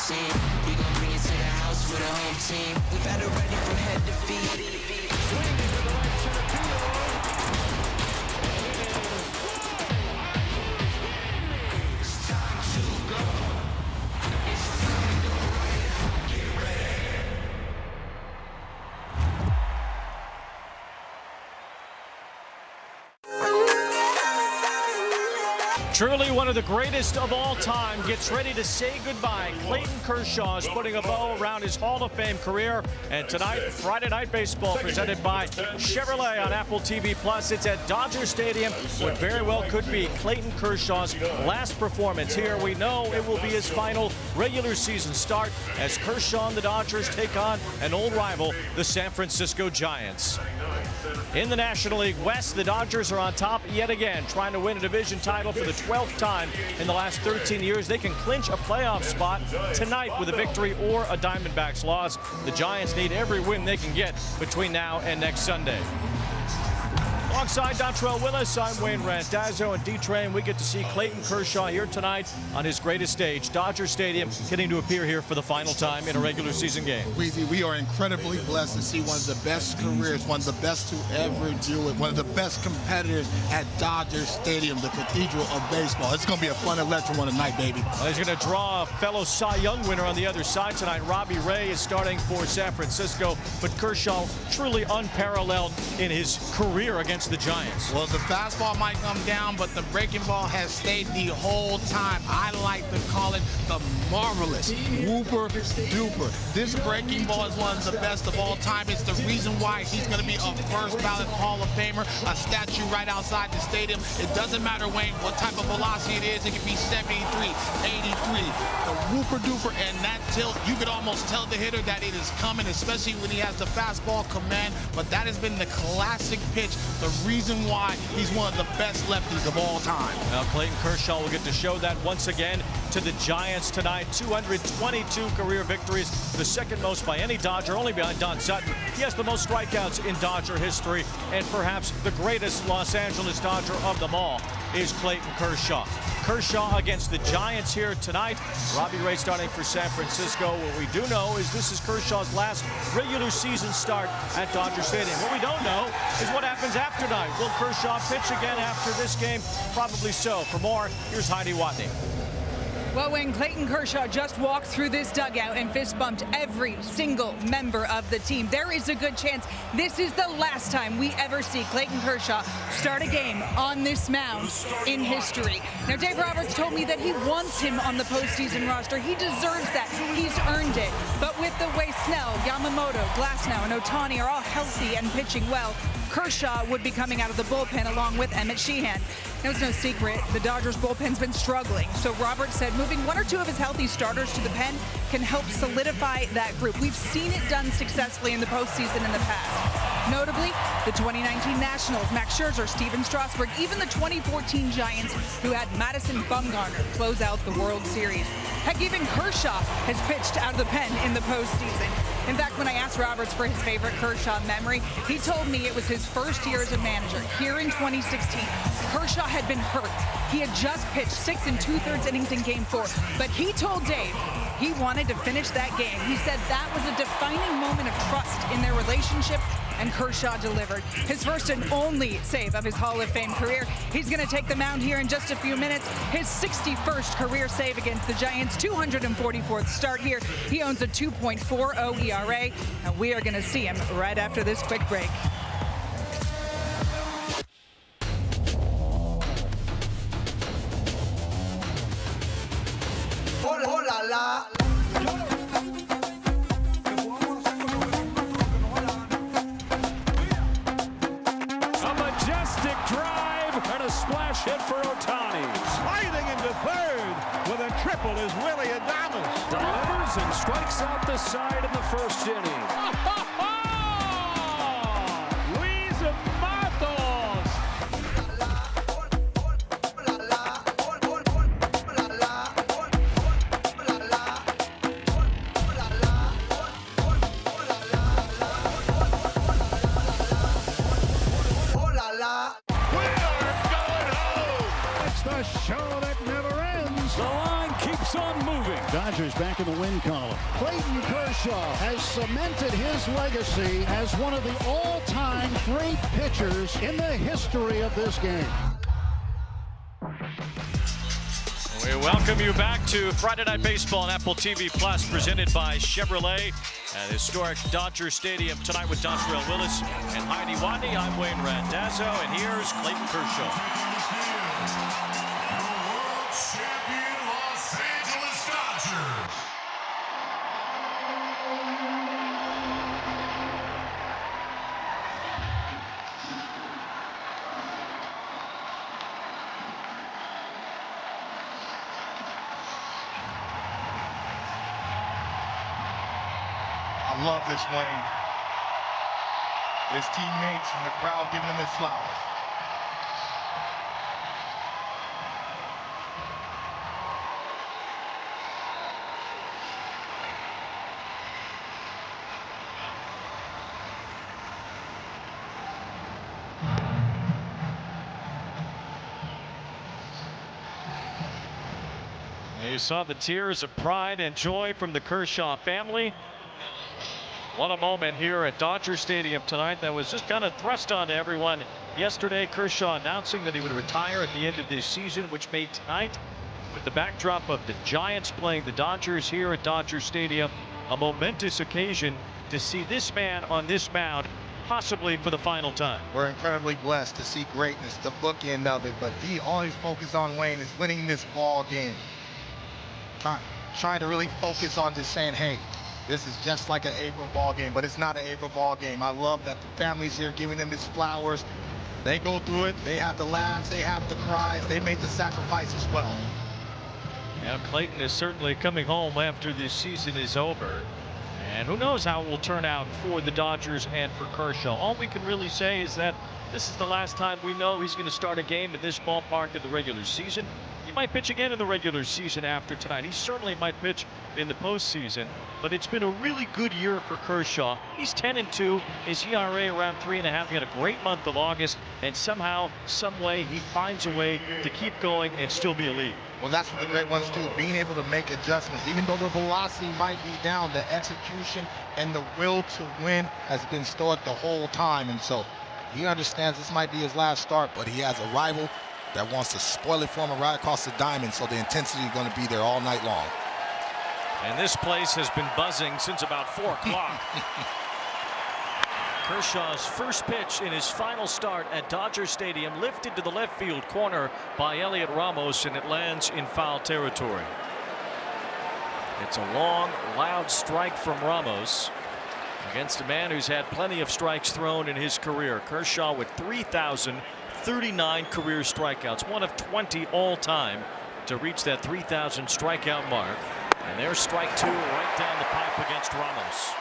scene. We gon' bring it to the house with a home team. We battle ready from head to feet. Swinging to the right center field. It's time to go. It's time to ride. Get ready. Truly one of the greatest of all time gets ready to say goodbye. Clayton Kershaw is putting a bow around his Hall of Fame career. And tonight, Friday Night Baseball presented by Chevrolet on Apple TV+. It's at Dodger Stadium. What very well could be Clayton Kershaw's last performance here. We know it will be his final regular season start as Kershaw and the Dodgers take on an old rival, the San Francisco Giants. In the National League West, the Dodgers are on top yet again, trying to win a division title for the 12th time in the last 13 years. They can clinch a playoff spot tonight with a victory or a Diamondbacks loss. The Giants need every win they can get between now and next Sunday. Alongside Dontrell Willis, I'm Wayne Randazzo and D-Train. We get to see Clayton Kershaw here tonight on his greatest stage, Dodger Stadium, getting to appear here for the final time in a regular season game. Weezy, we are incredibly blessed to see one of the best careers, one of the best to ever do it, one of the best competitors at Dodger Stadium, the cathedral of baseball. It's going to be a fun, electric one tonight, baby. Well, he's going to draw a fellow Cy Young winner on the other side tonight. Robbie Ray is starting for San Francisco, but Kershaw truly unparalleled in his career against the Giants. Well, the fastball might come down, but the breaking ball has stayed the whole time. I like to call it the marvelous whooper duper. This breaking ball is one of the best of all time. It's the reason why he's going to be a first ballot Hall of Famer, a statue right outside the stadium. It doesn't matter, Wayne, what type of velocity it is. It could be 73, 83. The whooper duper and that tilt, you could almost tell the hitter that it is coming, especially when he has the fastball command. But that has been the classic pitch, the reason why he's one of the best lefties of all time. Now Clayton Kershaw will get to show that once again to the Giants tonight. 222 career victories, the second most by any Dodger, only behind Don Sutton. He has the most strikeouts in Dodger history, and perhaps the greatest Los Angeles Dodger of them all is Clayton Kershaw. Kershaw against the Giants here tonight. Robbie Ray starting for San Francisco. What we do know is this is Kershaw's last regular season start at Dodger Stadium. What we don't know is what happens after tonight. Will Kershaw pitch again after this game? Probably so. For more, here's Heidi Watney. Well, when Clayton Kershaw just walked through this dugout and fist bumped every single member of the team, there is a good chance this is the last time we ever see Clayton Kershaw start a game on this mound in history. Now, Dave Roberts told me that he wants him on the postseason roster. He deserves that. He's earned it. But with the way Snell, Yamamoto, Glasnow, and Ohtani are all healthy and pitching well, Kershaw would be coming out of the bullpen along with Emmett Sheehan. Now, it's no secret, the Dodgers bullpen's been struggling. So Roberts said moving one or two of his healthy starters to the pen can help solidify that group. We've seen it done successfully in the postseason in the past. Notably, the 2019 Nationals, Max Scherzer, Steven Strasburg, even the 2014 Giants, who had Madison Bumgarner close out the World Series. Heck, even Kershaw has pitched out of the pen in the postseason. In fact, when I asked Roberts for his favorite Kershaw memory, he told me it was his first year as a manager here in 2016. Kershaw had been hurt. He had just pitched 6 2/3 innings in Game 4, but he told Dave he wanted to finish that game. He said that was a defining moment of trust in their relationship, and Kershaw delivered. His first and only save of his Hall of Fame career. He's going to take the mound here in just a few minutes. His 61st career save against the Giants, 244th start here. He owns a 2.40 ERA, and we are going to see him right after this quick break. Oh la la. A majestic drive and a splash hit for Ohtani. Sliding into third with a triple is Willie Adames. Delivers and strikes out the side in the first inning. Luis Matos. It's the show that never ends. The line keeps keeps on moving. Dodgers back in the win column. Clayton Kershaw has cemented his legacy as one of the all-time great pitchers in the history of this game. We welcome you back to Friday Night Baseball on Apple TV Plus, presented by Chevrolet at historic Dodger Stadium tonight with Dontrell Willis and Heidi Watney. I'm Wayne Randazzo, and here's Clayton Kershaw. World champion Los Angeles Dodgers. I love this, Wayne. His teammates and the crowd giving him his flowers. You saw the tears of pride and joy from the Kershaw family. What a moment here at Dodger Stadium tonight that was just kind of thrust onto everyone. Yesterday, Kershaw announcing that he would retire at the end of this season, which made tonight, with the backdrop of the Giants playing the Dodgers here at Dodger Stadium, a momentous occasion to see this man on this mound, possibly for the final time. We're incredibly blessed to see greatness, the bookend of it, but he always focused on, Wayne, is winning this ball game. Trying to really focus on just saying, hey, this is just like an April ball game, but it's not an April ball game. I love that the family's here giving them his flowers. They go through it. They have the laughs. They have the cries. They made the sacrifice as well. Yeah, Clayton is certainly coming home after this season is over. And who knows how it will turn out for the Dodgers and for Kershaw. All we can really say is that this is the last time we know he's going to start a game in this ballpark in the regular season. He might pitch again in the regular season after tonight. He certainly might pitch in the postseason. But it's been a really good year for Kershaw. He's 10-2. His ERA around 3.5. He had a great month of August. And somehow, some way, he finds a way to keep going and still be a lead. Well, that's what the great ones do, being able to make adjustments. Even though the velocity might be down, the execution and the will to win has been stoic the whole time. And so he understands this might be his last start, but he has a rival that wants to spoil it for him right across the diamond, so the intensity is going to be there all night long. And this place has been buzzing since about 4 o'clock. Kershaw's first pitch in his final start at Dodger Stadium, lifted to the left field corner by Elliot Ramos, and it lands in foul territory. It's a long, loud strike from Ramos against a man who's had plenty of strikes thrown in his career. Kershaw with 3,039 career strikeouts, one of 20 all-time to reach that 3,000 strikeout mark. And there's strike 2 right down the pipe against Ramos.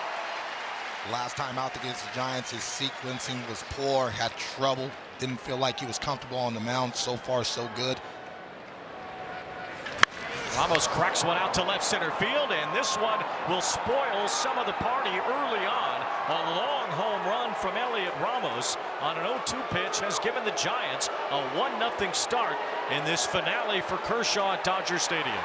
Last time out against the Giants, his sequencing was poor, had trouble, didn't feel like he was comfortable on the mound. So far, so good. Ramos cracks one out to left center field, and this one will spoil some of the party early on. A long home run from Elliot Ramos on an 0-2 pitch has given the Giants a 1-0 start in this finale for Kershaw at Dodger Stadium.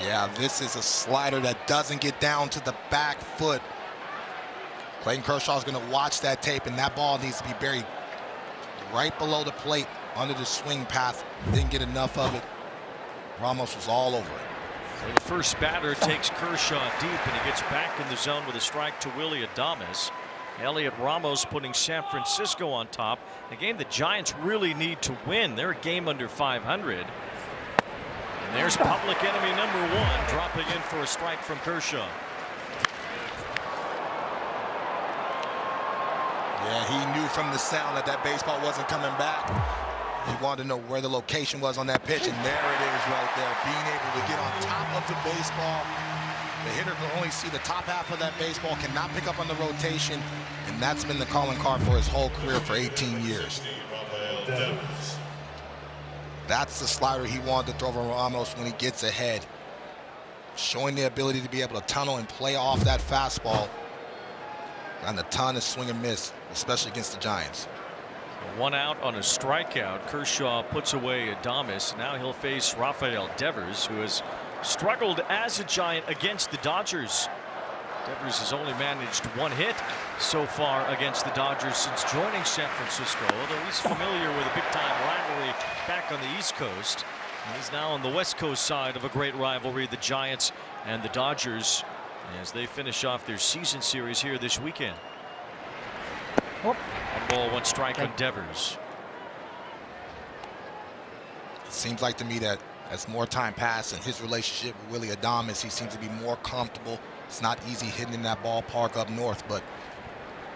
Yeah, this is a slider that doesn't get down to the back foot. Clayton Kershaw is going to watch that tape, and that ball needs to be buried right below the plate under the swing path. Didn't get enough of it. Ramos was all over it. So the first batter takes Kershaw deep, and he gets back in the zone with a strike to Willie Adames. Elliot Ramos putting San Francisco on top. A game the Giants really need to win. They're a game under 500. And there's public enemy number 1 dropping in for a strike from Kershaw. Yeah, he knew from the sound that that baseball wasn't coming back. He wanted to know where the location was on that pitch, and there it is right there. Being able to get on top of the baseball. The hitter can only see the top half of that baseball, cannot pick up on the rotation, and that's been the calling card for his whole career for 18 years. That's the slider he wanted to throw to Ramos when he gets ahead. showing the ability to be able to tunnel and play off that fastball. And a ton of swing and miss, especially against the Giants. 1 out on a strikeout. Kershaw puts away Adames. Now he'll face Rafael Devers, who has struggled as a Giant against the Dodgers. Devers has only managed 1 hit so far against the Dodgers since joining San Francisco, although he's familiar with a big-time rivalry back on the East Coast. He's now on the West Coast side of a great rivalry, the Giants and the Dodgers, as they finish off their season series here this weekend. 1 ball, 1 strike on Devers. It seems like to me that as more time passed in his relationship with Willie Adames, he seems to be more comfortable. It's not easy hitting in that ballpark up north, but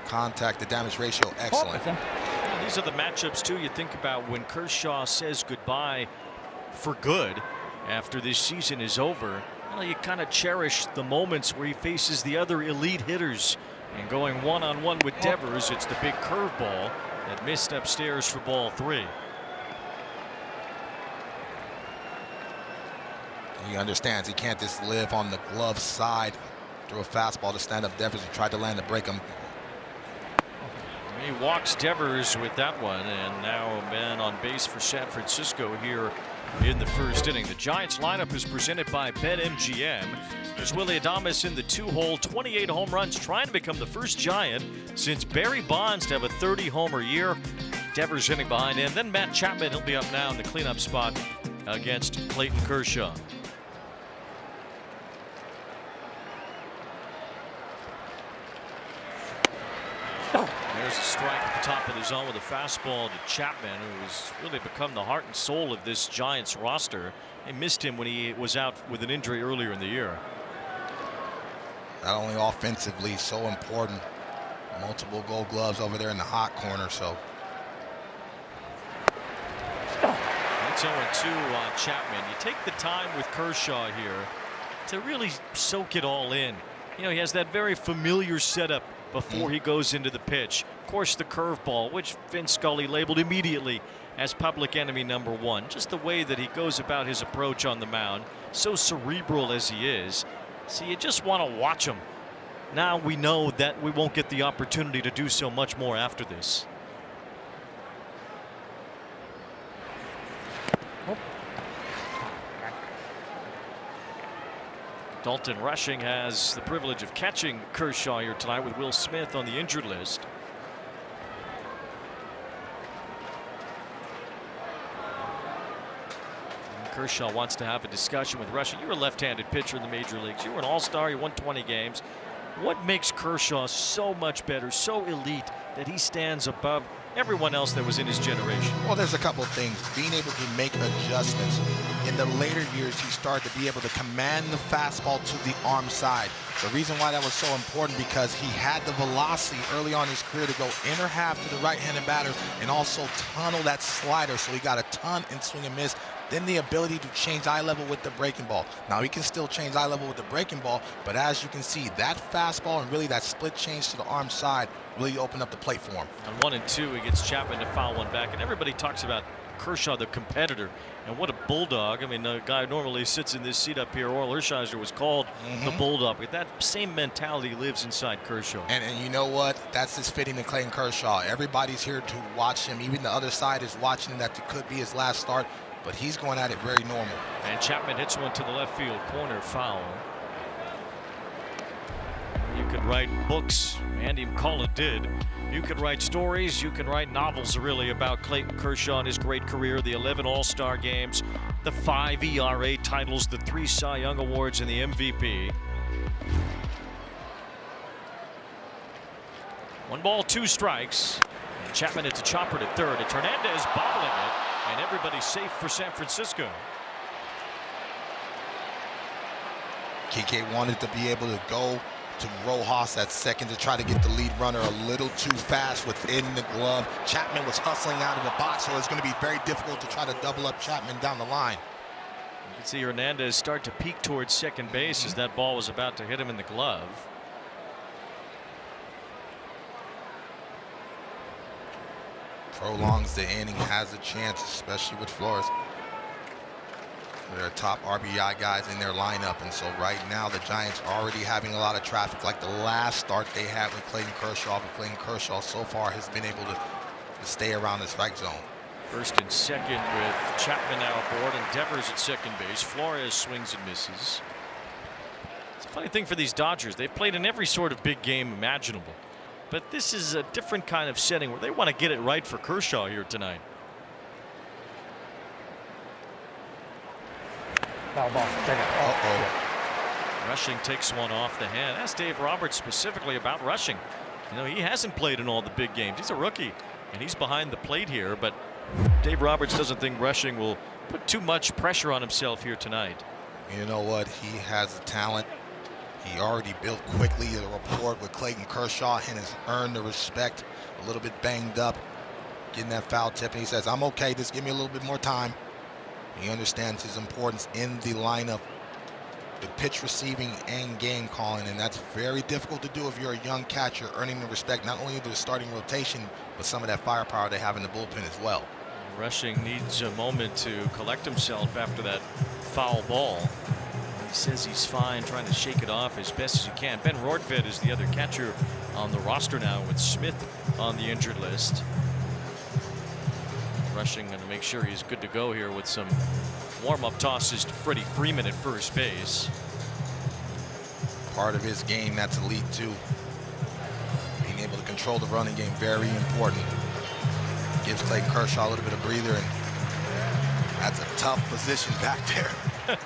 contact to damage ratio, excellent. Yeah, these are the matchups, too, you think about when Kershaw says goodbye for good after this season is over. Well, you kind of cherish the moments where he faces the other elite hitters. And going one-on-one with Devers, it's the big curveball that missed upstairs for ball 3. He understands he can't just live on the glove side through a fastball to stand up Devers. He tried to land to break him. He walks Devers with that one, and now man on base for San Francisco here in the first inning. The Giants lineup is presented by BetMGM. There's Willie Adames in the 2-hole, 28 home runs, trying to become the first Giant since Barry Bonds to have a 30-homer year. Devers hitting behind him. Then Matt Chapman, he'll be up now in the cleanup spot against Clayton Kershaw. There's a strike at the top of the zone with a fastball to Chapman, who has really become the heart and soul of this Giants roster. They missed him when he was out with an injury earlier in the year. Not only offensively, so important. Multiple gold gloves over there in the hot corner, so. That's 0-2 on Chapman. You take the time with Kershaw here to really soak it all in. You know, he has that very familiar setup before he goes into the pitch. Of course, the curveball, which Vince Scully labeled immediately as public enemy #1. Just the way that he goes about his approach on the mound, so cerebral as he is. So you just want to watch him. Now we know that we won't get the opportunity to do so much more after this. Dalton Rushing has the privilege of catching Kershaw here tonight with Will Smith on the injured list. And Kershaw wants to have a discussion with Rushing. You're a left-handed pitcher in the major leagues. You were an all-star. You won 20 games. What makes Kershaw so much better, so elite, that he stands above everyone else that was in his generation? Well, there's a couple of things. Being able to make adjustments. In the later years, he started to be able to command the fastball to the arm side. The reason why that was so important, because he had the velocity early on in his career to go inner half to the right-handed batters and also tunnel that slider, so he got a ton in swing and miss. Then the ability to change eye level with the breaking ball. Now he can still change eye level with the breaking ball, but as you can see, that fastball and really that split change to the arm side really opened up the plate for him. On 1-2, he gets Chapman to foul one back, and everybody talks about Kershaw, the competitor, and what a bulldog. I mean, the guy normally sits in this seat up here. Orel Hershiser was called the bulldog, but that same mentality lives inside Kershaw. And you know what? That's just fitting to Clayton Kershaw. Everybody's here to watch him. Even the other side is watching that it could be his last start, but he's going at it very normal. And Chapman hits one to the left field corner, foul. You could write books, Andy McCullough did. You could write stories, you can write novels really about Clayton Kershaw and his great career, the 11 All-Star games, the 5 ERA titles, the 3 Cy Young Awards, and the MVP. 1 ball, 2 strikes. And Chapman hits a chopper to third. It's Hernandez bobbling it, and everybody's safe for San Francisco. KK wanted to be able to go to Rojas at second to try to get the lead runner a little too fast within the glove. Chapman was hustling out of the box, so it's going to be very difficult to try to double up Chapman down the line. You can see Hernandez start to peek towards second base as that ball was about to hit him in the glove. Prolongs the inning, has a chance, especially with Flores. They're top RBI guys in their lineup, and so right now the Giants are already having a lot of traffic, like the last start they had with Clayton Kershaw. But Clayton Kershaw so far has been able to stay around the strike zone. First and second with Chapman now aboard, and Devers at second base. Flores swings and misses. It's a funny thing for these Dodgers. They've played in every sort of big game imaginable, but this is a different kind of setting where they want to get it right for Kershaw here tonight. Rushing takes one off the hand. Ask Dave Roberts specifically about Rushing. You know, he hasn't played in all the big games. He's a rookie, and he's behind the plate here, but Dave Roberts doesn't think Rushing will put too much pressure on himself here tonight. You know what? He has the talent. He already built quickly a rapport with Clayton Kershaw and has earned the respect. A little bit banged up, getting that foul tip, and he says, I'm okay, just give me a little bit more time. He understands his importance in the lineup, the pitch receiving and game calling, and that's very difficult to do if you're a young catcher, earning the respect not only of the starting rotation, but some of that firepower they have in the bullpen as well. Rushing needs a moment to collect himself after that foul ball. He says he's fine, trying to shake it off as best as he can. Ben Rortvedt is the other catcher on the roster now, with Smith on the injured list. Rushing going to make sure he's good to go here with some warm-up tosses to Freddie Freeman at first base. Part of his game that's elite too. Being able to control the running game, very important. Gives Clayton Kershaw a little bit of breather, and that's a tough position back there.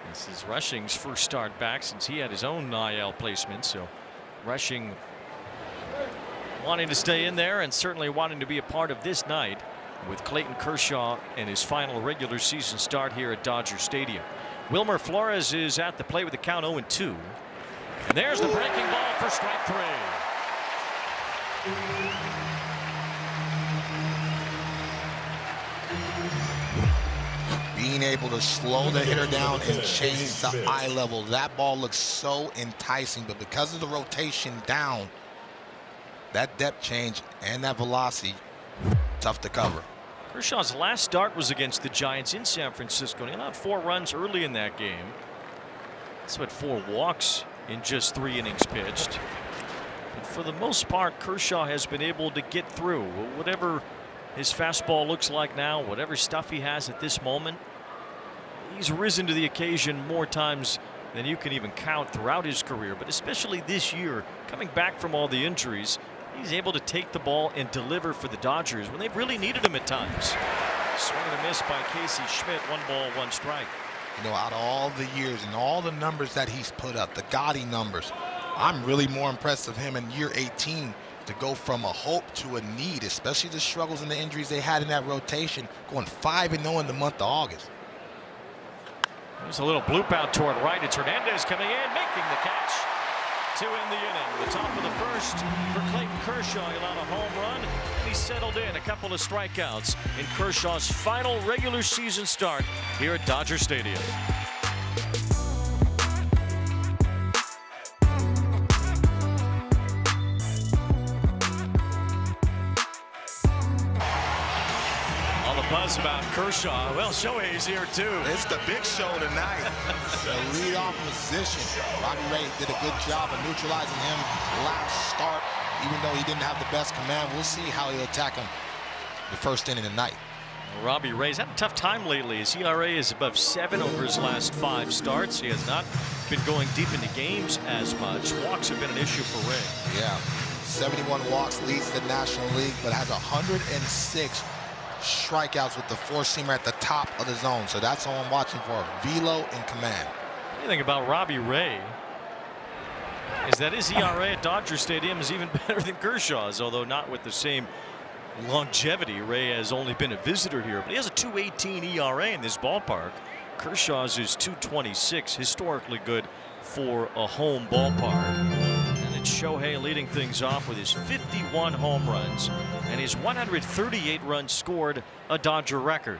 This is Rushing's first start back since he had his own IL placement, so Rushing wanting to stay in there and certainly wanting to be a part of this night with Clayton Kershaw and his final regular season start here at Dodger Stadium. Wilmer Flores is at the plate with the count 0-2. And there's the breaking ball for strike three. Being able to slow the hitter down and change the eye level. That ball looks so enticing, but because of the rotation down, that depth change and that velocity, tough to cover. Kershaw's last start was against the Giants in San Francisco, and he allowed 4 runs early in that game. That's what 4 walks in just 3 innings pitched. But for the most part, Kershaw has been able to get through whatever his fastball looks like now, whatever stuff he has at this moment. He's risen to the occasion more times than you can even count throughout his career, but especially this year, coming back from all the injuries, he's able to take the ball and deliver for the Dodgers when they've really needed him at times. Swing and a miss by Casey Schmidt. 1 ball, 1 strike. You know, out of all the years and all the numbers that he's put up, the gaudy numbers, I'm really more impressed of him in year 18 to go from a hope to a need, especially the struggles and the injuries they had in that rotation, going 5-0 in the month of August. There's a little bloop out toward right. It's Hernandez coming in, making the catch to end the inning. The top of the first for Clayton Kershaw. He allowed a home run, and he settled in. A couple of strikeouts in Kershaw's final regular season start here at Dodger Stadium. Buzz about Kershaw. Well, Shohei's here too. It's the big show tonight. The leadoff position. Robbie Ray did a good job of neutralizing him last start, even though he didn't have the best command. We'll see how he'll attack him the first inning tonight. Robbie Ray's had a tough time lately. His ERA is above 7 over his last 5 starts. He has not been going deep into games as much. Walks have been an issue for Ray. Yeah, 71 walks, leads the National League, but has 106 strikeouts with the 4-seamer at the top of the zone. So that's all I'm watching for. Velo and command. The thing about Robbie Ray is that his ERA at Dodger Stadium is even better than Kershaw's, although not with the same longevity. Ray has only been a visitor here, but he has a 2.18 ERA in this ballpark. Kershaw's is 2.26, historically good for a home ballpark. Shohei leading things off with his 51 home runs and his 138 runs scored, a Dodger record.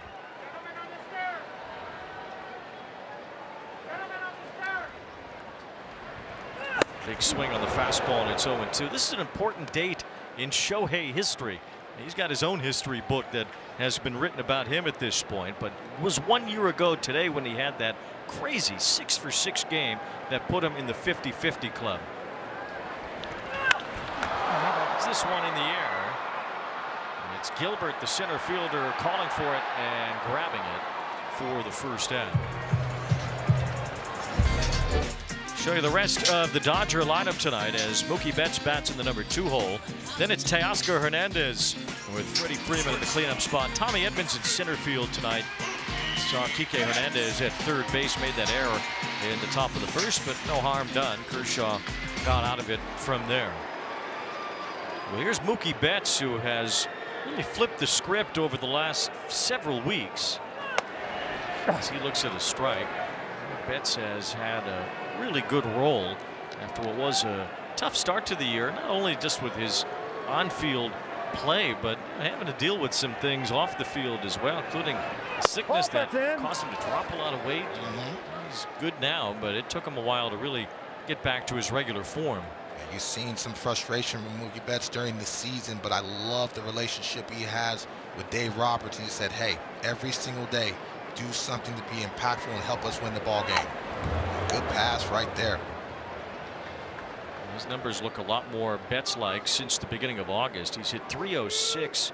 Big swing on the fastball, and it's 0-2. This is an important date in Shohei history. He's got his own history book that has been written about him at this point, but it was 1 year ago today when he had that crazy 6-for-6 game that put him in the 50-50 club. This one in the air. And it's Gilbert, the center fielder, calling for it and grabbing it for the first out. Show you the rest of the Dodger lineup tonight as Mookie Betts bats in the number 2 hole. Then it's Teoscar Hernandez with Freddie Freeman in the cleanup spot. Tommy Edmonds in center field tonight. Saw Kike Hernandez at third base, made that error in the top of the first, but no harm done. Kershaw got out of it from there. Well, here's Mookie Betts, who has really flipped the script over the last several weeks. As he looks at a strike, Betts has had a really good role after what was a tough start to the year, not only just with his on-field play, but having to deal with some things off the field as well, including a sickness that caused him to drop a lot of weight. He's good now, but it took him a while to really get back to his regular form. You've seen some frustration from Mookie Betts during the season, but I love the relationship he has with Dave Roberts. He said, hey, every single day, do something to be impactful and help us win the ball game. Good pass right there. His numbers look a lot more Betts-like since the beginning of August. He's hit .306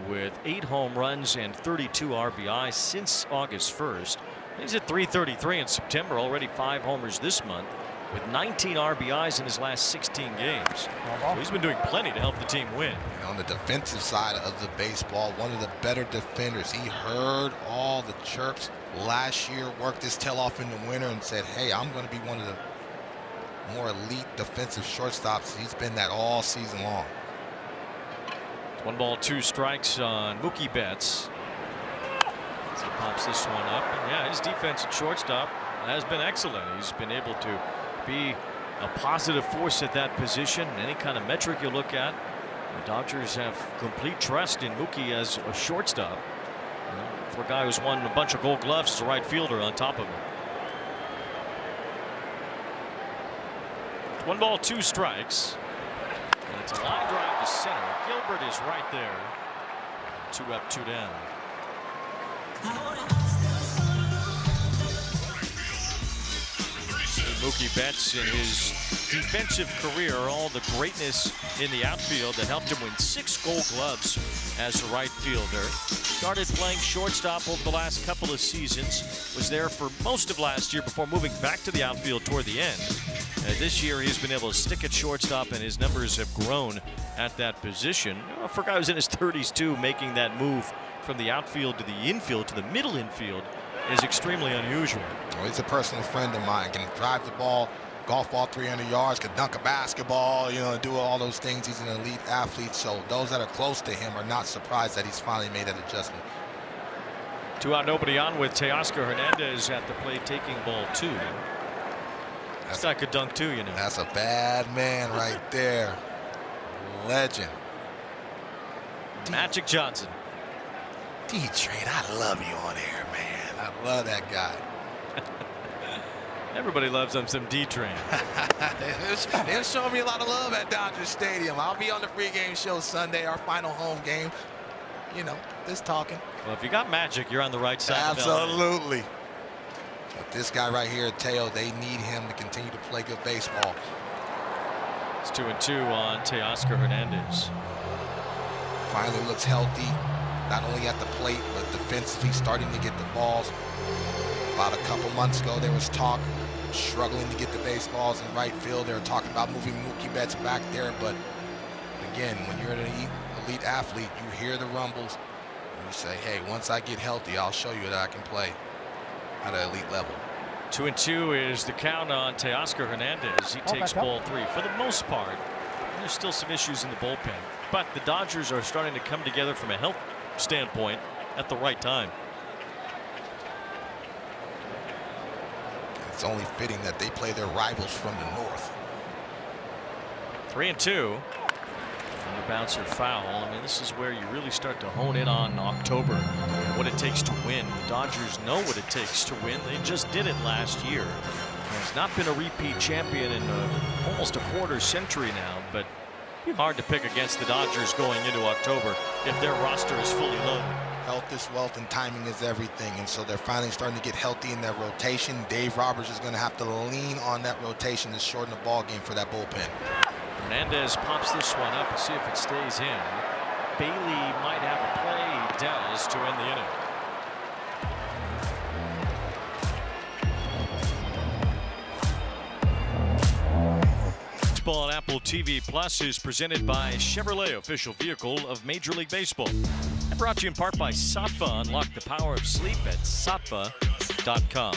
with 8 home runs and 32 RBI since August 1st. He's at .333 in September, already 5 homers this month, with 19 RBIs in his last 16 games. So he's been doing plenty to help the team win. And on the defensive side of the baseball, one of the better defenders. He heard all the chirps last year, worked his tail off in the winter, and said, hey, I'm going to be one of the more elite defensive shortstops. He's been that all season long. 1 ball, 2 strikes on Mookie Betts. As he pops this one up. And yeah, his defense at shortstop has been excellent. He's been able to be a positive force at that position. Any kind of metric you look at, the Dodgers have complete trust in Mookie as a shortstop. For a guy who's won a bunch of Gold Gloves as a right fielder on top of him. 1 ball, 2 strikes. And it's a line drive to center. Gilbert is right there. 2 up, 2 down. Mookie Betts in his defensive career, all the greatness in the outfield that helped him win 6 Gold Gloves as a right fielder. Started playing shortstop over the last couple of seasons. Was there for most of last year before moving back to the outfield toward the end. This year he's been able to stick at shortstop, and his numbers have grown at that position. For a guy who's in his 30s too, making that move from the outfield to the infield to the middle infield is extremely unusual. Well, he's a personal friend of mine. Can drive the ball, golf ball 300 yards, could dunk a basketball, you know, do all those things. He's an elite athlete, so those that are close to him are not surprised that he's finally made that adjustment. 2 out, nobody on with Teoscar Hernandez at the plate taking ball 2. This guy could dunk too, you know. That's a bad man right there. Legend. Magic Johnson. D-Train, I love you on air, man. I love that guy. Everybody loves him some D-Train. They're showing me a lot of love at Dodger Stadium. I'll be on the pregame show Sunday, our final home game. You know, just talking. Well, if you got Magic, you're on the right side. Absolutely. But this guy right here, Teo, they need him to continue to play good baseball. It's 2-2 on Teoscar Hernandez. Finally looks healthy, not only at the plate, but defensively starting to get the balls. About a couple months ago, there was talk struggling to get the baseballs in right field. They were talking about moving Mookie Betts back there, but again, when you're an elite athlete, you hear the rumbles, and you say, hey, once I get healthy, I'll show you that I can play at an elite level. 2-2 is the count on Teoscar Hernandez. He takes ball 3. For the most part, there's still some issues in the bullpen, but the Dodgers are starting to come together from a health standpoint at the right time. It's only fitting that they play their rivals from the north. 3-2. And the bouncer foul. I mean, this is where you really start to hone in on October, what it takes to win. The Dodgers know what it takes to win. They just did it last year. There's not been a repeat champion in almost a quarter century now, but Hard to pick against the Dodgers going into October if their roster is fully loaded. Health is wealth and timing is everything, and so they're finally starting to get healthy in their rotation. Dave Roberts is going to have to lean on that rotation to shorten the ball game for that bullpen. Hernandez pops this one up and see if it stays in. Bailey might have a play. He does to end the inning. Baseball on Apple TV Plus is presented by Chevrolet, official vehicle of Major League Baseball. And brought to you in part by Sattva. Unlock the power of sleep at sattva.com.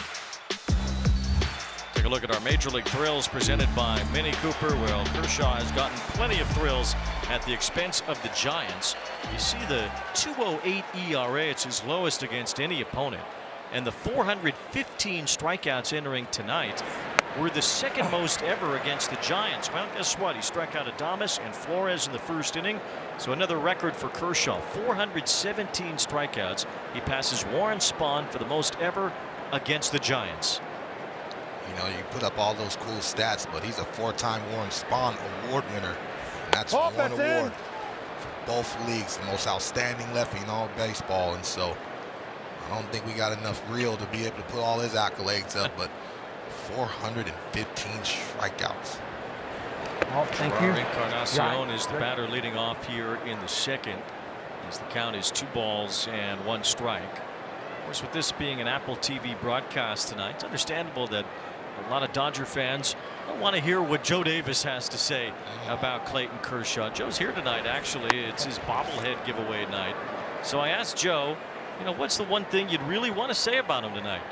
Take a look at our Major League thrills presented by Mini Cooper. Well, Kershaw has gotten plenty of thrills at the expense of the Giants. You see the 2.08 ERA. It's his lowest against any opponent. And the 415 strikeouts entering tonight were the second most ever against the Giants. Well, guess what? He struck out Adames and Flores in the first inning. So another record for Kershaw, 417 strikeouts. He passes Warren Spahn for the most ever against the Giants. You know, you put up all those cool stats, but he's a 4-time Warren Spahn Award winner. And that's one award for both leagues, the most outstanding lefty in all baseball. And so I don't think we got enough reel to be able to put all his accolades up, but 415 strikeouts. Oh, thank you. Encarnacion is the batter leading off here in the second, as the count is 2 balls and 1 strike. Of course, with this being an Apple TV broadcast tonight, it's understandable that a lot of Dodger fans don't want to hear what Joe Davis has to say about Clayton Kershaw. Joe's here tonight, actually. It's his bobblehead giveaway night. So I asked Joe, you know, what's the one thing you'd really want to say about him tonight?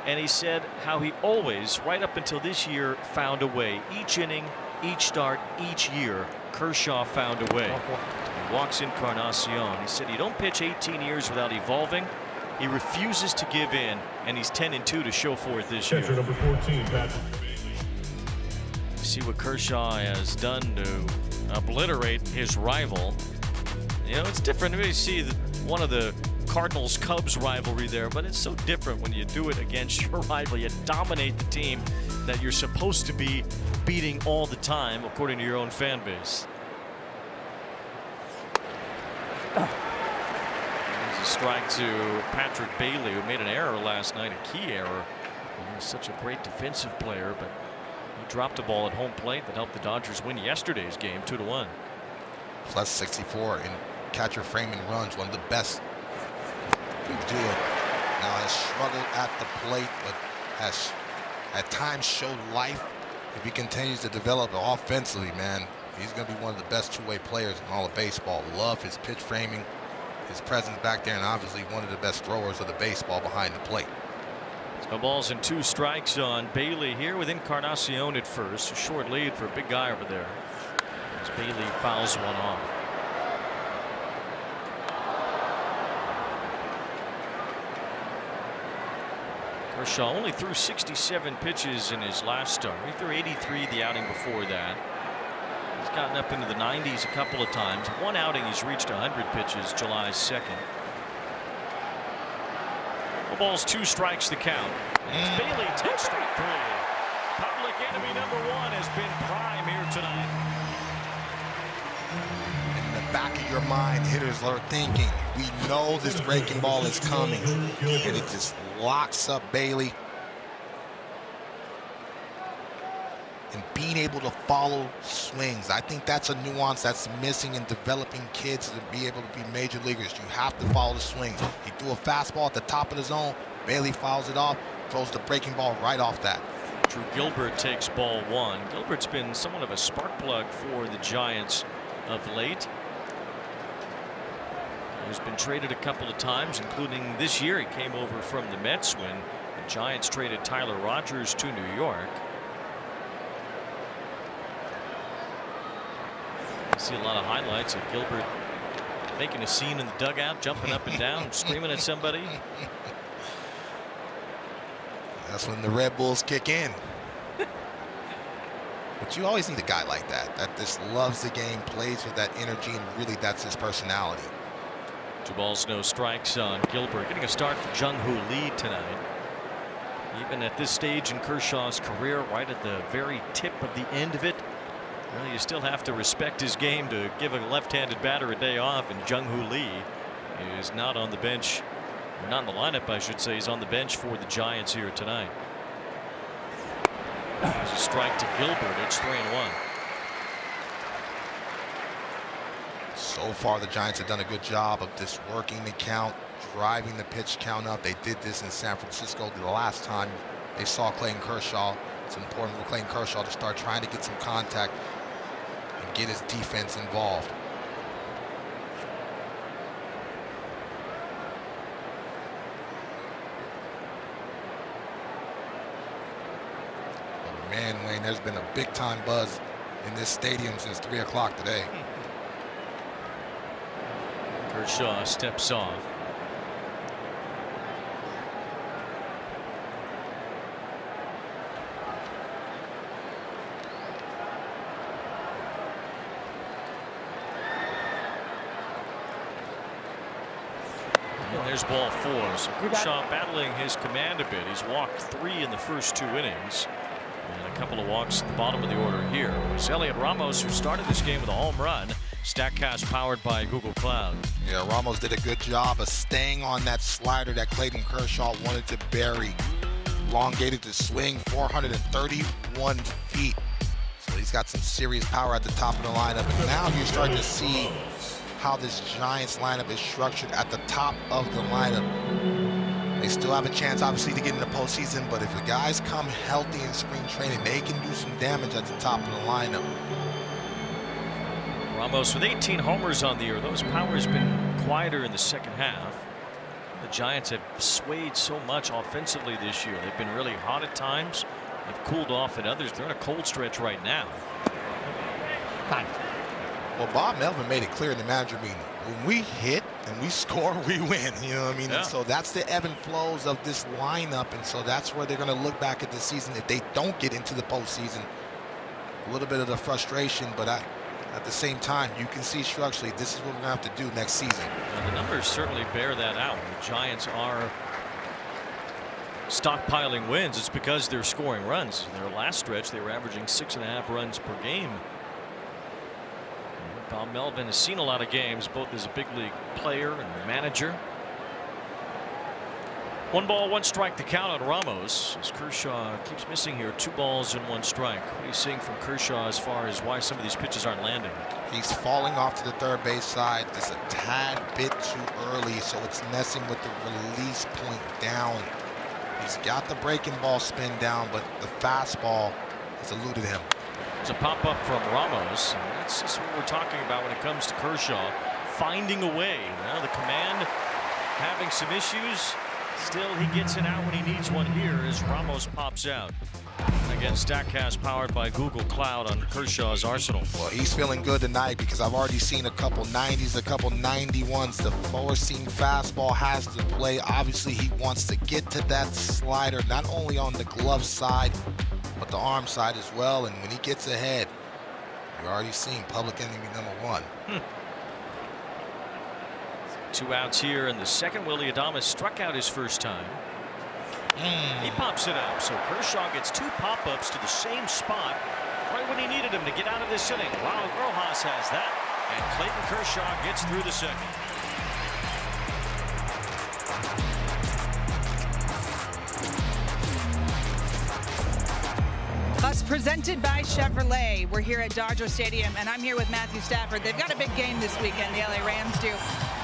And he said how he always, right up until this year, found a way. Each inning, each start, each year, Kershaw found a way. He walks Encarnacion. He said he don't pitch 18 years without evolving. He refuses to give in, and he's 10-2 to show for it this year. Number 14, Patrick. See what Kershaw has done to obliterate his rival. You know, it's different. You see one of the Cardinals-Cubs rivalry there, but it's so different when you do it against your rival. You dominate the team that you're supposed to be beating all the time, according to your own fan base. There's a strike to Patrick Bailey, who made an error last night, a key error. He was such a great defensive player, but he dropped a ball at home plate that helped the Dodgers win yesterday's game 2-1. Plus 64 in catcher framing runs, one of the best to do it. Now has struggled at the plate, but has at times showed life. If he continues to develop offensively, man, he's going to be one of the best two-way players in all of baseball. Love his pitch framing, his presence back there, and obviously one of the best throwers of the baseball behind the plate. No balls and 2 strikes on Bailey here with Encarnacion at first. A short lead for a big guy over there, as Bailey fouls one off. Kershaw only threw 67 pitches in his last start. He threw 83 the outing before that. He's gotten up into the 90s a couple of times. One outing he's reached 100 pitches July 2nd. The balls, 2 strikes the count. As Bailey takes strike 3. Public enemy number 1 has been prime here tonight. In the back of your mind, hitters are thinking, we know this breaking ball is coming, and it just locks up Bailey. And being able to follow swings, I think that's a nuance that's missing in developing kids to be able to be major leaguers. You have to follow the swings. He threw a fastball at the top of the zone. Bailey fouls it off, throws the breaking ball right off that. Drew Gilbert takes ball 1. Gilbert's been somewhat of a spark plug for the Giants of late. He's been traded a couple of times, including this year. He came over from the Mets when the Giants traded Tyler Rogers to New York. I see a lot of highlights of Gilbert making a scene in the dugout, jumping up and down, screaming at somebody. That's when the Red Bulls kick in. But you always need a guy like that, that just loves the game, plays with that energy, and really that's his personality. 2 balls, no strikes on Gilbert. Getting a start for Jung-Hoo Lee tonight. Even at this stage in Kershaw's career, right at the very tip of the end of it, Well, you still have to respect his game to give a left-handed batter a day off, and Jung-Hoo Lee is not on the bench, or not in the lineup, I should say. He's on the bench for the Giants here tonight. There's a strike to Gilbert. It's 3-1. So far, the Giants have done a good job of just working the count, driving the pitch count up. They did this in San Francisco the last time they saw Clayton Kershaw. It's important for Clayton Kershaw to start trying to get some contact and get his defense involved. But man, Wayne, there's been a big-time buzz in this stadium since 3 o'clock today. Kershaw steps off. And there's ball 4. So Kershaw battling his command a bit. He's walked 3 in the first 2 innings. And a couple of walks at the bottom of the order here. It was Heliot Ramos who started this game with a home run. StatCast powered by Google Cloud. Yeah, Ramos did a good job of staying on that slider that Clayton Kershaw wanted to bury. Elongated the swing 431 feet. So he's got some serious power at the top of the lineup. And now you're starting to see how this Giants lineup is structured at the top of the lineup. They still have a chance, obviously, to get in the postseason, but if the guys come healthy in spring training, they can do some damage at the top of the lineup. Ramos with 18 homers on the year. Those powers been quieter in the second half. The Giants have swayed so much offensively this year. They've been really hot at times. They've cooled off at others. They're in a cold stretch right now. Well, Bob Melvin made it clear in the manager meeting. When we hit and we score, we win. You know what I mean? Yeah. And so that's the ebb and flows of this lineup. And so that's where they're going to look back at the season if they don't get into the postseason. A little bit of the frustration, but at the same time, you can see structurally this is what we're going to have to do next season. Well, the numbers certainly bear that out. The Giants are stockpiling wins. It's because they're scoring runs. In their last stretch, they were averaging 6.5 runs per game. Bob Melvin has seen a lot of games, both as a big league player and manager. 1 ball, 1 strike to count on Ramos as Kershaw keeps missing here. 2 balls and 1 strike. What are you seeing from Kershaw as far as why some of these pitches aren't landing? He's falling off to the third base side just a tad bit too early, so it's messing with the release point down. He's got the breaking ball spin down, but the fastball has eluded him. There's a pop-up from Ramos. And that's just what we're talking about when it comes to Kershaw. Finding a way. Well, the command having some issues. Still, he gets it out when he needs one here as Ramos pops out. Again, StatCast powered by Google Cloud on Kershaw's arsenal. Well, he's feeling good tonight because I've already seen a couple 90s, a couple 91s. The four-seam fastball has to play. Obviously, he wants to get to that slider, not only on the glove side, but the arm side as well. And when he gets ahead, you're already seeing public enemy number 1. 2 outs here in the second. Willy Adames struck out his first time. He pops it up. So Kershaw gets 2 pop-ups to the same spot right when he needed him to get out of this inning. Ronald Rojas has that, and Clayton Kershaw gets through the second. Us presented by Chevrolet. We're here at Dodger Stadium, and I'm here with Matthew Stafford. They've got a big game this weekend, the LA Rams do.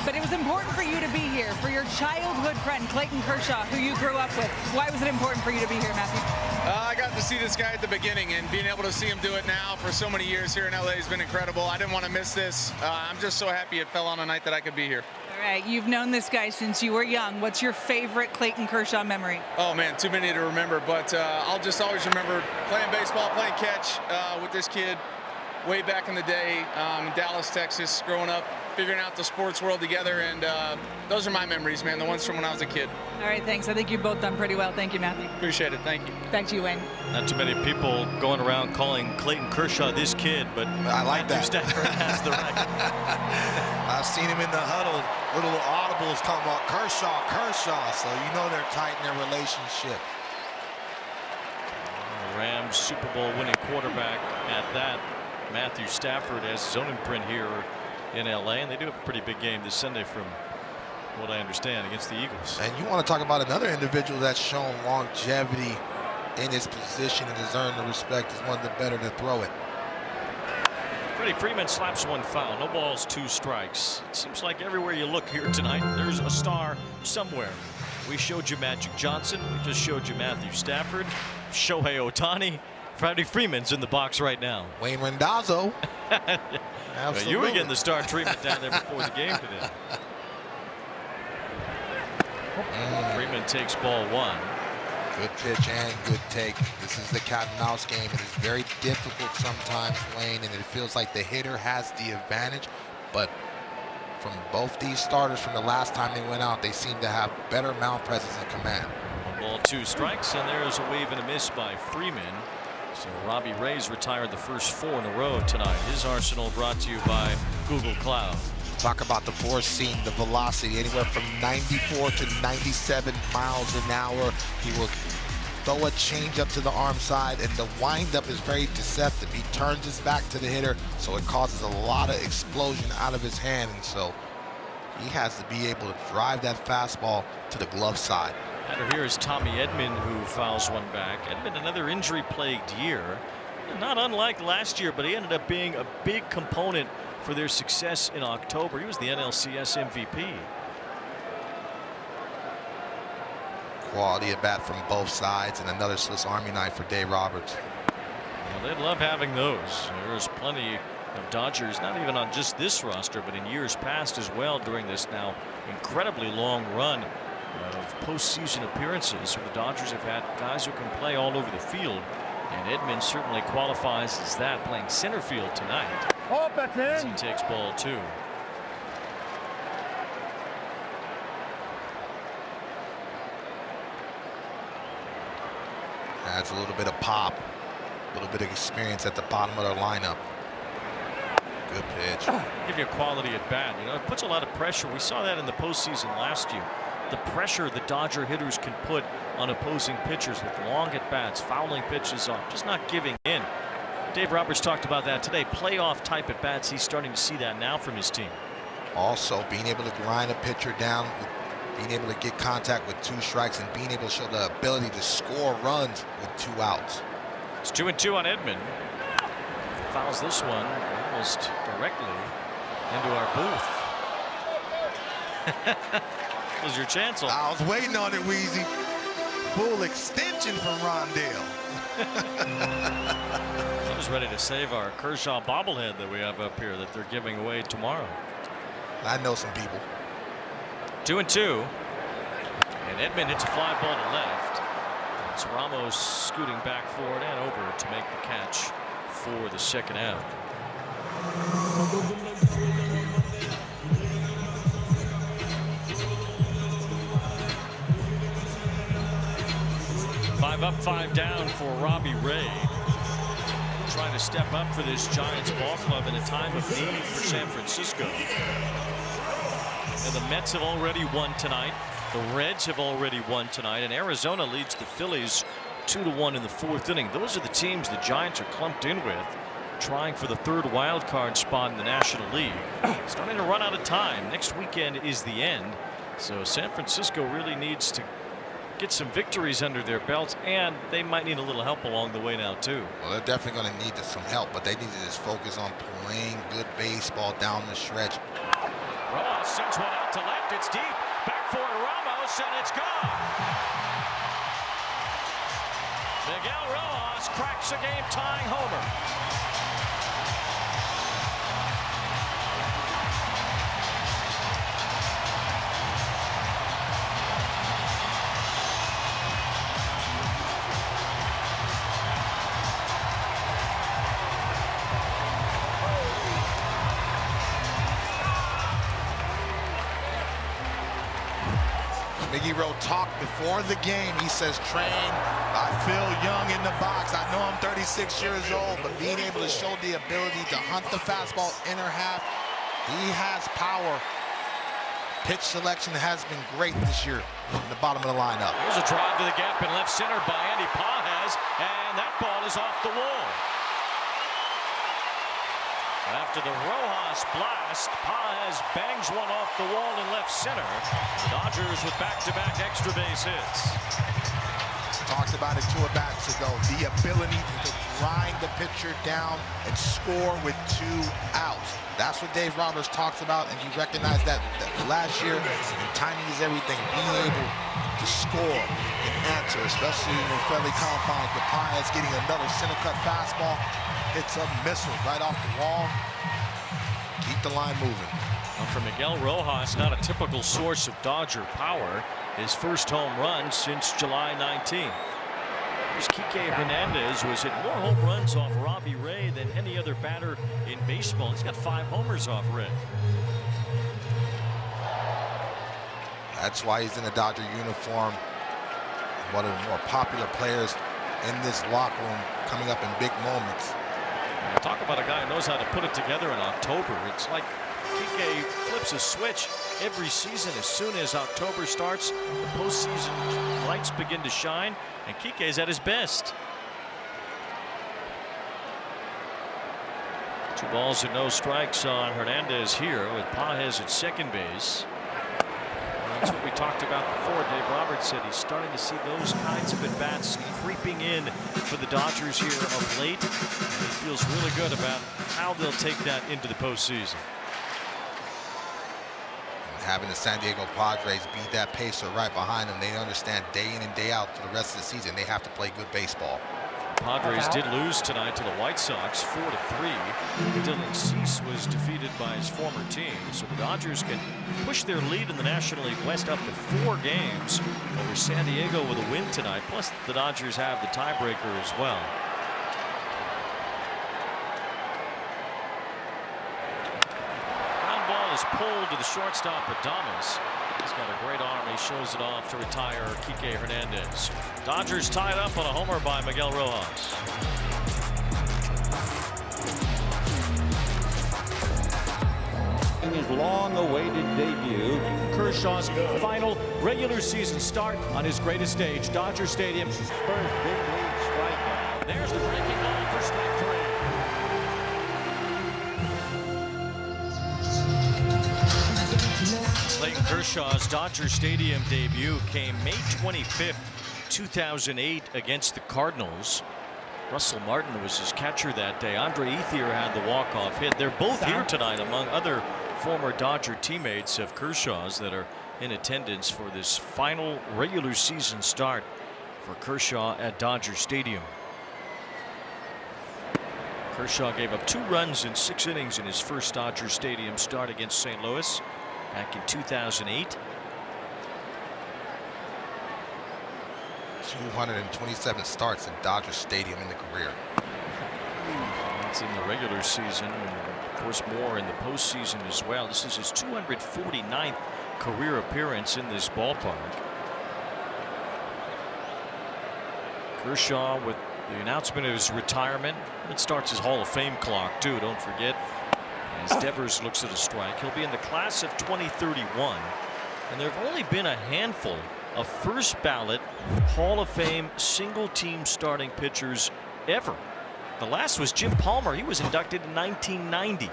But it was important for you to be here, for your childhood friend, Clayton Kershaw, who you grew up with. Why was it important for you to be here, Matthew? I got to see this guy at the beginning, and being able to see him do it now for so many years here in LA has been incredible. I didn't want to miss this. I'm just so happy it fell on a night that I could be here. All right, you've known this guy since you were young. What's your favorite Clayton Kershaw memory? Oh, man, too many to remember, but I'll just always remember playing baseball, playing catch with this kid way back in the day in Dallas, Texas, growing up, figuring out the sports world together, and those are my memories, man, the ones from when I was a kid. All right, thanks. I think you've both done pretty well. Thank you, Matthew. Appreciate it. Thank you. Back to you, Wayne. Not too many people going around calling Clayton Kershaw this kid, but I like Matthew that. Stafford has the right. I've seen him in the huddle, little audibles talking about Kershaw, so you know they're tight in their relationship. Rams Super Bowl winning quarterback at that. Matthew Stafford has his own imprint here in LA, and they do have a pretty big game this Sunday from what I understand against the Eagles. And you want to talk about another individual that's shown longevity in his position and has earned the respect as one of the better to throw it. Freddie Freeman slaps one foul. No balls, 2 strikes. It seems like everywhere you look here tonight, there's a star somewhere. We showed you Magic Johnson. We just showed you Matthew Stafford. Shohei Ohtani. Freddie Freeman's in the box right now. Wayne Randazzo. Well, you were getting the star treatment down there before the game today. Freeman takes ball 1. Good pitch and good take. This is the cat and mouse game. It is very difficult sometimes, Wayne, and it feels like the hitter has the advantage. But from both these starters from the last time they went out, they seem to have better mound presence and command. 1 ball, 2 strikes, and there's a wave and a miss by Freeman. So Robbie Ray's retired the first 4 in a row tonight. His arsenal brought to you by Google Cloud. Talk about the four seam, the velocity, anywhere from 94 to 97 miles an hour. He will throw a changeup to the arm side, and the windup is very deceptive. He turns his back to the hitter, so it causes a lot of explosion out of his hand, and so he has to be able to drive that fastball to the glove side. Batter here is Tommy Edman, who fouls one back. Edman, another injury-plagued year. Not unlike last year, but he ended up being a big component for their success in October. He was the NLCS MVP. Quality at bat from both sides, and another Swiss Army knife for Dave Roberts. Well, they'd love having those. There's plenty of Dodgers, not even on just this roster, but in years past as well, during this now incredibly long run of postseason appearances. The Dodgers have had guys who can play all over the field, and Edman certainly qualifies as that, playing center field tonight. Oh, that's As in. he takes ball 2. Adds a little bit of pop, a little bit of experience at the bottom of their lineup. Good pitch. Give you a quality at bat. You know, it puts a lot of pressure. We saw that in the postseason last year. The pressure the Dodger hitters can put on opposing pitchers with long at bats, fouling pitches off, just not giving in. Dave Roberts talked about that today. Playoff type at bats. He's starting to see that now from his team. Also, being able to grind a pitcher down, being able to get contact with 2 strikes, and being able to show the ability to score runs with 2 outs. It's 2-2 on Edman. Fouls this one almost directly into our booth. Was your chance on? I was waiting on it, Weezy. Full extension from Rondale. I was ready to save our Kershaw bobblehead that we have up here that they're giving away tomorrow. I know some people. 2-2. And Edman hits a fly ball to left. It's Ramos scooting back forward and over to make the catch for the second out. Five up, 5 down for Robbie Ray. Trying to step up for this Giants ball club in a time of need for San Francisco. And the Mets have already won tonight. The Reds have already won tonight, and Arizona leads the Phillies 2-1 in the 4th inning. Those are the teams the Giants are clumped in with, trying for the 3rd wild card spot in the National League. Starting to run out of time. Next weekend is the end, so San Francisco really needs to get some victories under their belts, and they might need a little help along the way now too. Well, they're definitely going to need some help, but they need to just focus on playing good baseball down the stretch. Ramos sends one out to left. It's deep. Back for Ramos, and it's gone. Miguel Rojas cracks a game-tying homer. Miggy Rowe talked before the game. He says, train, I feel young in the box. I know I'm 36 years old, but being able to show the ability to hunt the fastball inner half, he has power. Pitch selection has been great this year in the bottom of the lineup. Here's a drive to the gap in left center by Andy Pages, and that ball is off the wall. After the Rojas blast, Paz bangs one off the wall in left center. The Dodgers with back-to-back extra base hits. Talked about it 2 at-bats ago. The ability to grind the pitcher down and score with 2 outs. That's what Dave Roberts talks about, and he recognized that last year. And timing is everything. Being able to score and answer, especially in the friendly confines. The Paz getting another center-cut fastball. Hits a missile right off the wall. Keep the line moving. Well, for Miguel Rojas, not a typical source of Dodger power. His first home run since July 19th. Here's Kike Hernandez, who has hit more home runs off Robbie Ray than any other batter in baseball. He's got 5 homers off Ray. That's why he's in a Dodger uniform. One of the more popular players in this locker room, coming up in big moments. Talk about a guy who knows how to put it together in October. It's like Kike flips a switch every season. As soon as October starts, the postseason lights begin to shine, and Kike's at his best. 2 balls and no strikes on Hernandez here with Paz at second base. That's what we talked about before. Dave Roberts said he's starting to see those kinds of at-bats creeping in for the Dodgers here of late. And he feels really good about how they'll take that into the postseason. Having the San Diego Padres beat that pacer right behind them, they understand day in and day out for the rest of the season they have to play good baseball. Padres did lose tonight to the White Sox 4-3. Dylan Cease was defeated by his former team, so the Dodgers can push their lead in the National League West up to 4 games over San Diego with a win tonight. Plus the Dodgers have the tiebreaker as well. Ground ball is pulled to the shortstop Adames. He's got a great arm. He shows it off to retire Kike Hernandez. Dodgers tied up on a homer by Miguel Rojas. His long-awaited debut. Kershaw's final regular season start on his greatest stage, Dodger Stadium. First big league strikeout. There's the breaking ball for strike 3. Clayton Kershaw's Dodger Stadium debut came May 25th, 2008 against the Cardinals. Russell Martin was his catcher that day. Andre Ethier had the walk-off hit. They're both here tonight among other former Dodger teammates of Kershaw's that are in attendance for this final regular season start for Kershaw at Dodger Stadium. Kershaw gave up 2 runs in 6 innings in his first Dodger Stadium start against St. Louis back in 2008. 227 starts in Dodger Stadium in the career. That's in the regular season, and of course more in the postseason as well. This is his 249th career appearance in this ballpark. Kershaw with the announcement of his retirement. It starts his Hall of Fame clock too, don't forget. As Devers looks at a strike, he'll be in the class of 2031, and there have only been a handful of first ballot Hall of Fame single team starting pitchers ever. The last was Jim Palmer. He was inducted in 1990.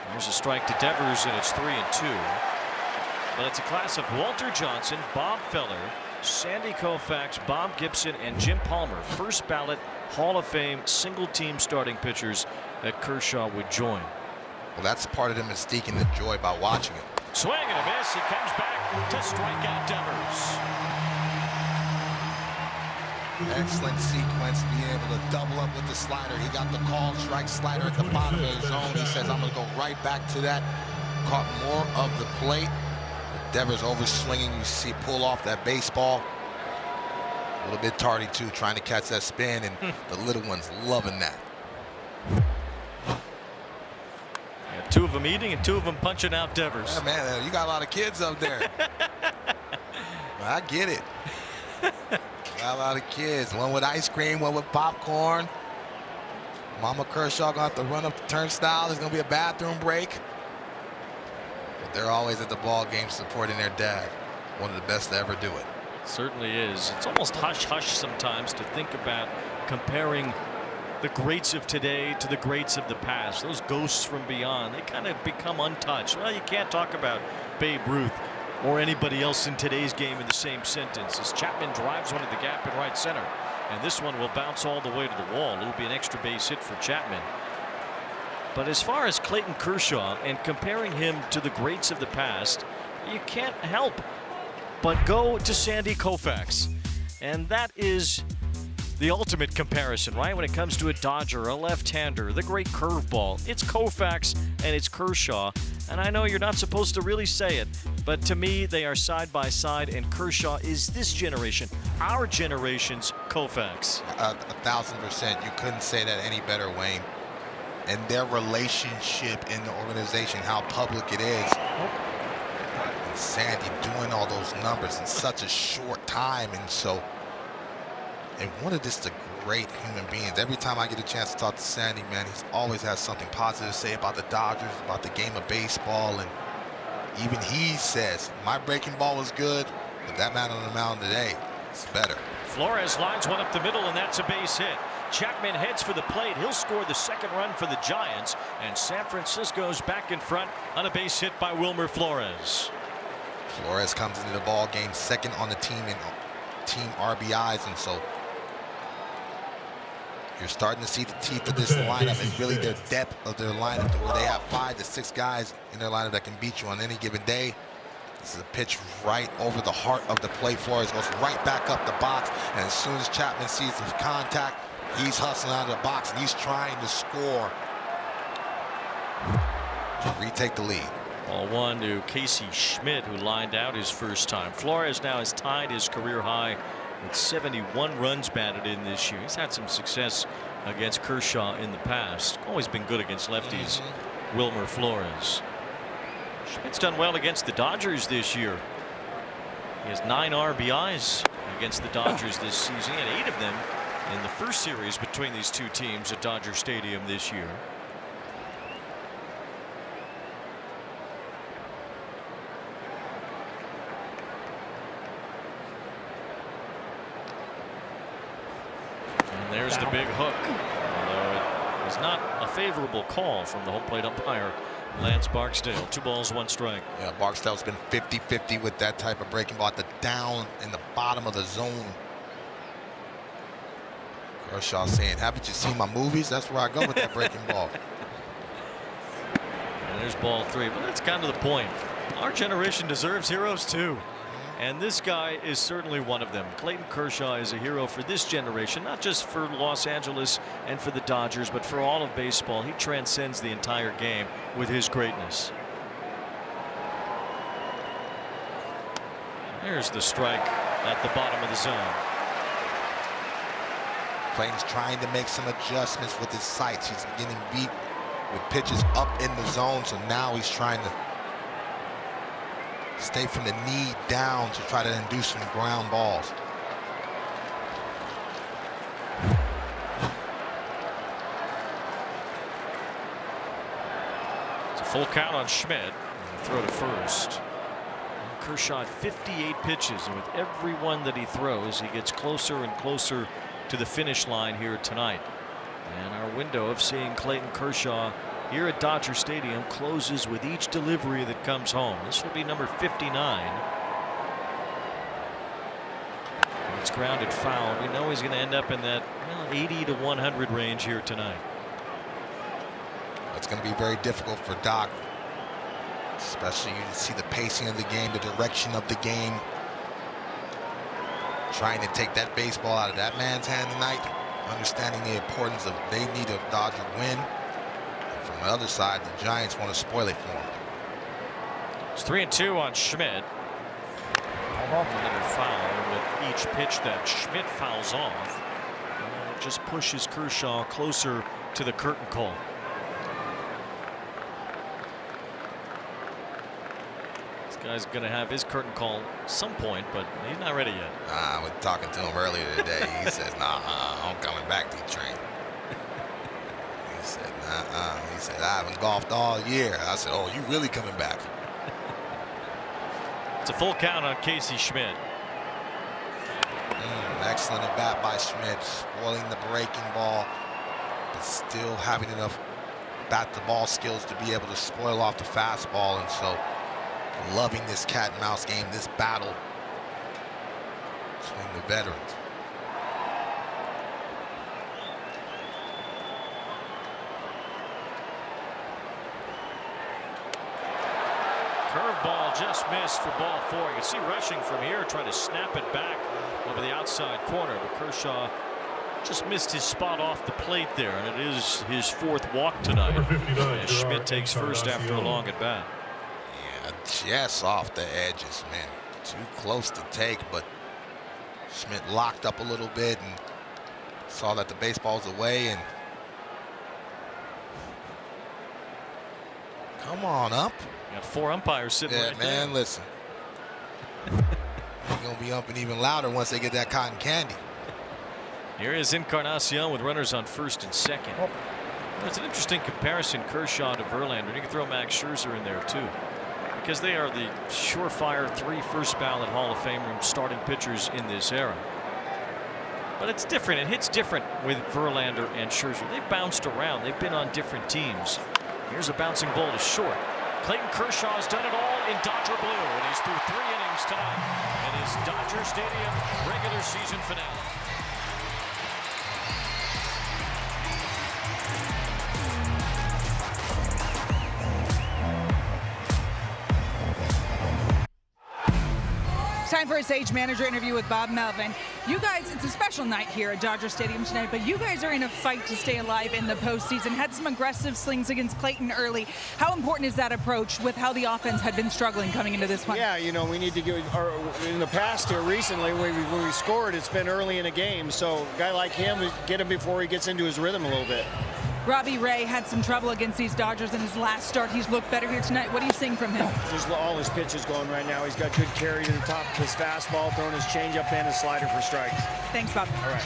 There's a strike to Devers, and it's 3-2. But it's a class of Walter Johnson, Bob Feller, Sandy Koufax, Bob Gibson, and Jim Palmer. First ballot Hall of Fame single team starting pitchers that Kershaw would join. Well, that's part of the mystique and the joy about watching it. Swing and a miss. He comes back to strike out Devers. Excellent sequence, being able to double up with the slider. He got the call, strike slider at the bottom of the zone. He says, I'm going to go right back to that. Caught more of the plate. Devers over swinging. You see pull off that baseball. A little bit tardy too, trying to catch that spin, and the little ones loving that. Yeah, 2 of them eating and 2 of them punching out Devers. Yeah, man, you got a lot of kids up there. I get it. Got a lot of kids. One with ice cream, one with popcorn. Mama Kershaw gonna have to run up the turnstile. There's gonna be a bathroom break. But they're always at the ball game supporting their dad. One of the best to ever do it. Certainly is. It's almost hush-hush sometimes to think about comparing the greats of today to the greats of the past. Those ghosts from beyond, they kind of become untouched. Well, you can't talk about Babe Ruth or anybody else in today's game in the same sentence, as Chapman drives one to the gap in right center. And this one will bounce all the way to the wall. It'll be an extra base hit for Chapman. But as far as Clayton Kershaw and comparing him to the greats of the past, you can't help but go to Sandy Koufax. And that is the ultimate comparison, right? When it comes to a Dodger, a left-hander, the great curveball, it's Koufax and it's Kershaw. And I know you're not supposed to really say it, but to me, they are side by side, and Kershaw is this generation, our generation's Koufax. 1,000%. You couldn't say that any better, Wayne. And their relationship in the organization, how public it is. And Sandy doing all those numbers in such a short time, and one of just the great human beings. Every time I get a chance to talk to Sandy, man, he's always has something positive to say about the Dodgers, about the game of baseball, and even he says, my breaking ball was good, but that man on the mound today is better. Flores lines one up the middle, and that's a base hit. Chapman heads for the plate. He'll score the second run for the Giants, and San Francisco's back in front on a base hit by Wilmer Flores. Flores comes into the ball game second on the team in team RBIs, and so you're starting to see the teeth of this lineup and really their depth of their lineup, where they have 5 to 6 guys in their lineup that can beat you on any given day. This is a pitch right over the heart of the plate. Flores goes right back up the box, and as soon as Chapman sees the contact, he's hustling out of the box and he's trying to score to retake the lead. Ball one to Casey Schmidt, who lined out his first time. Flores now has tied his career high with 71 runs batted in this year. He's had some success against Kershaw in the past. Always been good against lefties. Wilmer Flores. Schmidt's done well against the Dodgers this year. He has 9 RBIs against the Dodgers this season. He had 8 of them in the first series between these two teams at Dodger Stadium this year. And there's the big hook, although it was not a favorable call from the home plate umpire, Lance Barksdale. 2 balls, 1 strike. Yeah, Barksdale's been 50-50 with that type of breaking ball at the down in the bottom of the zone. Kershaw saying, haven't you seen my movies? That's where I go with that breaking ball. And there's ball 3. But that's kind of the point. Our generation deserves heroes too. And this guy is certainly one of them. Clayton Kershaw is a hero for this generation, not just for Los Angeles and for the Dodgers, but for all of baseball. He transcends the entire game with his greatness. There's the strike at the bottom of the zone. Clayton's trying to make some adjustments with his sights. He's getting beat with pitches up in the zone, so now he's trying to stay from the knee down to try to induce some ground balls. It's a full count on Schmidt. Throw to first. Kershaw had 58 pitches, and with every one that he throws, he gets closer and closer to the finish line here tonight. And our window of seeing Clayton Kershaw here at Dodger Stadium closes with each delivery that comes home. This will be number 59. And it's grounded foul. We know he's going to end up in that 80 to 100 range here tonight. It's going to be very difficult for Doc, especially you see the pacing of the game, the direction of the game. Trying to take that baseball out of that man's hand tonight, understanding the importance of they need a Dodger win. And from the other side, the Giants want to spoil it for him. It's 3-2 on Schmidt. Another foul with each pitch that Schmidt fouls off. It just pushes Kershaw closer to the curtain call. Guy's going to have his curtain call some point, but he's not ready yet. I was talking to him earlier today. He says, nah, I'm coming back to the train. He said, nah. He said, I haven't golfed all year. I said, oh, you really coming back? It's a full count on Casey Schmidt. Excellent at bat by Schmidt, spoiling the breaking ball. but still having enough bat-to-ball skills to be able to spoil off the fastball. And so loving this cat and mouse game, this battle between the veterans. Curveball just missed for ball 4. You can see Rushing from here trying to snap it back over the outside corner, but Kershaw just missed his spot off the plate there, and it is his 4th walk tonight. As Schmidt takes first after a long at bat. Yeah, just off the edges, man. Too close to take, but Schmidt locked up a little bit and saw that the baseball's away. And come on up. Got 4 umpires sitting right there. Man, listen. They're going to be umping even louder once they get that cotton candy. Here is Encarnacion with runners on first and second. It's an interesting comparison, Kershaw to Verlander. You can throw Max Scherzer in there too, because they are the surefire 3 first ballot Hall of Fame starting pitchers in this era. But it's different. It hits different with Verlander and Scherzer. They've bounced around. They've been on different teams. Here's a bouncing ball to short. Clayton Kershaw has done it all in Dodger blue, and he's through 3 innings tonight in his Dodger Stadium regular season finale. Time for a Sage Manager interview with Bob Melvin. You guys, it's a special night here at Dodger Stadium tonight, but you guys are in a fight to stay alive in the postseason. Had some aggressive slings against Clayton early. How important is that approach with how the offense had been struggling coming into this one? Yeah, you know, we need to get, in the past here recently, when we scored, it's been early in a game. So a guy like him, get him before he gets into his rhythm a little bit. Robbie Ray had some trouble against these Dodgers in his last start. He's looked better here tonight. What are you seeing from him? Just all his pitches going right now. He's got good carry to the top of his fastball, throwing his changeup and his slider for strikes. Thanks, Bob. All right.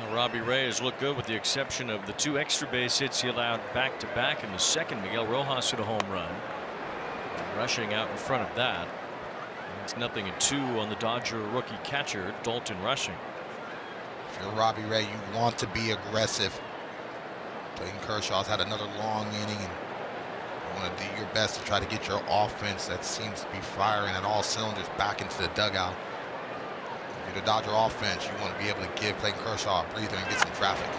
Well, Robbie Ray has looked good with the exception of the 2 extra base hits he allowed back-to-back in the second. Miguel Rojas hit a home run. Rushing out in front of that. It's 0-2 on the Dodger rookie catcher, Dalton Rushing. If you're Robbie Ray, you want to be aggressive. Clayton Kershaw's had another long inning, and you want to do your best to try to get your offense that seems to be firing at all cylinders back into the dugout. If you're the Dodger offense, you want to be able to give Clayton Kershaw a breather and get some traffic.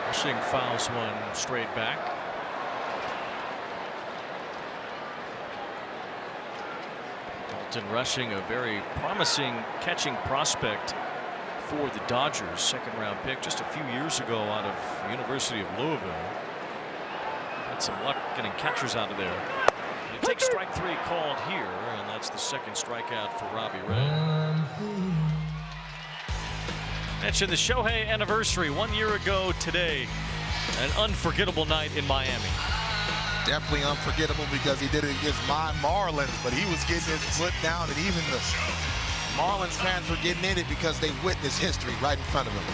Rushing fouls one straight back. Dalton Rushing, a very promising catching prospect for the Dodgers, 2nd-round pick just a few years ago out of University of Louisville. Had some luck getting catchers out of there. He takes strike 3 called here, and that's the 2nd strikeout for Robbie Ray. Mentioned the Shohei anniversary 1 year ago today. An unforgettable night in Miami. Definitely unforgettable because he did it against my Marlins, but he was getting his foot down, and even the Marlins fans were getting in it because they witnessed history right in front of them.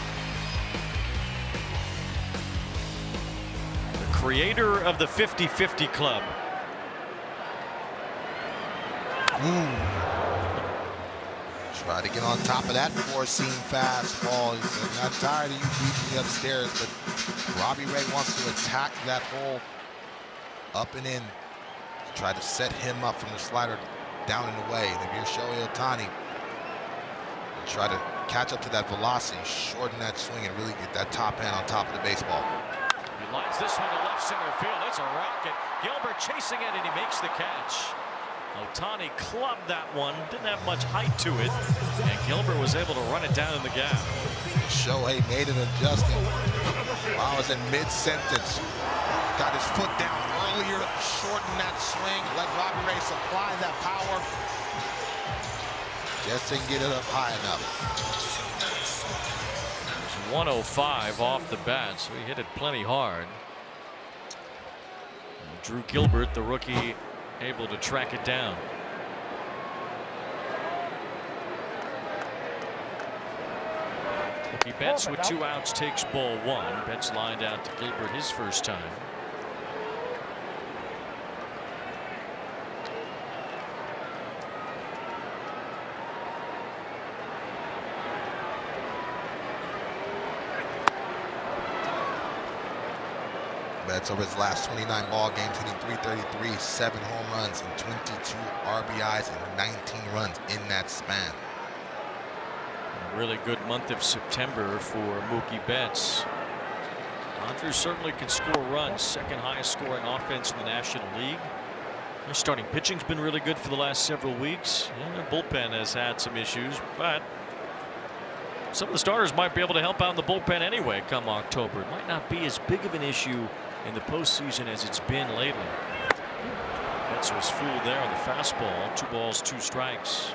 The creator of the 50-50 club. Try to get on top of that 4-seam fastball. He's not tired of you beating me upstairs, but Robbie Ray wants to attack that hole up and in to try to set him up from the slider down and away. And if you're Shohei Ohtani, try to catch up to that velocity, shorten that swing, and really get that top hand on top of the baseball. He lines this one to left center field. It's a rocket. Gilbert chasing it, and he makes the catch. Ohtani clubbed that one. Didn't have much height to it, and Gilbert was able to run it down in the gap. Shohei made an adjustment while I was in mid-sentence. Got his foot down earlier, shortened that swing, let Robbie Ray supply that power. Just didn't get it up high enough. It was 105 off the bat, so he hit it plenty hard. And Drew Gilbert, the rookie, able to track it down. Mookie Betts with 2 outs takes ball 1. Betts lined out to Gilbert his first time. Betts over his last 29 ball games, hitting .333, 7 home runs, and 22 RBIs, and 19 runs in that span. A really good month of September for Mookie Betts. Dodgers certainly can score runs. Second highest scoring offense in the National League. Their starting pitching's been really good for the last several weeks. Their bullpen has had some issues, but some of the starters might be able to help out in the bullpen anyway come October. It might not be as big of an issue in the postseason as it's been lately. Betts was fooled there on the fastball. 2 balls, 2 strikes.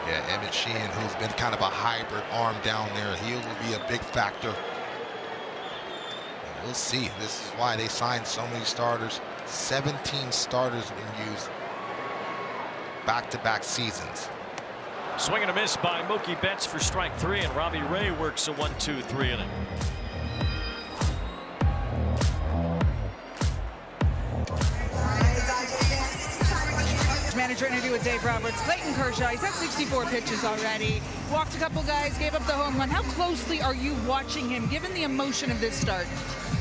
Yeah, Emmett Sheehan, who's been kind of a hybrid arm down there, he will be a big factor. And we'll see. This is why they signed so many starters. 17 starters been used back-to-back seasons. Swing and a miss by Mookie Betts for strike 3, and Robbie Ray works a 1-2-3 inning. Manager interview with Dave Roberts. Clayton Kershaw, he's had 64 pitches already. Walked a couple guys, gave up the home run. How closely are you watching him, given the emotion of this start?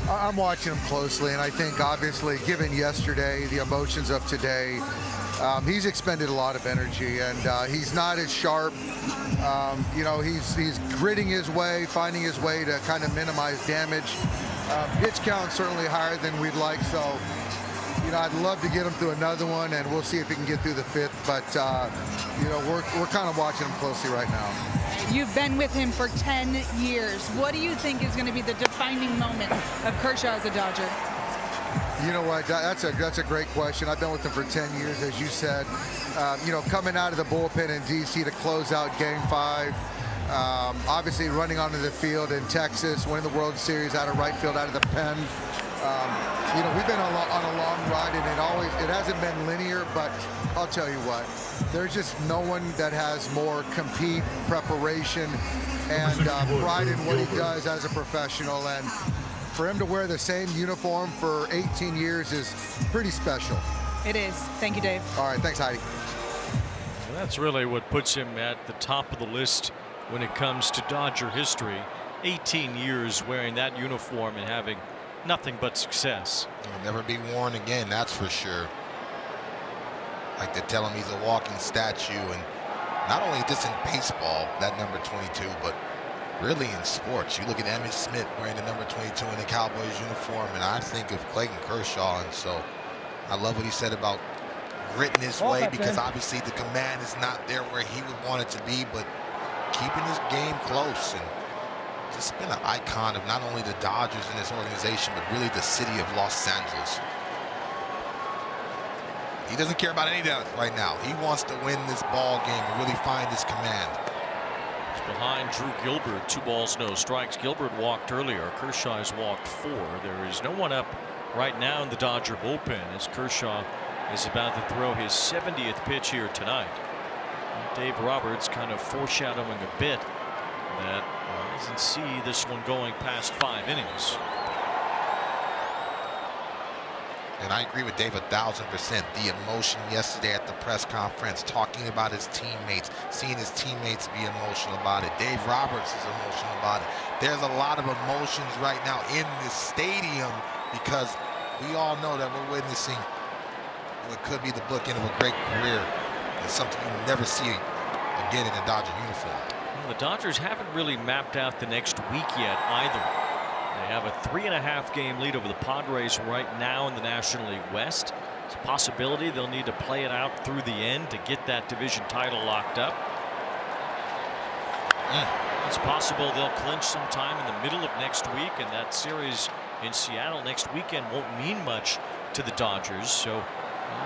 I'm watching him closely, and I think obviously given yesterday, the emotions of today, he's expended a lot of energy, and he's not as sharp. You know, he's gritting his way, finding his way to kind of minimize damage. Pitch count certainly higher than we'd like, so you know, I'd love to get him through another one, and we'll see if he can get through the 5th. But you know, we're kind of watching him closely right now. You've been with him for 10 years. What do you think is going to be the defining moment of Kershaw as a Dodger? You know what? That's a great question. I've been with him for 10 years, as you said. You know, coming out of the bullpen in D.C. to close out Game 5. Obviously running onto the field in Texas, winning the World Series out of right field, out of the pen. You know, we've been on a long ride, and it hasn't been linear, but I'll tell you what, there's just no one that has more compete, preparation, and pride in what he does as a professional. And for him to wear the same uniform for 18 years is pretty special. It is. Thank you, Dave. All right, thanks, Heidi. Well, that's really what puts him at the top of the list when it comes to Dodger history. 18 years wearing that uniform and having nothing but success. He'll never be worn again, that's for sure. Like they tell him he's a walking statue, and not only just in baseball, that number 22, but really in sports. You look at Emmitt Smith wearing the number 22 in the Cowboys uniform, and I think of Clayton Kershaw, and so I love what he said about gritting his way, because obviously the command is not there where he would want it to be, but keeping his game close, and just been an icon of not only the Dodgers and this organization, but really the city of Los Angeles. He doesn't care about any of that right now. He wants to win this ball game and really find his command. He's behind Drew Gilbert, 2 balls, no strikes. Gilbert walked earlier. Kershaw has walked 4. There is no one up right now in the Dodger bullpen as Kershaw is about to throw his 70th pitch here tonight. Dave Roberts kind of foreshadowing a bit that doesn't see this one going past 5 innings. And I agree with Dave 1,000%. The emotion yesterday at the press conference, talking about his teammates, seeing his teammates be emotional about it. Dave Roberts is emotional about it. There's a lot of emotions right now in this stadium because we all know that we're witnessing what could be the bookend of a great career. It's something you never see again in a Dodger uniform. Well, the Dodgers haven't really mapped out the next week yet either. They have a 3.5 game lead over the Padres right now in the National League West. It's a possibility they'll need to play it out through the end to get that division title locked up. It's possible they'll clinch sometime in the middle of next week, and that series in Seattle next weekend won't mean much to the Dodgers. So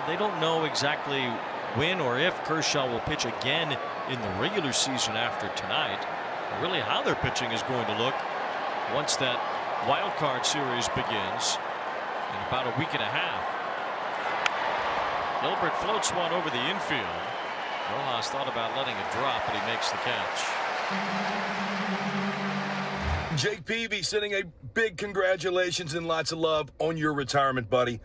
they don't know exactly when or if Kershaw will pitch again in the regular season after tonight, or really how their pitching is going to look once that wild card series begins in about a week and a half. Gilbert floats one over the infield. Rojas thought about letting it drop, but he makes the catch. Jake Peavy sending a big congratulations and lots of love on your retirement, buddy.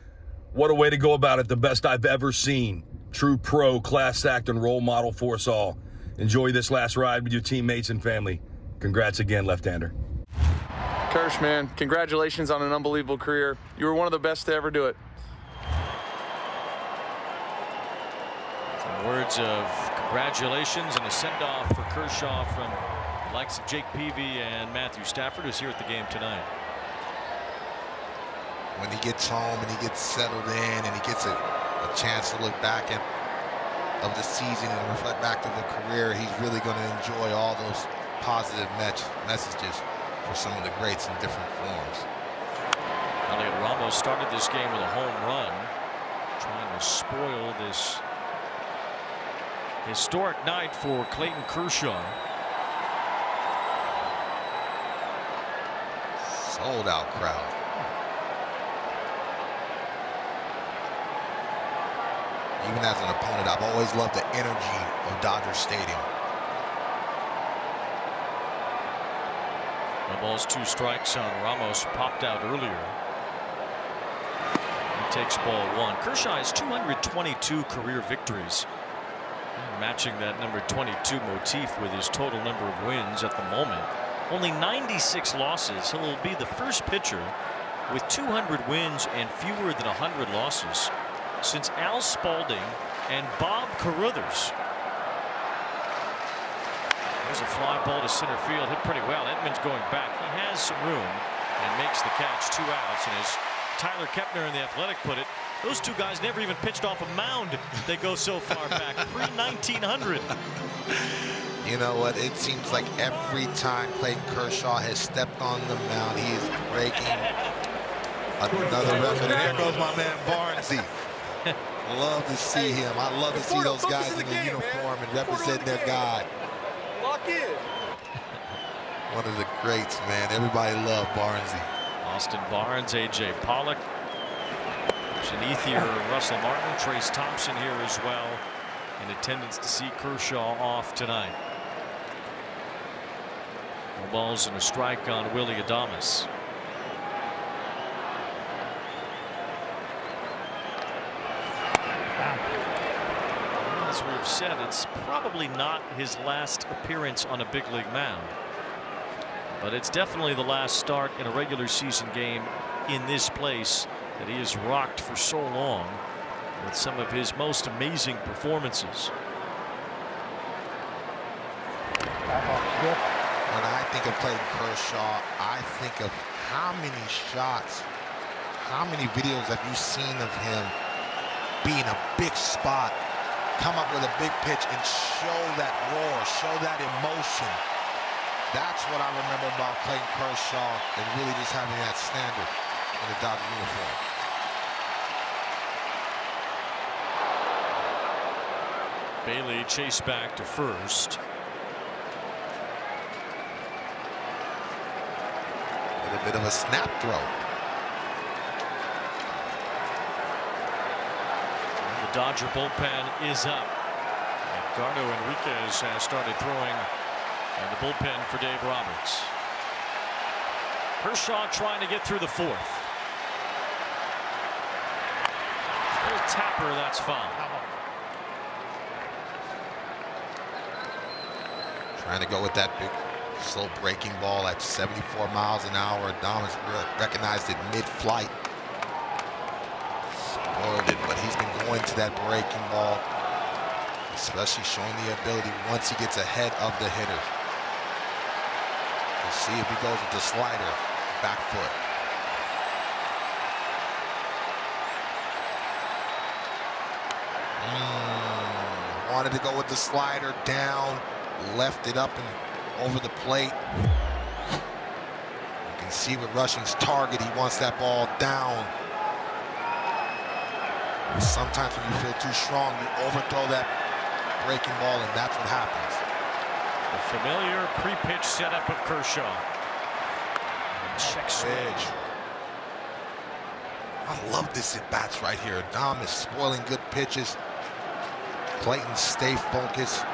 What a way to go about it. The best I've ever seen. True pro, class act, and role model for us all. Enjoy this last ride with your teammates and family. Congrats again, left-hander. Kersh, man, congratulations on an unbelievable career. You were one of the best to ever do it. Some words of congratulations and a send-off for Kershaw from the likes of Jake Peavy and Matthew Stafford, who's here at the game tonight. When he gets home and he gets settled in and he gets a chance to look back at the season and reflect back to the career, he's really going to enjoy all those positive messages for some of the greats in different forms. Elliot Ramos started this game with a home run, trying to spoil this historic night for Clayton Kershaw. Sold out crowd. Even as an opponent, I've always loved the energy of Dodger Stadium. No balls, 2 strikes on Ramos, popped out earlier. He takes ball 1. Kershaw has 222 career victories, matching that number 22 motif with his total number of wins at the moment. Only 96 losses. He'll be the first pitcher with 200 wins and fewer than 100 losses since Al Spalding and Bob Carruthers. There's a fly ball to center field, hit pretty well. Edmonds going back. He has some room and makes the catch. 2 outs. And as Tyler Kepner in The Athletic put it, those 2 guys never even pitched off a mound. They go so far back, pre-1900. You know what? It seems like every time Clayton Kershaw has stepped on the mound, he is breaking another record. And here goes my man Barnesy. Love to see him. I love to see those guys in the uniform and represent their God. Lock in. One of the greats, man. Everybody loved Barnesy. Austin Barnes, A.J. Pollock. There's an Ethier, Russell Martin, Trace Thompson here as well in attendance to see Kershaw off tonight. No balls and a strike on Willie Adames. As we've said, it's probably not his last appearance on a big league mound, but it's definitely the last start in a regular season game in this place that he has rocked for so long with some of his most amazing performances. When I think of Clayton Kershaw, I think of how many shots, how many videos have you seen of him be in a big spot, come up with a big pitch and show that roar, show that emotion. That's what I remember about Clayton Kershaw, and really just having that standard in the Dodger uniform. Bailey chased back to first. A little bit of a snap throw. The Dodger bullpen is up. Edgardo Enriquez has started throwing in the bullpen for Dave Roberts. Kershaw trying to get through the 4th. Little tapper, that's foul. Trying to go with that big, slow breaking ball at 74 miles an hour. Adames recognized it mid-flight. Spoiled it, but he's been going to that breaking ball, especially showing the ability once he gets ahead of the hitter. We'll see if he goes with the slider, back foot. Wanted to go with the slider down, left it up and over the plate. You can see with Rushing's target, he wants that ball down. Sometimes when you feel too strong, you overthrow that breaking ball, and that's what happens. The familiar pre-pitch setup of Kershaw. Check switch. I love this at-bats right here. Adames spoiling good pitches. Clayton stay focused.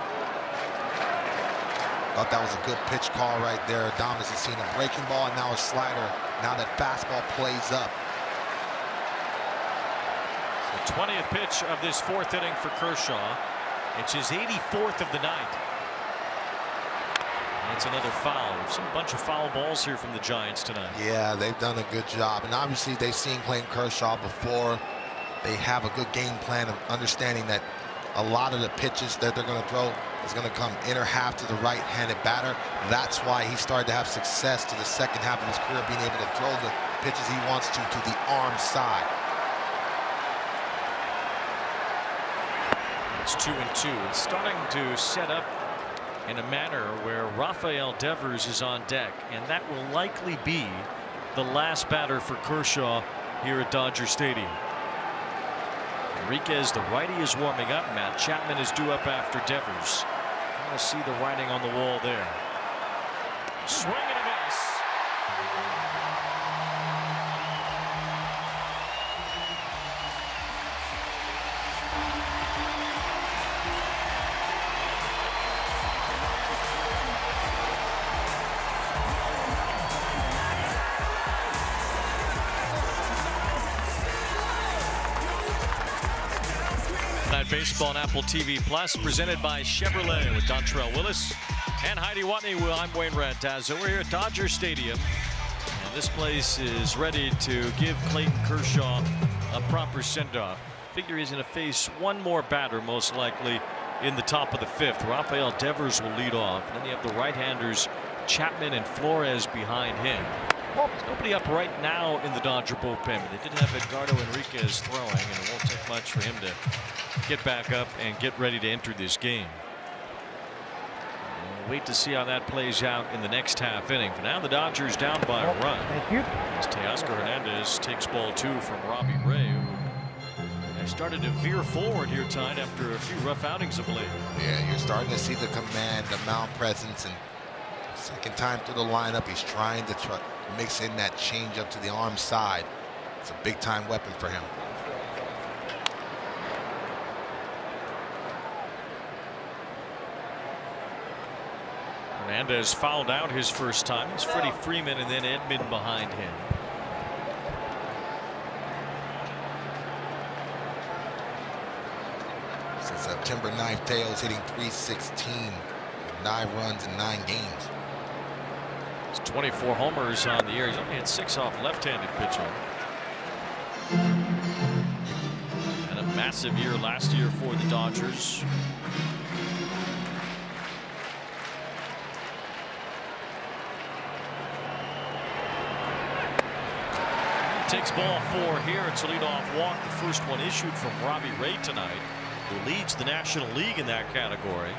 Thought that was a good pitch call right there. Adames has seen a breaking ball and now a slider. Now that fastball plays up. The 20th pitch of this 4th inning for Kershaw. It's his 84th of the night. It's another foul. We've seen a bunch of foul balls here from the Giants tonight. Yeah, they've done a good job. And obviously they've seen Clayton Kershaw before. They have a good game plan of understanding that a lot of the pitches that they're going to throw is going to come inner half to the right-handed batter. That's why he started to have success to the second half of his career, being able to throw the pitches he wants to the arm side. It's 2-2. It's starting to set up in a manner where Rafael Devers is on deck, and that will likely be the last batter for Kershaw here at Dodger Stadium. Enriquez, the righty, is warming up. Matt Chapman is due up after Devers. Kind of see the writing on the wall there. Swing and a miss. Baseball on Apple TV Plus, presented by Chevrolet with Dontrell Willis and Heidi Watney. I'm Wayne Rantazzo. We're here at Dodger Stadium, and this place is ready to give Clayton Kershaw a proper send-off. Figure he's going to face one more batter, most likely, in the top of the fifth. Rafael Devers will lead off. Then you have the right-handers Chapman and Flores behind him. There's nobody up right now in the Dodger bullpen, but they did have Edgardo Enriquez throwing, and it won't take much for him to get back up and get ready to enter this game. We'll wait to see how that plays out in the next half inning. For now, the Dodgers down by a run. Thank you. As Teoscar Hernandez takes ball 2 from Robbie Ray, who has started to veer forward here tonight after a few rough outings of late. Yeah, you're starting to see the command, the mound presence, and second time through the lineup, he's trying to mix in that change up to the arm side. It's a big time weapon for him. Hernandez fouled out his first time. It's Freddie Freeman and then Edman behind him. Since September 9th, Teo's hitting .316, 9 runs in 9 games. It's 24 homers on the year. He's only had 6 off left-handed pitching. And a massive year last year for the Dodgers. Takes ball 4 here. It's a leadoff walk. The first one issued from Robbie Ray tonight, who leads the National League in that category.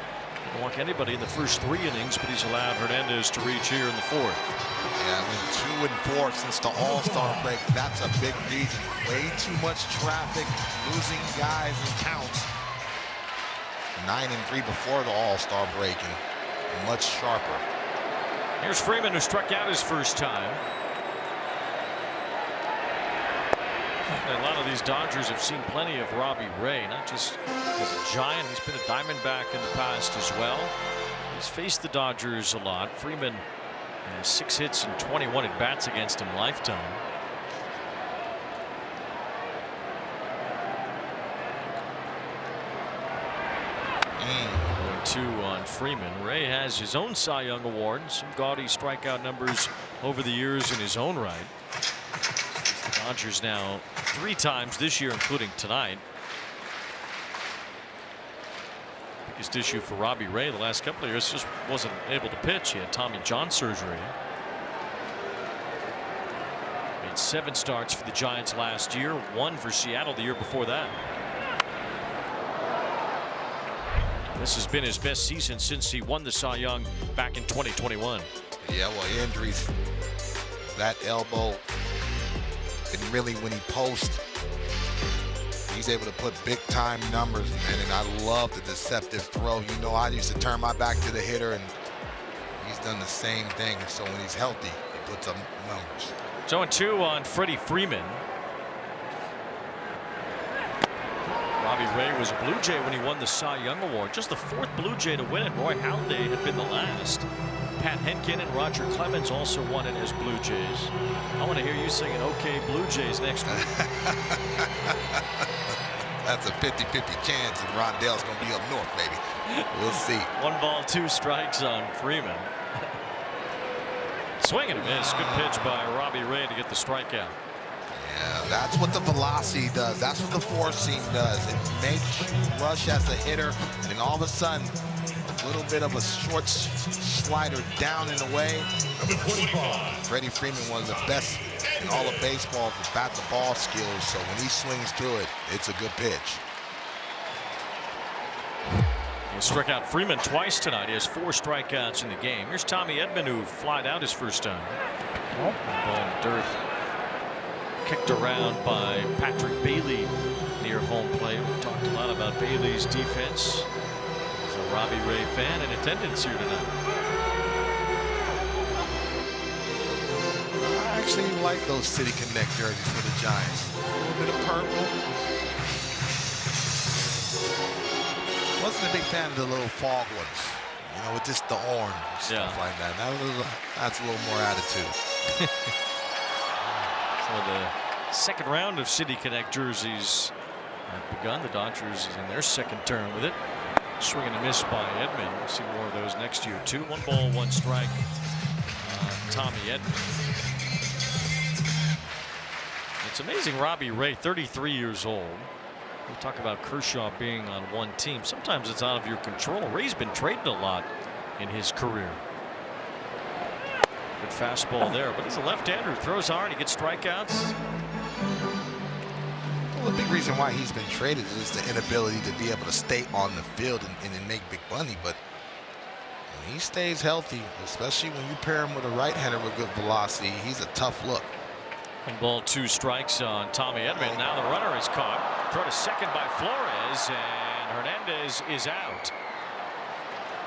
Didn't walk anybody in the first 3 innings, but he's allowed Hernandez to reach here in the 4th. Yeah, I mean, 2 and 4 since the All-Star break. That's a big reason. Way too much traffic, losing guys and counts. 9 and 3 before the All-Star break, and much sharper. Here's Freeman, who struck out his first time. A lot of these Dodgers have seen plenty of Robbie Ray, not just as a Giant. He's been a Diamondback in the past as well. He's faced the Dodgers a lot. Freeman has 6 hits and 21 at bats against him lifetime. Two on Freeman. Ray has his own Cy Young Award, some gaudy strikeout numbers over the years in his own right. The Dodgers now 3 times this year, including tonight. Biggest issue for Robbie Ray the last couple of years, just wasn't able to pitch. He had Tommy John surgery. Made 7 starts for the Giants last year, 1 for Seattle the year before that. This has been his best season since he won the Cy Young back in 2021. Yeah, well, injuries, that elbow, and really when he posts, he's able to put big time numbers, man. And I love the deceptive throw. You know, I used to turn my back to the hitter, and he's done the same thing. So when he's healthy, he puts up numbers. 0-2 on Freddie Freeman. Robbie Ray was a Blue Jay when he won the Cy Young Award. Just the 4th Blue Jay to win it. Roy Halladay had been the last. Pat Henkin and Roger Clemens also won it as Blue Jays. I want to hear you singing OK Blue Jays next week. That's a 50-50 chance that Rondell's going to be up north, baby. We'll see. 1 ball, 2 strikes on Freeman. Swing and a miss. Good pitch by Robbie Ray to get the strikeout. Yeah, that's what the velocity does. That's what the four seam does. It makes you rush as a hitter, and all of a sudden, a little bit of a short slider down and away. Freddie Freeman, one of the best in all of baseball with bat-to-ball skills, so when he swings through it, it's a good pitch. He struck out Freeman twice tonight. He has 4 strikeouts in the game. Here's Tommy Edman, who flied out his first time. Ball in the dirt. Kicked around by Patrick Bailey near home plate. We've talked a lot about Bailey's defense. He's a Robbie Ray fan in attendance here tonight. I actually like those City Connect jerseys for the Giants. A little bit of purple. Wasn't a big fan of the little fog ones, you know, with just the orange stuff like that. That's a little more attitude. So the second round of City Connect jerseys have begun. The Dodgers is in their second term with it. Swing and a miss by Edman. We'll see more of those next year too. 1 ball, 1 strike. Tommy Edman. It's amazing. Robbie Ray, 33 years old. We talk about Kershaw being on one team. Sometimes it's out of your control. Ray's been traded a lot in his career. Good fastball there, but he's a left-hander who throws hard. He gets strikeouts. Well, the big reason why he's been traded is the inability to be able to stay on the field and make big money. But when he stays healthy, especially when you pair him with a right-hander with good velocity, he's a tough look. 1 ball, 2 strikes on Tommy Edman. Now the runner is caught. Throw to second by Flores, and Hernandez is out.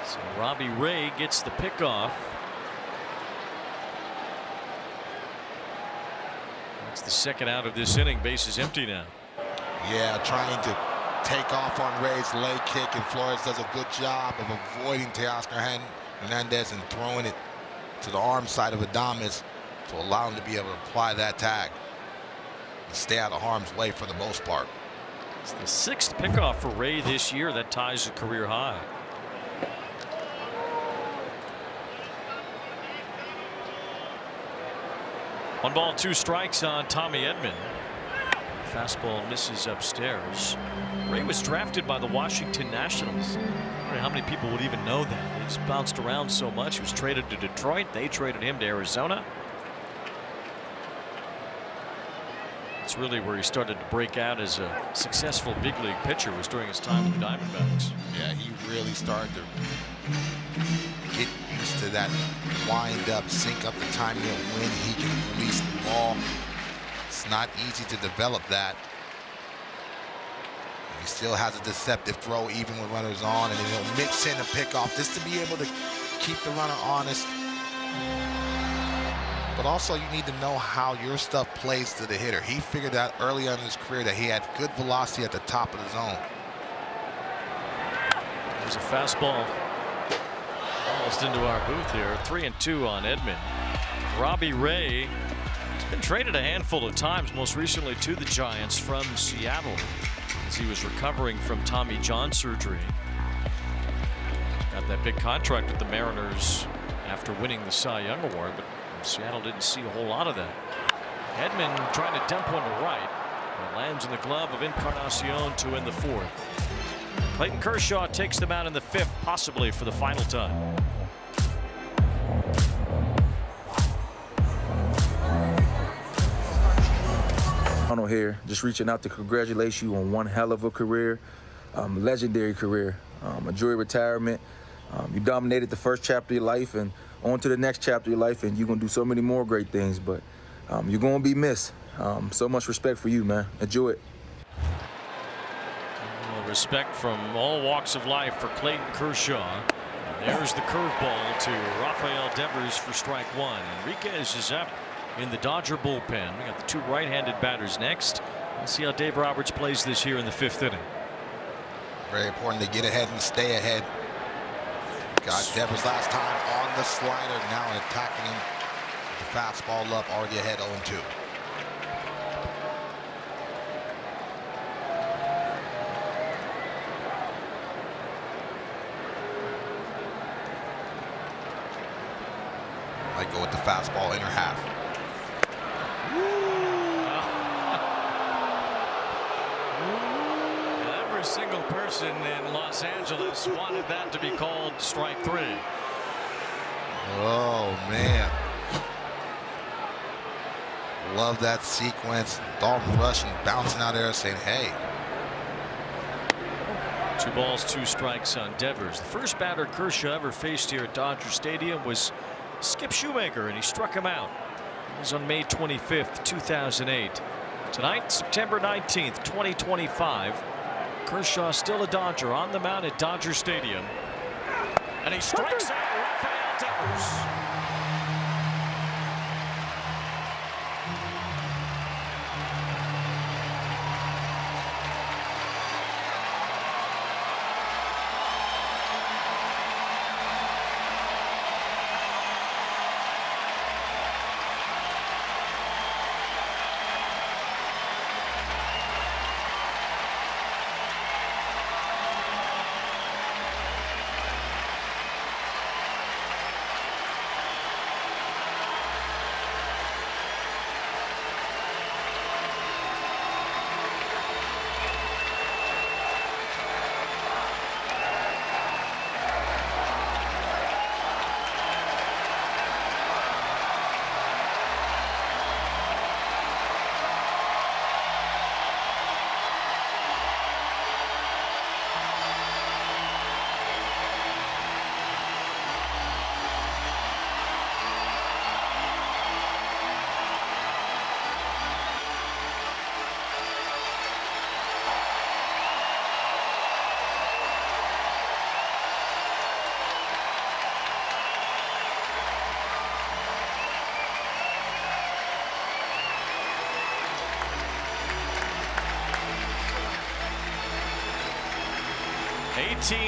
So Robbie Ray gets the pickoff. That's the second out of this inning. Base is empty now. Yeah, trying to take off on Ray's leg kick, and Flores does a good job of avoiding Teoscar Hernandez and throwing it to the arm side of Adames to allow him to be able to apply that tag and stay out of harm's way for the most part. It's the 6th pickoff for Ray this year. That ties a career high. One ball, 2 strikes on Tommy Edman. Fastball misses upstairs. Ray was drafted by the Washington Nationals. I don't know how many people would even know that. He's bounced around so much. He was traded to Detroit. They traded him to Arizona. It's really where he started to break out as a successful big league pitcher, was during his time with the Diamondbacks. Yeah, he really started to get used to that wind up, sync up the timing of when he can release the ball. It's not easy to develop that. He still has a deceptive throw even with runners on, and then he'll mix in a pickoff just to be able to keep the runner honest. But also you need to know how your stuff plays to the hitter. He figured out early on in his career that he had good velocity at the top of the zone. There's a fastball almost into our booth here. 3-2 on Edman. Robbie Ray has been traded a handful of times, most recently to the Giants from Seattle as he was recovering from Tommy John surgery. Got that big contract with the Mariners after winning the Cy Young Award, but Seattle didn't see a whole lot of that. Edman trying to dump one to right. It lands in the glove of Encarnacion to end the 4th. Clayton Kershaw takes them out in the 5th, possibly for the final time. Arnold here, just reaching out to congratulate you on one hell of a career, legendary career. Enjoy retirement. You dominated the first chapter of your life, and on to the next chapter of your life, and you're gonna do so many more great things, but you're gonna be missed. So much respect for you, man. Enjoy it. Well, respect from all walks of life for Clayton Kershaw. And there's the curveball to Rafael Devers for strike 1. Enriquez is up in the Dodger bullpen. We got the 2 right-handed batters next. We'll see how Dave Roberts plays this here in the 5th inning. Very important to get ahead and stay ahead. Got Devers last time on the slider, now attacking him. The fastball up, already ahead 0-2. Might go with the fastball inner half. Every single person in Los Angeles wanted that to be called strike 3. Oh, man. Love that sequence. Dalton rushing, bouncing out there, saying, hey. 2 balls, 2 strikes on Devers. The first batter Kershaw ever faced here at Dodger Stadium was Skip Shoemaker, and he struck him out. It was on May 25th, 2008. Tonight, September 19th, 2025. Kershaw still a Dodger on the mound at Dodger Stadium. And he strikes out Rafael Devers.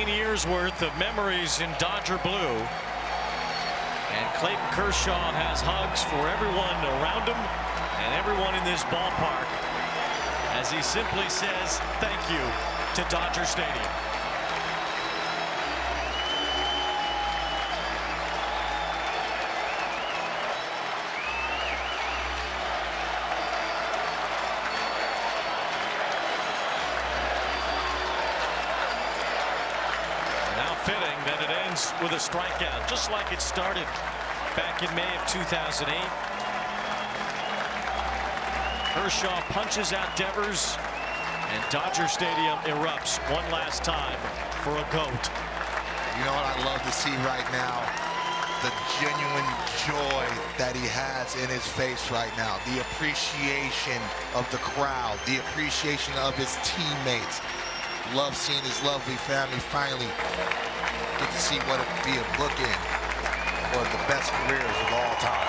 Years worth of memories in Dodger blue, and Clayton Kershaw has hugs for everyone around him and everyone in this ballpark as he simply says thank you to Dodger Stadium. Fitting that it ends with a strikeout, just like it started back in May of 2008. Kershaw punches out Devers, and Dodger Stadium erupts one last time for a GOAT. You know what I love to see right now? The genuine joy that he has in his face right now. The appreciation of the crowd, the appreciation of his teammates. Love seeing his lovely family finally get to see what it would be a bookend for the best careers of all time.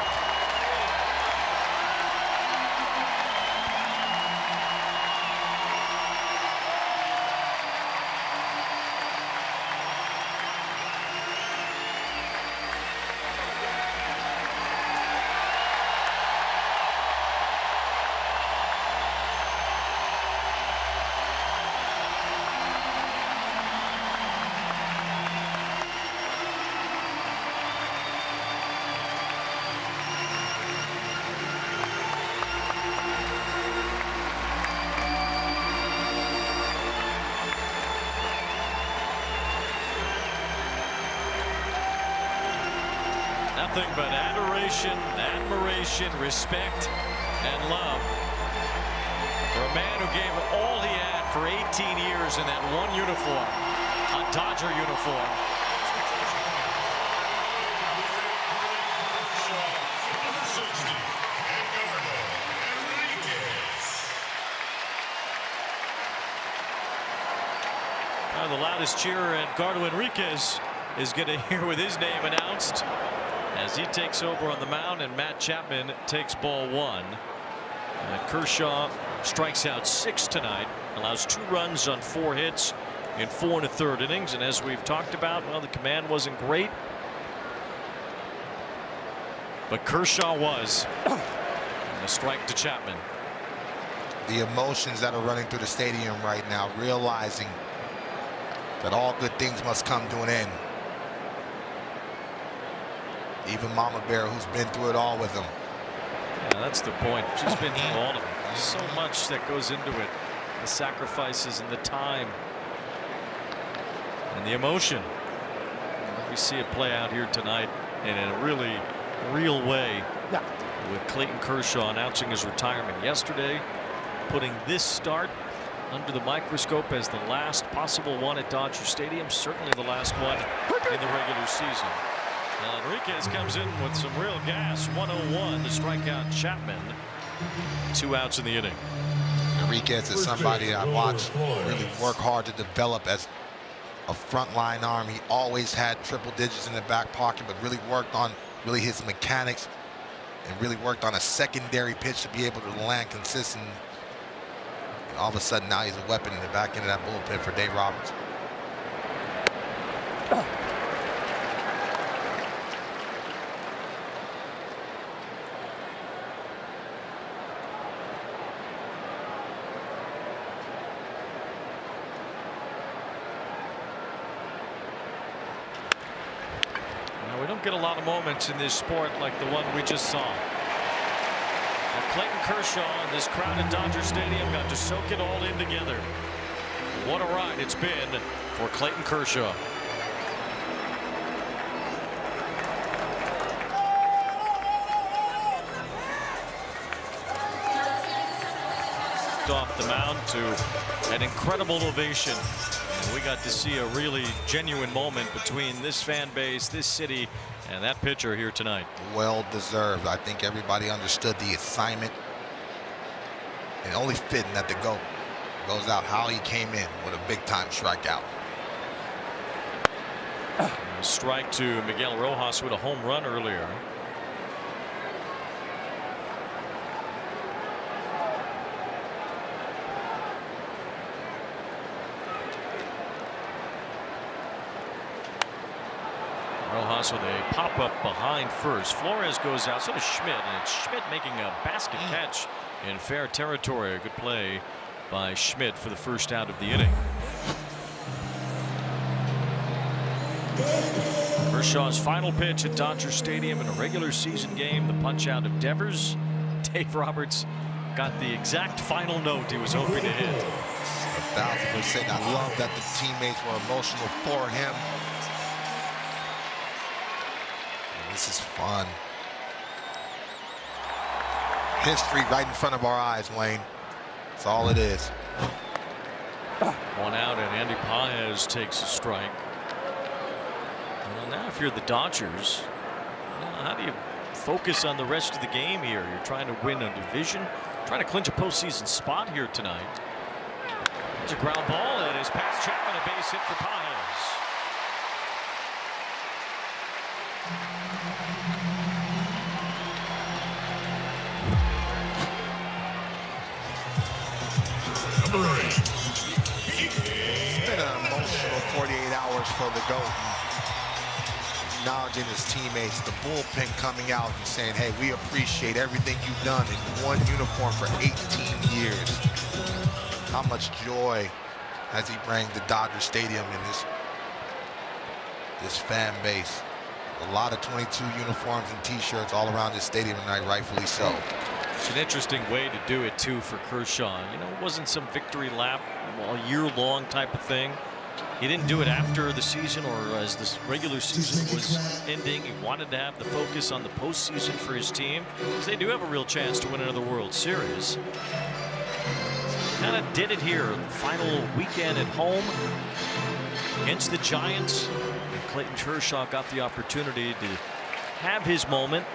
Nothing but adoration, admiration, respect, and love for a man who gave all he had for 18 years in that one uniform, a Dodger uniform. The loudest cheer Edgardo Enriquez is going to hear with his name announced as he takes over on the mound, and Matt Chapman takes ball 1. Kershaw strikes out 6 tonight, allows 2 runs on 4 hits in 4 1/3 innings, and as we've talked about, well, the command wasn't great, but Kershaw was. And a strike to Chapman. The emotions that are running through the stadium right now, realizing that all good things must come to an end. Even Mama Bear, who's been through it all with him. Yeah, that's the point. She's been through all of it. There's so much that goes into it. The sacrifices and the time and the emotion. We see it play out here tonight and in a really real way. Yeah. With Clayton Kershaw announcing his retirement yesterday, putting this start under the microscope as the last possible one at Dodger Stadium, certainly the last one in the regular season. Now Enriquez comes in with some real gas. 101 to strike out Chapman. 2 outs in the inning. Enriquez is somebody I watched really work hard to develop as a frontline arm. He always had triple digits in the back pocket, but really worked on his mechanics and really worked on a secondary pitch to be able to land consistent. And all of a sudden now he's a weapon in the back end of that bullpen for Dave Roberts. We don't get a lot of moments in this sport like the one we just saw. Now Clayton Kershaw and this crowd at Dodger Stadium got to soak it all in together. What a ride it's been for Clayton Kershaw. Off the mound to an incredible ovation. And we got to see a really genuine moment between this fan base, this city, and that pitcher here tonight. Well deserved. I think everybody understood the assignment. And only fitting that the GOAT goes out how he came in with a big time strikeout. A strike to Miguel Rojas with a home run earlier. Rojas with a pop-up behind first. Flores goes out, so does Schmidt, and it's Schmidt making a basket catch in fair territory. A good play by Schmidt for the first out of the inning. Kershaw's final pitch at Dodger Stadium in a regular season game. The punch out of Devers. Dave Roberts got the exact final note he was hoping to hit. 1,000%. I love that the teammates were emotional for him. This is fun. History right in front of our eyes, Wayne. That's all it is. 1 out, and Andy Paez takes a strike. Well, now if you're the Dodgers, how do you focus on the rest of the game here? You're trying to win a division, trying to clinch a postseason spot here tonight. There's a ground ball, and it's past Chapman, a base hit for Paez. It's been an emotional 48 hours for the GOAT. Acknowledging his teammates, the bullpen coming out and saying, hey, we appreciate everything you've done in one uniform for 18 years. How much joy has he bring to Dodger Stadium in this fan base? A lot of 22 uniforms and t-shirts all around this stadium tonight, rightfully so. It's an interesting way to do it too for Kershaw. You know, it wasn't some victory lap, a year-long type of thing. He didn't do it after the season or as this regular season was ending. He wanted to have the focus on the postseason for his team because they do have a real chance to win another World Series. Kind of did it here, the final weekend at home against the Giants. And Clayton Kershaw got the opportunity to have his moment,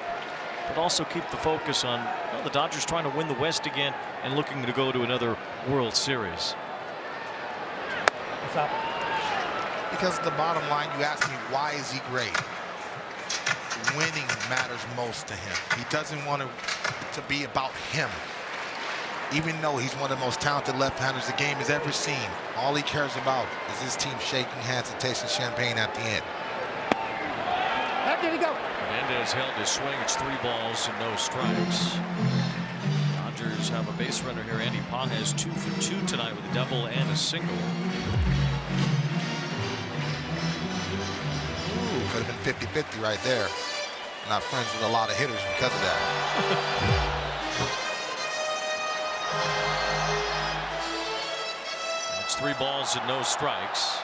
but also keep the focus on the Dodgers trying to win the West again and looking to go to another World Series. What's up? Because the bottom line, you ask me, why is he great? Winning matters most to him. He doesn't want it to be about him. Even though he's one of the most talented left-handers the game has ever seen, all he cares about is his team shaking hands and tasting champagne at the end. How did he go? Hernandez held his swing. It's 3 balls and no strikes. Dodgers have a base runner here. Andy Paez 2 for 2 tonight with a double and a single. Could have been 50-50 right there. not friends with a lot of hitters because of that. It's 3 balls and no strikes.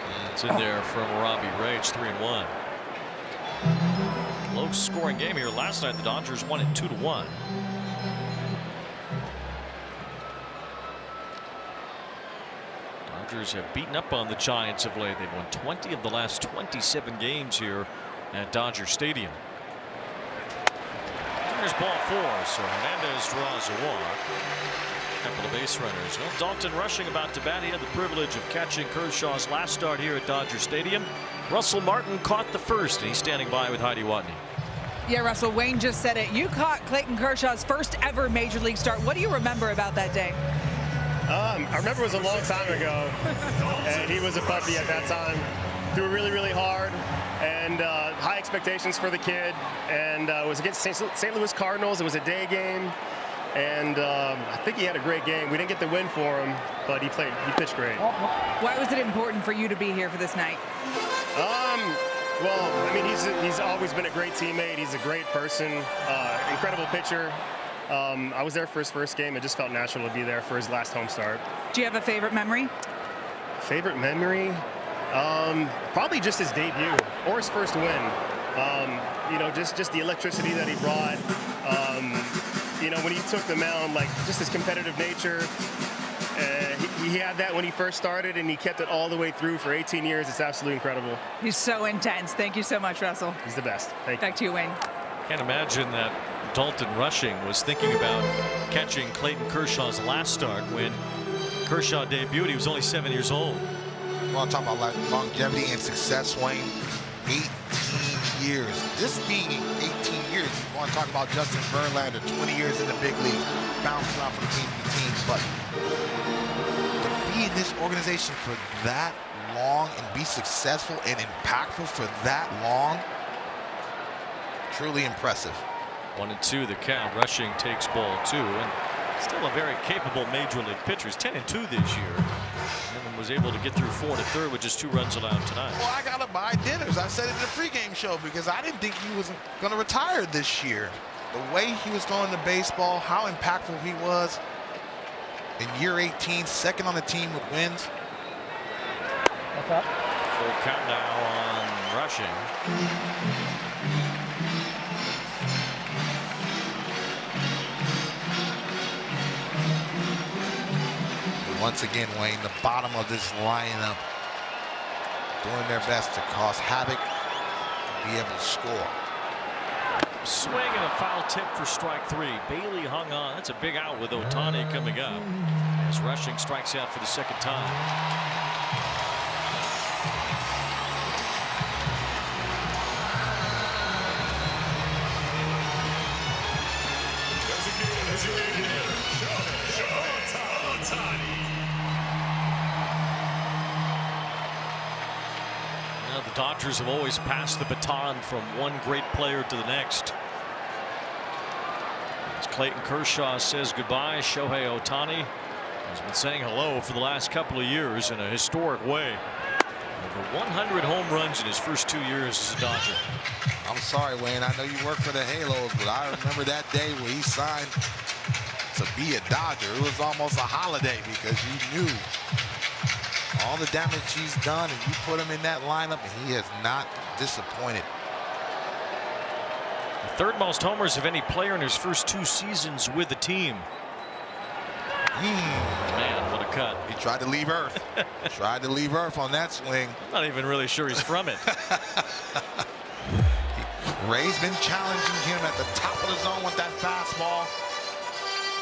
And it's in there from Robbie Ray. It's 3-1. Low scoring game here. Last night the Dodgers won it 2-1. Dodgers have beaten up on the Giants of late. They've won 20 of the last 27 games here at Dodger Stadium. Here's ball 4, so Hernandez draws a walk. Couple of base runners. Well, Dalton Rushing about to bat. He had the privilege of catching Kershaw's last start here at Dodger Stadium. Russell Martin caught the first, and he's standing by with Heidi Watney. Yeah, Russell, Wayne just said it. You caught Clayton Kershaw's first ever major league start. What do you remember about that day? I remember it was a long time ago, and he was a puppy at that time. Threw really, really hard, and high expectations for the kid. And it was against St. Louis Cardinals. It was a day game, and I think he had a great game. We didn't get the win for him, but he pitched great. Why was it important for you to be here for this night? Well, I mean, he's always been a great teammate. He's a great person, incredible pitcher. I was there for his first game. It just felt natural to be there for his last home start. Do you have a favorite memory? Favorite memory? Probably just his debut or his first win. You know, just the electricity that he brought. You know, when he took the mound, like just his competitive nature. He had that when he first started, and he kept it all the way through for 18 years. It's absolutely incredible. He's so intense. Thank you so much, Russell. He's the best. Thank you. Back to you, Wayne. Can't imagine that Dalton Rushing was thinking about catching Clayton Kershaw's last start when Kershaw debuted. He was only 7 years old. You want to talk about like longevity and success, Wayne? 18 years. This being 18 years, you want to talk about Justin Verlander, 20 years in the big leagues, bouncing around from team to team, but to be in this organization for that long and be successful and impactful for that long, truly impressive. 1-2 the count. Rushing takes ball 2, and still a very capable major league pitcher. He's 10-2 this year, and was able to get through 4 1/3 with just 2 runs allowed tonight. Well, I gotta buy dinners. I said it in the pregame show because I didn't think he was gonna retire this year. The way he was throwing the baseball, how impactful he was in year 18, second on the team with wins. What's up? Full count now on Rushing. Once again, Wayne, the bottom of this lineup doing their best to cause havoc, be able to score. Swing and a foul tip for strike 3. Bailey hung on. That's a big out with Ohtani coming up as Rushing strikes out for the second time. Now the Dodgers have always passed the baton from one great player to the next. As Clayton Kershaw says goodbye, Shohei Ohtani has been saying hello for the last couple of years in a historic way. Over 100 home runs in his first 2 years as a Dodger. I'm sorry, Wayne. I know you work for the Halos, but I remember that day when he signed to be a Dodger. It was almost a holiday because you knew all the damage he's done, and you put him in that lineup, and he has not disappointed. The third most homers of any player in his first 2 seasons with the team. Man, what a cut. He tried to leave Earth. Tried to leave Earth on that swing. I'm not even really sure he's from it. Ray's been challenging him at the top of the zone with that fastball.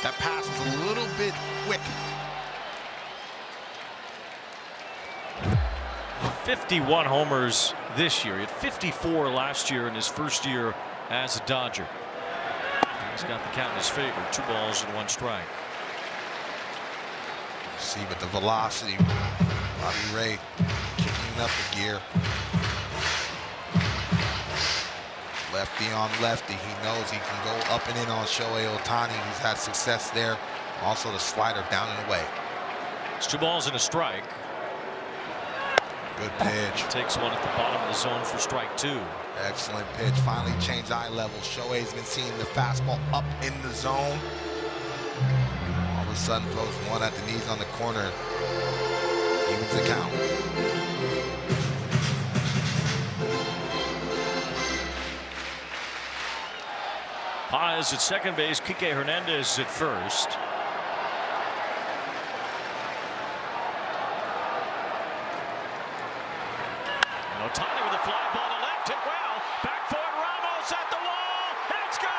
That pass was a little bit quick. 51 homers this year. He had 54 last year in his first year as a Dodger. He's got the count in his favor. 2 balls and 1 strike. See, but the velocity, Robbie Ray kicking up a gear. Lefty on lefty. He knows he can go up and in on Shohei Ohtani. He's had success there. Also the slider down and away. It's 2 balls and a strike. Good pitch. Takes one at the bottom of the zone for strike 2. Excellent pitch. Finally changed eye level. Shohei's been seeing the fastball up in the zone. All of a sudden throws one at the knees on the corner. Evens the count. Paz at second base. Kike Hernandez at first. And Ohtani with a fly ball to left. Hit well. Back foot. Ramos at the wall. It's gone.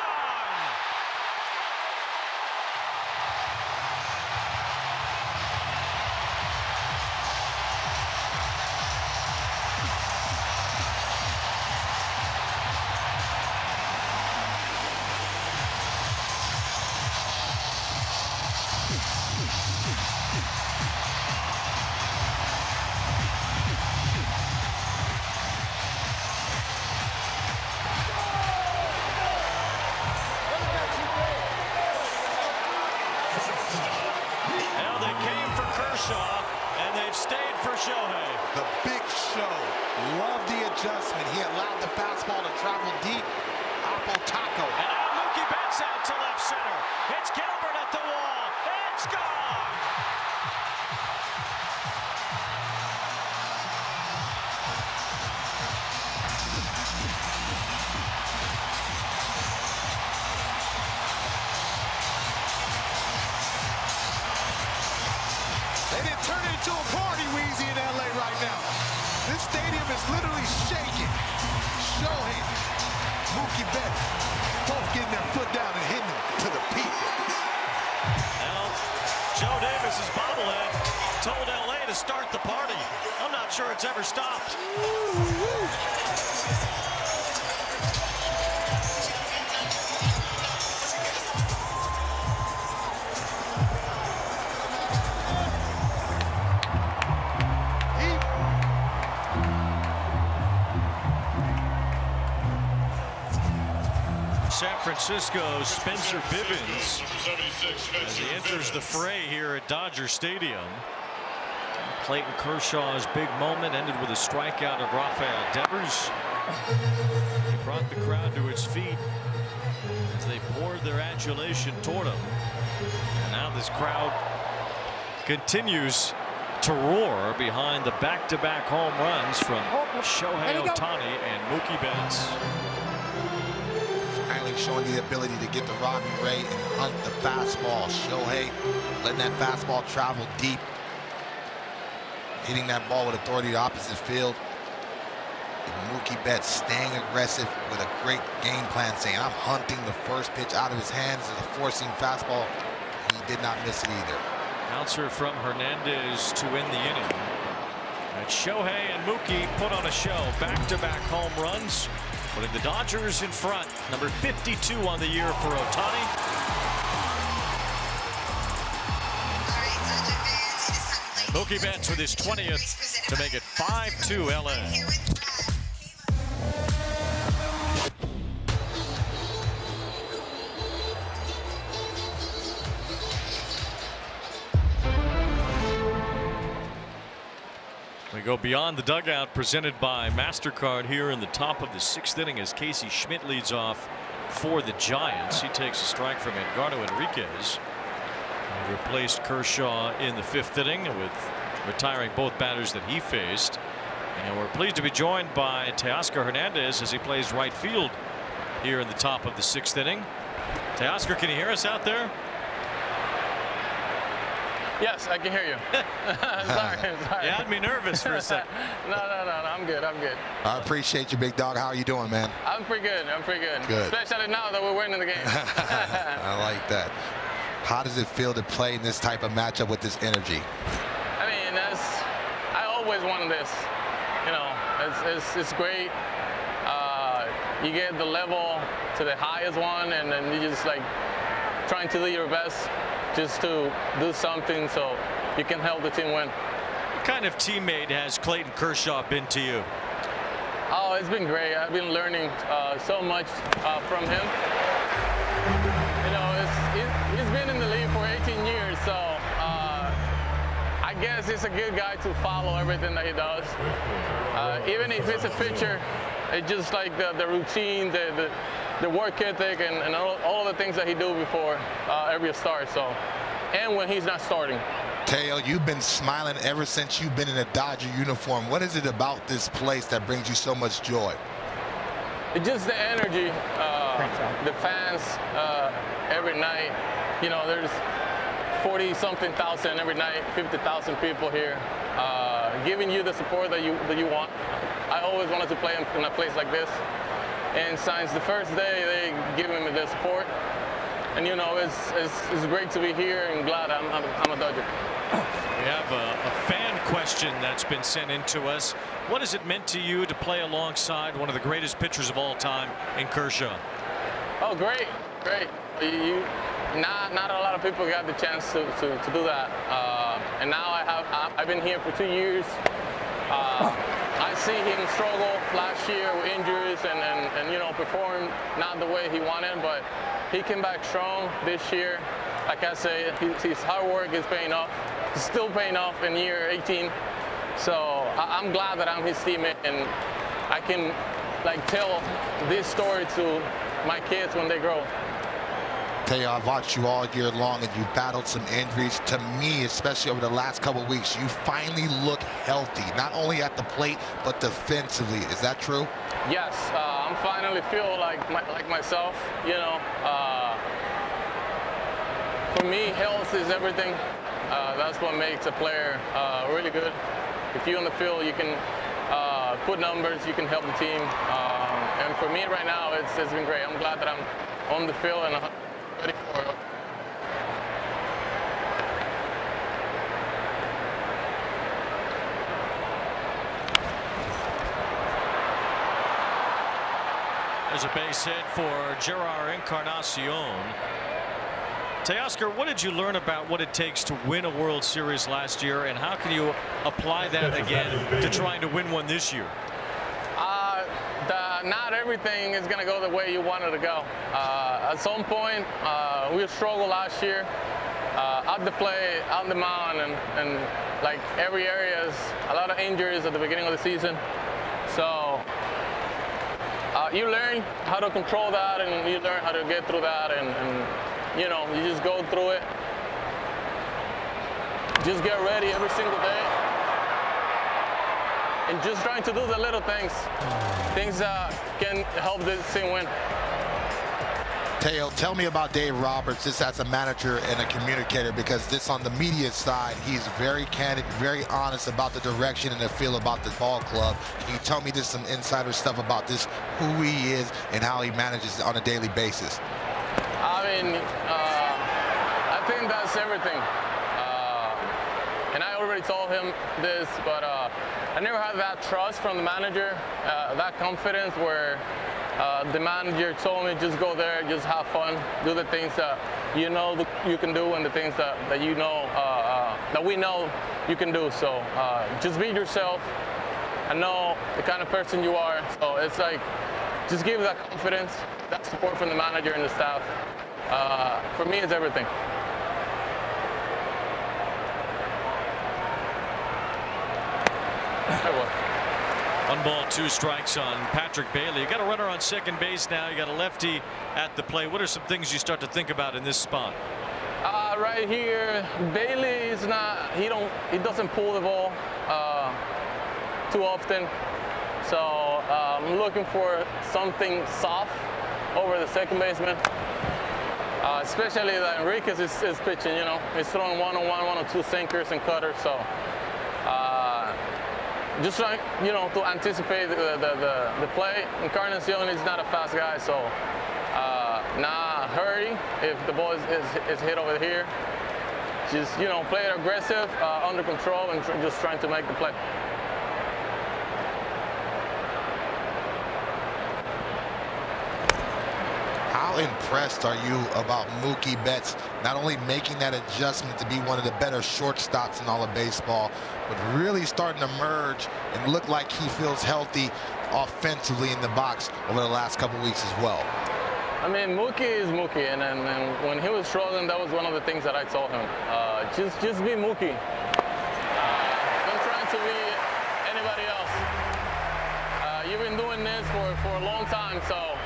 And they've stayed for Shohei. The big show. Love the adjustment. He allowed the fastball to travel deep. Apple taco. And now Mookie Betts out to left center. It's Gilbert at the wall. It's gone. They didn't turn it into a party, Weezy, in LA right now. This stadium is literally shaking. Shohei, Mookie Betts, both getting their foot down and hitting it to the peak. Now, Joe Davis's bobblehead told LA to start the party. I'm not sure it's ever stopped. San Francisco's Spencer Bivens as he enters the fray here at Dodger Stadium. Clayton Kershaw's big moment ended with a strikeout of Rafael Devers. He brought the crowd to its feet as they poured their adulation toward him. And now this crowd continues to roar behind the back-to-back home runs from Shohei Ohtani and Mookie Betts. Showing the ability to get to Robbie Ray and hunt the fastball. Shohei letting that fastball travel deep. Hitting that ball with authority to opposite field. And Mookie Betts staying aggressive with a great game plan, saying, I'm hunting the first pitch out of his hands as a forcing fastball. He did not miss it either. Bouncer from Hernandez to end the inning. And Shohei and Mookie put on a show. Back-to-back home runs, putting the Dodgers in front. Number 52 on the year for Ohtani. Mookie Betts with his 20th to make it 5-2 LA. We go beyond the dugout, presented by MasterCard here in the top of the 6th inning as Casey Schmidt leads off for the Giants. He takes a strike from Edgardo Enriquez. He replaced Kershaw in the 5th inning with retiring both batters that he faced. And we're pleased to be joined by Teoscar Hernandez as he plays right field here in the top of the 6th inning. Teoscar, can you hear us out there? Yes, I can hear you. sorry. You had me nervous for a second. No, I'm good. I appreciate you, big dog. How are you doing, man? I'm pretty good. Good. Especially now that we're winning the game. I like that. How does it feel to play in this type of matchup with this energy? I mean, I always wanted this. You know, it's great. You get the level to the highest one, and then you just like trying to do your best just to do something so you can help the team win. What kind of teammate has Clayton Kershaw been to you? Oh, it's been great. I've been learning so much from him. You know, he's been in the league for 18 years, so I guess he's a good guy to follow everything that he does. Even if it's a pitcher, it's just like the routine, the work ethic, and all the things that he do before every start. So, and when he's not starting. Teo, you've been smiling ever since you've been in a Dodger uniform. What is it about this place that brings you so much joy? It's just the energy, the fans every night. You know, there's 40-something thousand every night, 50,000 people here, giving you the support that you want. I always wanted to play in a place like this, and since the first day, they given me the support. And you know, it's great to be here, and glad I'm a Dodger. We have a fan question that's been sent in to us. What has it meant to you to play alongside one of the greatest pitchers of all time in Kershaw? Oh, great. Not a lot of people got the chance to do that. And now I've been here for 2 years. I see him struggle last year with injuries and you know, perform not the way he wanted, but he came back strong this year. Like I say, his hard work is paying off. It's still paying off in year 18. So I'm glad that I'm his teammate, and I can like tell this story to my kids when they grow. Teo, I've watched you all year long, and you've battled some injuries. To me, especially over the last couple of weeks, you finally look healthy, not only at the plate, but defensively. Is that true? Yes, I'm finally feel like myself, you know. For me, health is everything. That's what makes a player really good. If you're on the field, you can put numbers, you can help the team. And for me right now, it's been great. I'm glad that I'm on the field and ready for it. There's a base hit for Gerard Encarnacion. Teoscar, what did you learn about what it takes to win a World Series last year, and how can you apply that again to trying to win one this year? Not everything is going to go the way you want it to go. At some point, we struggled last year. Out the play, out the mound, and like every area is a lot of injuries at the beginning of the season. So you learn how to control that, and you learn how to get through that, and you know, you just go through it. Just get ready every single day. And just trying to do the little things that can help this team win. Teo, tell me about Dave Roberts, just as a manager and a communicator, because this on the media side, he's very candid, very honest about the direction and the feel about the ball club. Can you tell me just some insider stuff about this, who he is and how he manages on a daily basis? I mean, I think that's everything. And I already told him this, but I never had that trust from the manager, that confidence where the manager told me just go there, just have fun, do the things that you know you can do, and the things that you know that we know you can do. So just be yourself. I know the kind of person you are, so it's like just give that confidence, that support from the manager and the staff. For me, it's everything. 1 ball, 2 strikes on Patrick Bailey. You got a runner on second base now. You got a lefty at the plate. What are some things you start to think about in this spot? Right here, Bailey is not. He doesn't pull the ball too often. So I'm looking for something soft over the second baseman. Especially that Enriquez is pitching. You know, he's throwing 1-on-1, 1-on-2 sinkers and cutters. So. Just trying, you know, to anticipate the play. Encarnacion is not a fast guy, so not hurry if the ball is hit over here. Just, you know, play it aggressive, under control, and just trying to make the play. How impressed are you about Mookie Betts not only making that adjustment to be one of the better shortstops in all of baseball, but really starting to merge and look like he feels healthy offensively in the box over the last couple weeks as well? I mean, Mookie is Mookie, and when he was struggling, that was one of the things that I told him. Just be Mookie. want to be anybody else. You've been doing this for a long time, so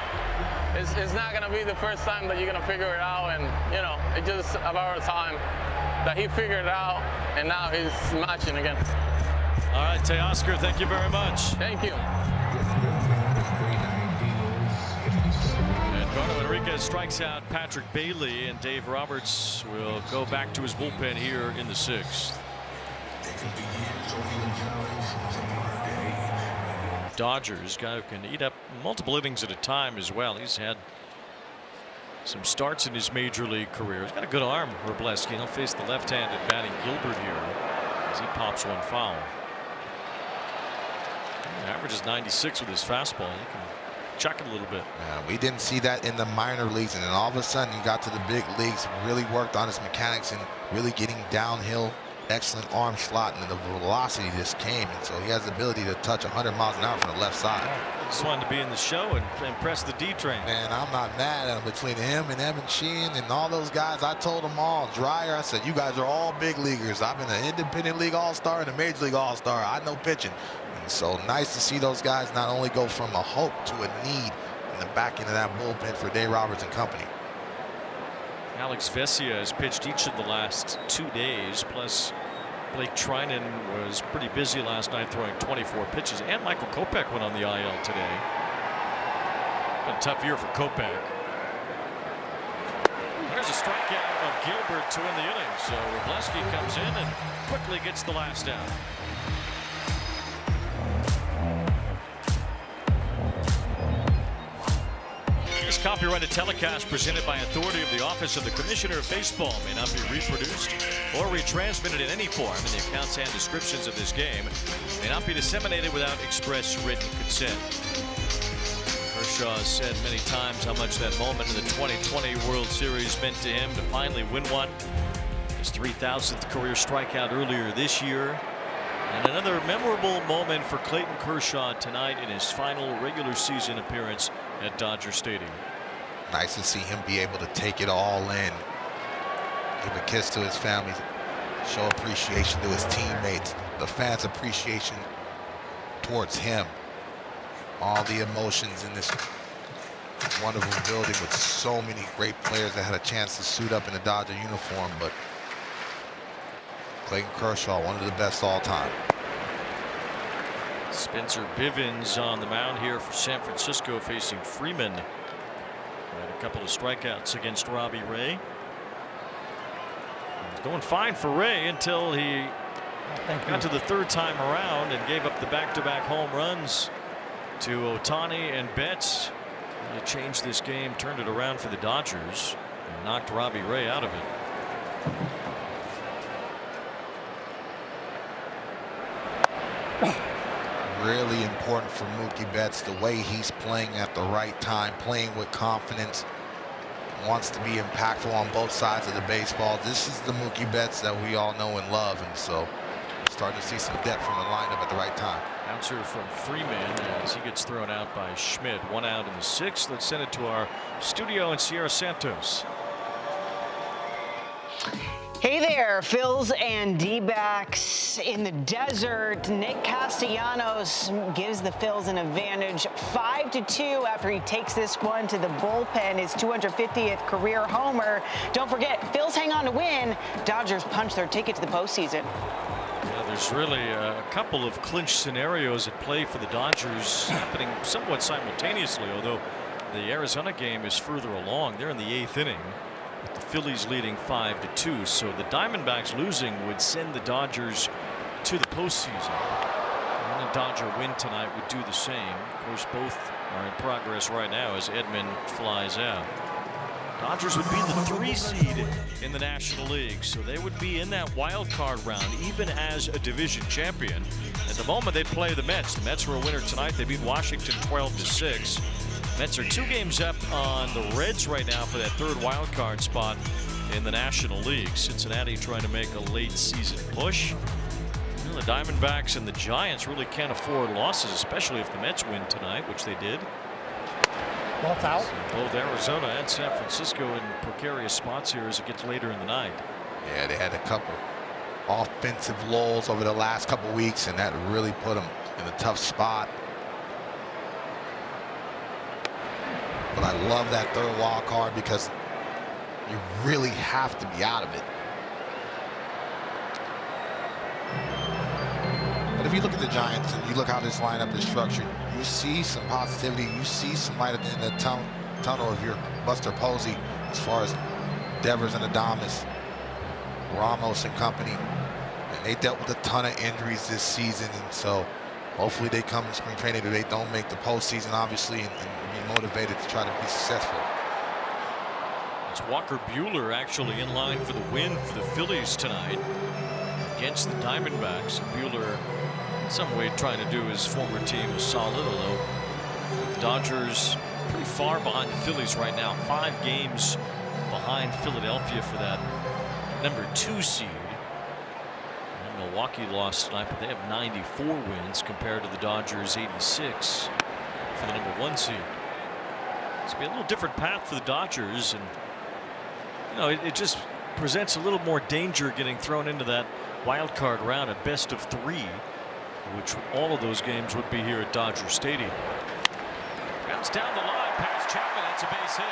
it's not going to be the first time that you're going to figure it out. And, you know, it's just about time that he figured it out, and now he's matching again. All right, Teoscar, thank you very much. Thank you. Eduardo Enriquez strikes out Patrick Bailey, and Dave Roberts will go back to his bullpen here in the 6th. Dodgers, guy who can eat up multiple innings at a time as well. He's had some starts in his major league career. He's got a good arm, Wroblewski. He'll face the left-handed batting Gilbert here as he pops one foul. He averages 96 with his fastball. He can chuck it a little bit. Yeah, we didn't see that in the minor leagues, and then all of a sudden he got to the big leagues, really worked on his mechanics and really getting downhill. Excellent arm slot, and the velocity just came, and so he has the ability to touch 100 miles an hour from the left side. Just wanted to be in the show and press the D train. Man, I'm not mad at him. Between him and Evan Sheehan and all those guys, I told them all, Dreyer, I said, you guys are all big leaguers. I've been an independent league all-star and a major league all-star. I know pitching. And so nice to see those guys not only go from a hope to a need in the back end of that bullpen for Dave Roberts and company. Alex Vesia has pitched each of the last 2 days, plus Blake Trinan was pretty busy last night throwing 24 pitches, and Michael Kopech went on the IL today. Been a tough year for Kopech. There's a strikeout of Gilbert to win the inning, so Wroblewski comes in and quickly gets the last out. This copyrighted telecast presented by authority of the Office of the Commissioner of Baseball may not be reproduced or retransmitted in any form, and the accounts and descriptions of this game may not be disseminated without express written consent. Kershaw has said many times how much that moment in the 2020 World Series meant to him to finally win one. His 3,000th career strikeout earlier this year. And another memorable moment for Clayton Kershaw tonight in his final regular season appearance at Dodger Stadium. Nice to see him be able to take it all in. Give a kiss to his family. Show appreciation to his teammates. The fans' appreciation towards him. All the emotions in this wonderful building with so many great players that had a chance to suit up in a Dodger uniform. But Clayton Kershaw, one of the best all time. Spencer Bivens on the mound here for San Francisco, facing Freeman. Had a couple of strikeouts against Robbie Ray. It was going fine for Ray until he got to the 3rd time around and gave up the back-to-back home runs to Ohtani and Betts. He changed this game, turned it around for the Dodgers, and knocked Robbie Ray out of it. Really important for Mookie Betts, the way he's playing at the right time, playing with confidence, wants to be impactful on both sides of the baseball. This is the Mookie Betts that we all know and love, and so starting to see some depth from the lineup at the right time. Bouncer from Freeman as he gets thrown out by Schmidt. 1 out in the 6th. Let's send it to our studio in Sierra Santos. Hey there, Phils and D-backs in the desert. Nick Castellanos gives the Phils an advantage 5-2 after he takes this one to the bullpen, his 250th career homer. Don't forget, Phils hang on to win. Dodgers punch their ticket to the postseason. Yeah, there's really a couple of clinch scenarios at play for the Dodgers happening somewhat simultaneously, although the Arizona game is further along. They're in the 8th inning. With the Phillies leading 5-2, so the Diamondbacks losing would send the Dodgers to the postseason. And a Dodger win tonight would do the same. Of course, both are in progress right now as Edman flies out. Dodgers would be the 3 seed in the National League, so they would be in that wild card round even as a division champion. At the moment, they'd play the Mets. The Mets were a winner tonight. They beat Washington 12-6. Mets are 2 games up on the Reds right now for that 3rd wild card spot in the National League. Cincinnati trying to make a late season push. Well, the Diamondbacks and the Giants really can't afford losses, especially if the Mets win tonight, which they did. Both out. Both Arizona and San Francisco in precarious spots here as it gets later in the night. Yeah, they had a couple offensive lulls over the last couple weeks, and that really put them in a tough spot. But I love that third wild card because you really have to be out of it. But if you look at the Giants and you look how this lineup is structured, you see some positivity. You see some light at the end of the tunnel of your Buster Posey as far as Devers and Adames, Ramos and company. And they dealt with a ton of injuries this season, and so hopefully they come in spring training that they don't make the postseason, obviously, and be motivated to try to be successful. It's Walker Buehler actually in line for the win for the Phillies tonight against the Diamondbacks. Buehler, in some way, trying to do his former team a solid, although the Dodgers pretty far behind the Phillies right now, 5 games behind Philadelphia for that #2 seed. And Milwaukee lost tonight, but they have 94 wins compared to the Dodgers 86 for the #1 seed. It's gonna be a little different path for the Dodgers, and you know it just presents a little more danger getting thrown into that wild card round, a best of 3, which all of those games would be here at Dodger Stadium. Bounce down the line past Chapman. That's a base hit.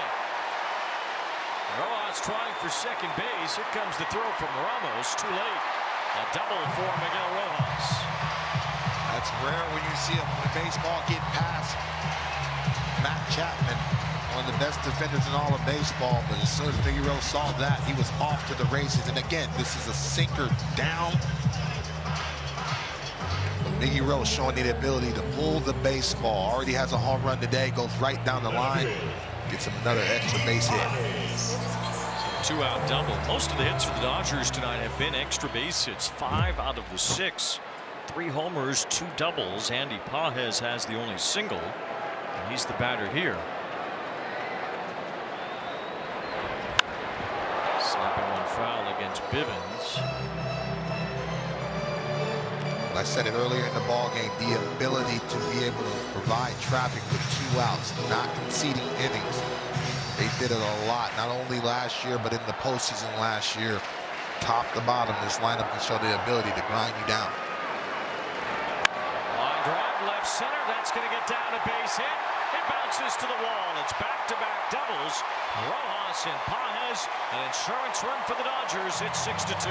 Rojas trying for second base. Here comes the throw from Ramos. Too late. A double for Miguel Rojas. That's rare when you see a baseball get past Matt Chapman, one of the best defenders in all of baseball. But as soon as Miguel saw that, he was off to the races. And again, this is a sinker down. Miggy Rose showing the ability to pull the baseball. Already has a home run today. Goes right down the line. Gets him another extra base hit. So 2-out double. Most of the hits for the Dodgers tonight have been extra base hits. 5 out of the 6. 3 homers, 2 doubles. Andy Pages has the only single, and he's the batter here. Slapping one foul against Bivens. I said it earlier in the ball game, the ability to be able to provide traffic with 2 outs, not conceding innings. They did it a lot, not only last year, but in the postseason last year. Top to bottom, this lineup can show the ability to grind you down. Line drive left center. That's going to get down a base hit. It bounces to the wall. It's back-to-back doubles. Rojas and Pages, an insurance run for the Dodgers. It's 6-2.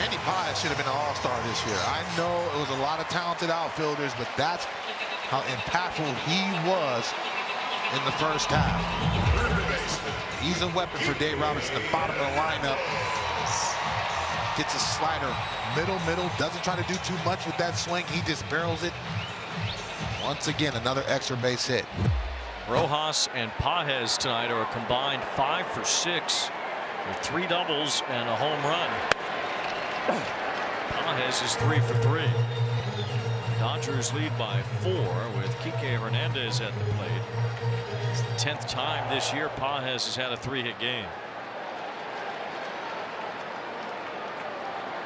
Andy Pages should have been an all-star this year. I know it was a lot of talented outfielders, but that's how impactful he was in the first half. He's a weapon for Dave Robertson, the bottom of the lineup. Gets a slider, middle, doesn't try to do too much with that swing. He just barrels it. Once again, another extra base hit. Rojas and Pages tonight are a combined 5 for 6 with 3 doubles and a home run. Pages is 3 for 3. Dodgers lead by 4 with Kike Hernandez at the plate. It's the 10th time this year Pages has had a 3-hit game.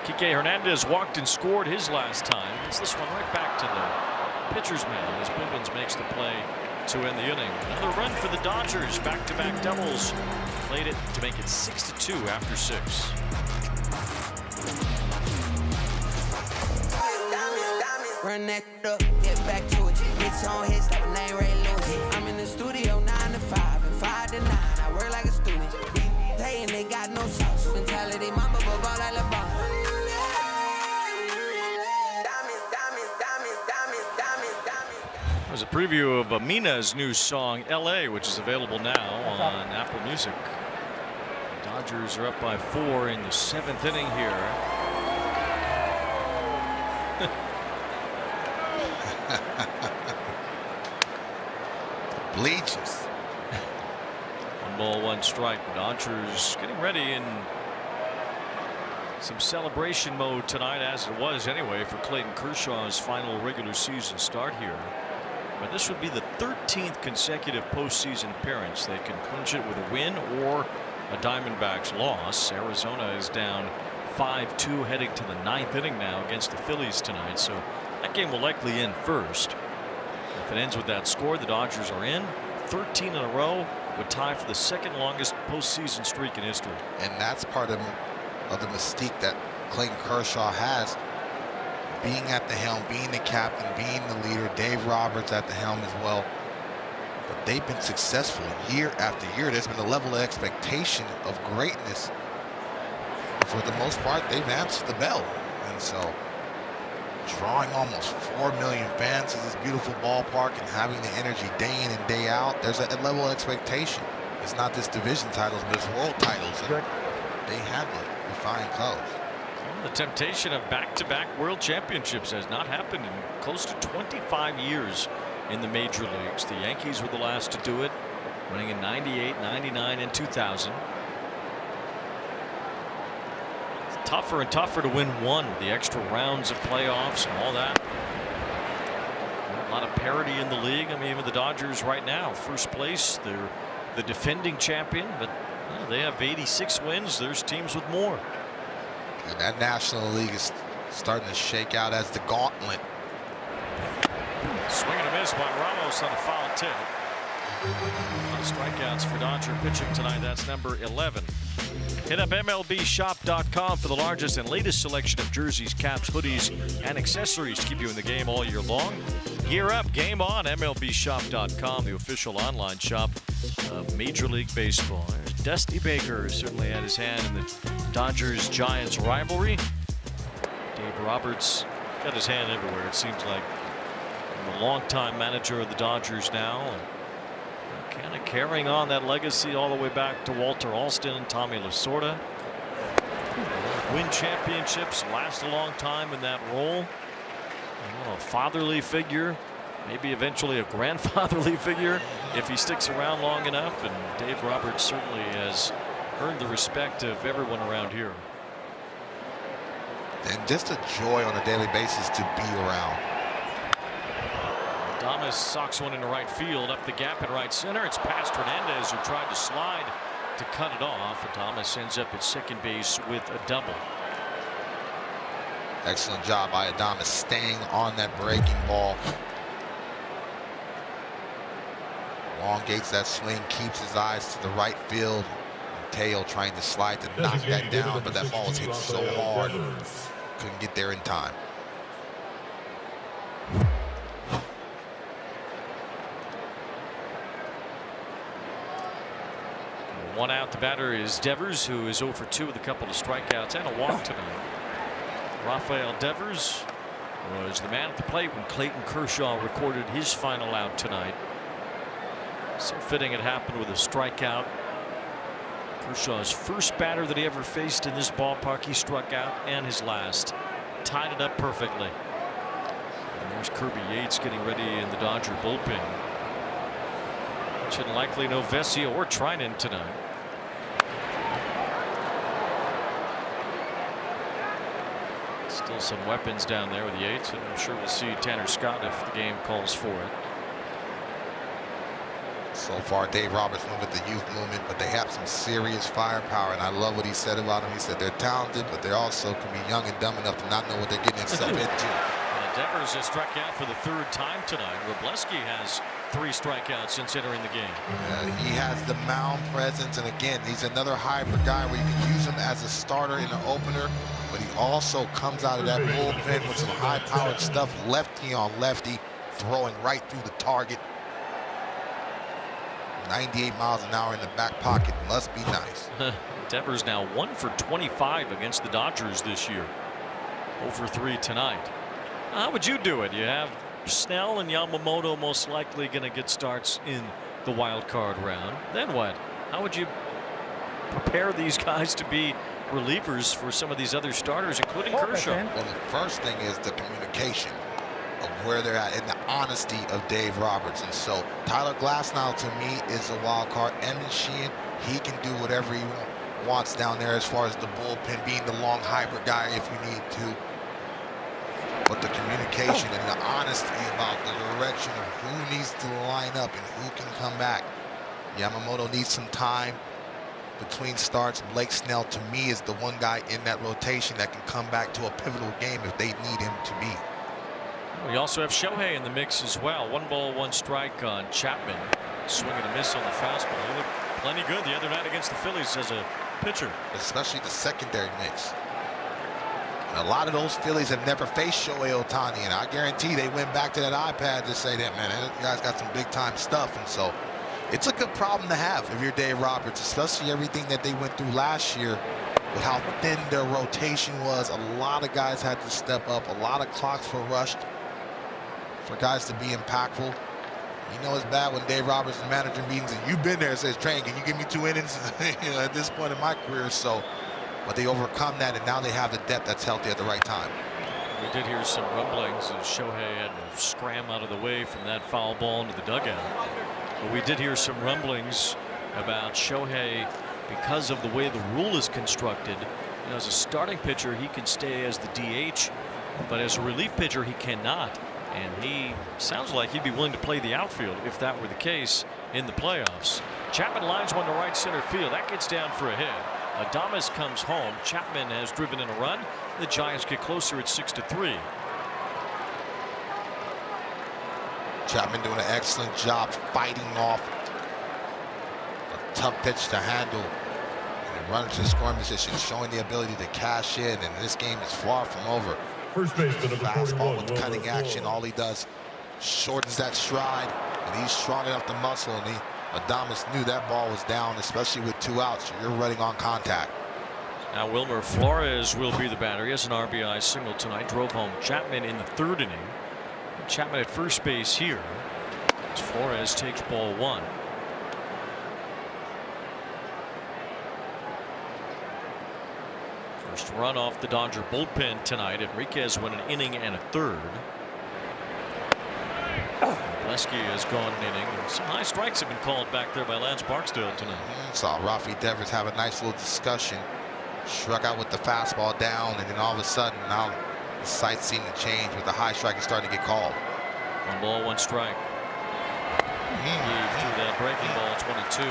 Kike Hernandez walked and scored his last time. It's this one right back to the pitcher's mound as Bivens makes the play to end the inning. Another run for the Dodgers. Back-to-back doubles. Played it to make it 6-2 after 6. Run that up, get back to it. Hits on hits like my name Ray Lewis. I'm in the studio 9 to 5 and 5 to 9. I work like a student. They and they got no sauce. Mentality, mama, but ball like LeBron. There's a preview of Amina's new song LA, which is available now on Apple Music. The Dodgers are up by 4 in the 7th inning here. Bleaches. 1 ball, 1 strike. Dodgers getting ready in some celebration mode tonight, as it was anyway for Clayton Kershaw's final regular season start here. But this would be the 13th consecutive postseason appearance. They can clinch it with a win or a Diamondbacks loss. Arizona is down 5-2 heading to the 9th inning now against the Phillies tonight, so that game will likely end first. If it ends with that score, the Dodgers are in 13 in a row, would tie for the second longest postseason streak in history. And that's part of the mystique that Clayton Kershaw has, being at the helm, being the captain, being the leader. Dave Roberts at the helm as well. But they've been successful year after year. There's been a level of expectation of greatness. For the most part, they've answered the bell. And so, drawing almost 4 million fans to this beautiful ballpark and having the energy day in and day out, there's a level of expectation. It's not just division titles, but it's world titles. And they have the flying colors. The temptation of back-to-back world championships has not happened in close to 25 years in the major leagues. The Yankees were the last to do it, winning in '98, '99, and 2000. It's tougher and tougher to win one with the extra rounds of playoffs and all that. A lot of parity in the league. I mean, even the Dodgers right now, first place. They're the defending champion, but they have 86 wins. There's teams with more. And that National League is starting to shake out as the gauntlet. Swing and a miss by Ramos on a foul tip. A lot of strikeouts for Dodger pitching tonight. That's number 11. Hit up MLBshop.com for the largest and latest selection of jerseys, caps, hoodies, and accessories to keep you in the game all year long. Gear up, game on. MLBshop.com, the official online shop of Major League Baseball. Dusty Baker certainly had his hand in the Dodgers-Giants rivalry. Dave Roberts got his hand everywhere, it seems like. The longtime manager of the Dodgers now, and kind of carrying on that legacy all the way back to Walter Alston and Tommy Lasorda. Win championships, last a long time in that role. A fatherly figure, maybe eventually a grandfatherly figure if he sticks around long enough. And Dave Roberts certainly has earned the respect of everyone around here. And just a joy on a daily basis to be around. Thomas socks one into right field, up the gap in right center. It's past Hernandez, who tried to slide to cut it off. And Thomas ends up at second base with a double. Excellent job by Adames staying on that breaking ball. Elongates that swing, keeps his eyes to the right field. Mateo trying to slide to knock that down, but that ball was hit so hard, couldn't get there in time. One out. The batter is Devers, who is 0 for 2 with a couple of strikeouts and a walk tonight. Rafael Devers was the man at the plate when Clayton Kershaw recorded his final out tonight. So fitting it happened with a strikeout. Kershaw's first batter that he ever faced in this ballpark, he struck out, and his last. Tied it up perfectly. And there's Kirby Yates getting ready in the Dodger bullpen. Should likely no Vesia or Trinan tonight. Still some weapons down there with Yates, and I'm sure we'll see Tanner Scott if the game calls for it. So far, Dave Roberts went with the youth movement, but they have some serious firepower, and I love what he said about them. He said they're talented, but they also can be young and dumb enough to not know what they're getting themselves into. Devers has struck out for the third time tonight. Wroblewski has 3 strikeouts since entering the game. He has the mound presence, and again, he's another hybrid guy where you can use him as a starter in the opener, but he also comes out of that bullpen with some high-powered stuff, lefty on lefty, throwing right through the target. 98 miles an hour in the back pocket must be nice. Devers now 1 for 25 against the Dodgers this year. 0 for 3 tonight. How would you do it? You have Snell and Yamamoto most likely going to get starts in the wild card round. Then what? How would you prepare these guys to be relievers for some of these other starters, including Kershaw? Well, the first thing is the communication of where they're at and the honesty of Dave Roberts. And so Tyler Glasnow to me is a wild card. Evan Sheehan, he can do whatever he wants down there as far as the bullpen, being the long hybrid guy if you need to. But the communication and the honesty about the direction of who needs to line up and who can come back. Yamamoto needs some time between starts. Blake Snell to me is the one guy in that rotation that can come back to a pivotal game if they need him to be. We also have Shohei in the mix as well. 1 ball, 1 strike on Chapman. Swing and a miss on the fastball. He looked plenty good the other night against the Phillies as a pitcher. Especially the secondary mix. A lot of those Phillies have never faced Shohei Ohtani, and I guarantee they went back to that iPad to say that, man, that guy's got some big time stuff. And so it's a good problem to have if you're Dave Roberts, especially everything that they went through last year with how thin their rotation was. A lot of guys had to step up. A lot of clocks were rushed for guys to be impactful. You know it's bad when Dave Roberts is manager meetings and you've been there and says, Train, can you give me 2 innings at this point in my career? So, but they overcome that, and now they have the depth that's healthy at the right time. We did hear some rumblings as Shohei had to scram out of the way from that foul ball into the dugout. But we did hear some rumblings about Shohei because of the way the rule is constructed. You know, as a starting pitcher, he can stay as the DH, but as a relief pitcher, he cannot. And he sounds like he'd be willing to play the outfield if that were the case in the playoffs. Chapman lines one to right center field. That gets down for a hit. Adames comes home. Chapman has driven in a run. The Giants get closer at 6-3. Chapman doing an excellent job fighting off a tough pitch to handle. And run to the scoring position, showing the ability to cash in. And this game is far from over. First baseman number 41. Fastball with cutting action. All he does shortens that stride, and he's strong enough to muscle. And Adames knew that ball was down, especially with 2 outs. You're running on contact. Now Wilmer Flores will be the batter. He has an RBI single tonight. Drove home Chapman in the 3rd inning. Chapman at first base here as Flores takes ball 1. First run off the Dodger bullpen tonight. Enriquez went an inning and a 3rd. Leski has gone an inning. Some high strikes have been called back there by Lance Barksdale tonight. Saw Rafi Devers have a nice little discussion. Struck out with the fastball down, and then all of a sudden now the sights seem to change with the high strike is starting to get called. 1 ball, 1 strike. He threw that breaking ball 22.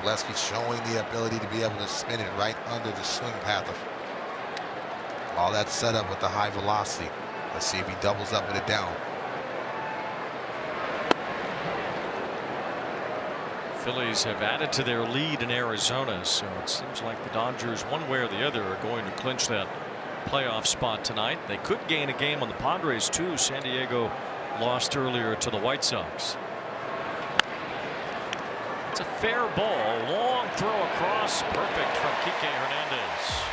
Leski showing the ability to be able to spin it right under the swing path of all that setup with the high velocity. Let's see if he doubles up with it down. Phillies have added to their lead in Arizona, so it seems like the Dodgers, one way or the other, are going to clinch that playoff spot tonight. They could gain a game on the Padres too. San Diego lost earlier to the White Sox. It's a fair ball. Long throw across. Perfect from Kike Hernandez.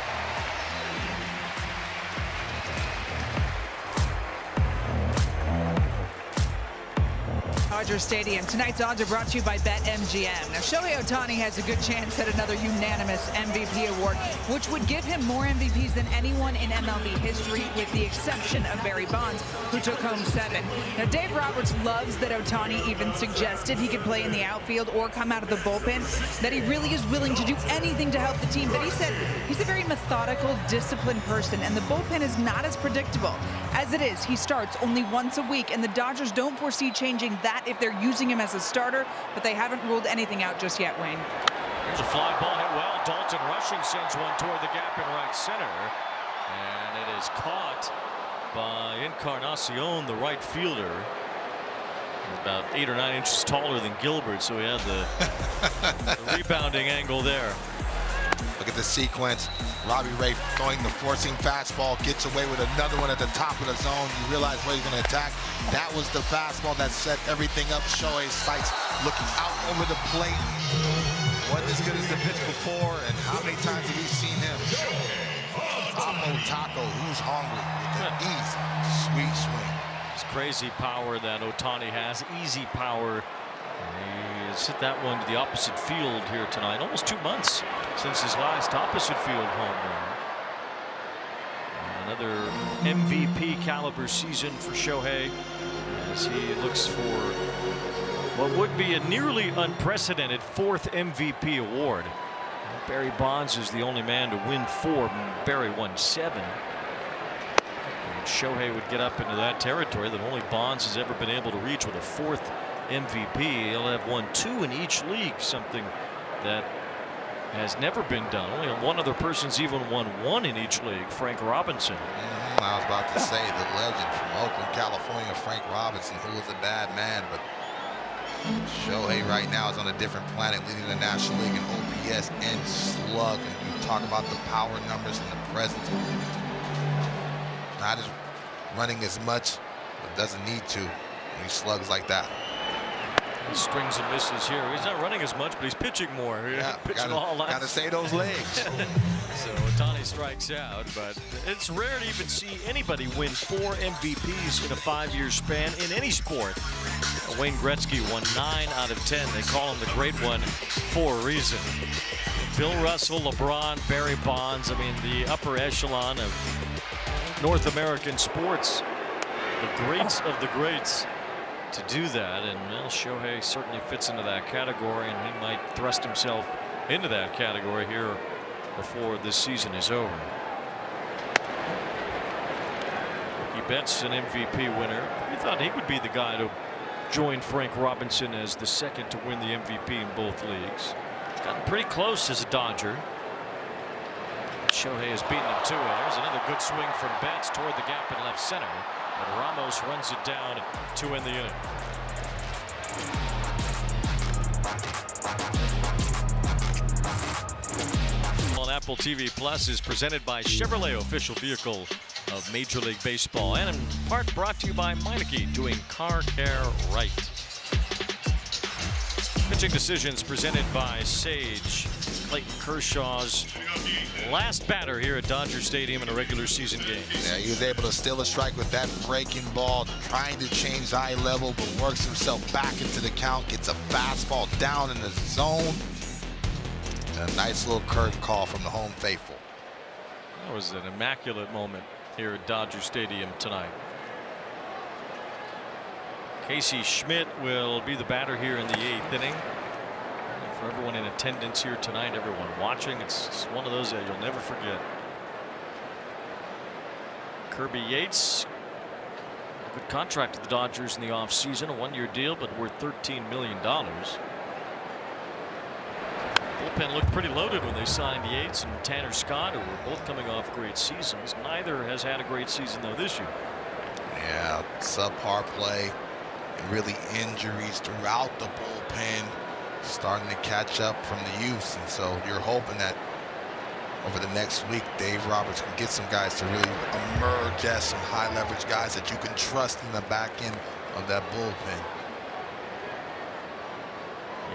Dodger Stadium. Tonight's odds are brought to you by BetMGM. Now, Shohei Ohtani has a good chance at another unanimous MVP award, which would give him more MVPs than anyone in MLB history, with the exception of Barry Bonds, who took home 7. Now, Dave Roberts loves that Ohtani even suggested he could play in the outfield or come out of the bullpen, that he really is willing to do anything to help the team. But he said he's a very methodical, disciplined person, and the bullpen is not as predictable. As it is, he starts only once a week, and the Dodgers don't foresee changing that if they're using him as a starter, but they haven't ruled anything out just yet, Wayne. Here's a fly ball hit well. Dalton rushing sends one toward the gap in right center, and it is caught by Encarnacion, the right fielder. About 8 or 9 inches taller than Gilbert, so he had the rebounding angle there. Look at the sequence. Robbie Ray throwing the forcing fastball, gets away with another one at the top of the zone. You realize where he's going to attack. That was the fastball that set everything up. Shohei's sights looking out over the plate. Wasn't as good as the pitch before, and how many times have we seen him? Taco, who's hungry with an easy, sweet swing. It's crazy power that Ohtani has, easy power. He's hit that one to the opposite field here tonight. Almost 2 months since his last opposite field home run. Another MVP caliber season for Shohei as he looks for what would be a nearly unprecedented 4th MVP award. Barry Bonds is the only man to win 4. Barry won 7. And Shohei would get up into that territory that only Bonds has ever been able to reach with a 4th MVP. He'll have won 2 in each league, something that has never been done. Only one other person's even won 1 in each league, Frank Robinson. what I was about to say. The legend from Oakland, California, Frank Robinson, who was a bad man, but Shohei right now is on a different planet, leading the National League in OPS and slug. And you talk about the power numbers and the presence. Not as running as much, but doesn't need to when he slugs like that. Strings and misses here. He's not running as much, but he's pitching more. Yeah, pitching all last. gotta say those legs. So Ohtani strikes out, but it's rare to even see anybody win 4 MVPs in a 5-year span in any sport. Wayne Gretzky won 9 out of 10. They call him the great one for a reason. Bill Russell, LeBron, Barry Bonds. I mean, the upper echelon of North American sports. The greats of the greats to do that, and well, Shohei certainly fits into that category, and he might thrust himself into that category here before this season is over. Mookie Betts, an MVP winner. We thought he would be the guy to join Frank Robinson as the second to win the MVP in both leagues. He's gotten pretty close as a Dodger. Shohei has beaten him to it. There's another good swing from Betts toward the gap in left center. But Ramos runs it down to end the inning. On Apple TV Plus is presented by Chevrolet, official vehicle of Major League Baseball, and in part brought to you by Meineke, doing car care right. Pitching decisions presented by Sage. Clayton Kershaw's last batter here at Dodger Stadium in a regular season game. Yeah, he was able to steal a strike with that breaking ball, trying to change eye level, but works himself back into the count, gets a fastball down in the zone. And a nice little curtain call from the home faithful. That was an immaculate moment here at Dodger Stadium tonight. Casey Schmidt will be the batter here in the 8th inning. For everyone in attendance here tonight, everyone watching, it's one of those that you'll never forget. Kirby Yates, a good contract to the Dodgers in the offseason, a 1-year deal, but worth $13 million. Bullpen looked pretty loaded when they signed Yates and Tanner Scott, who were both coming off great seasons. Neither has had a great season, though, this year. Yeah, subpar play, and really injuries throughout the bullpen. Starting to catch up from the youth, and so you're hoping that over the next week Dave Roberts can get some guys to really emerge as some high leverage guys that you can trust in the back end of that bullpen.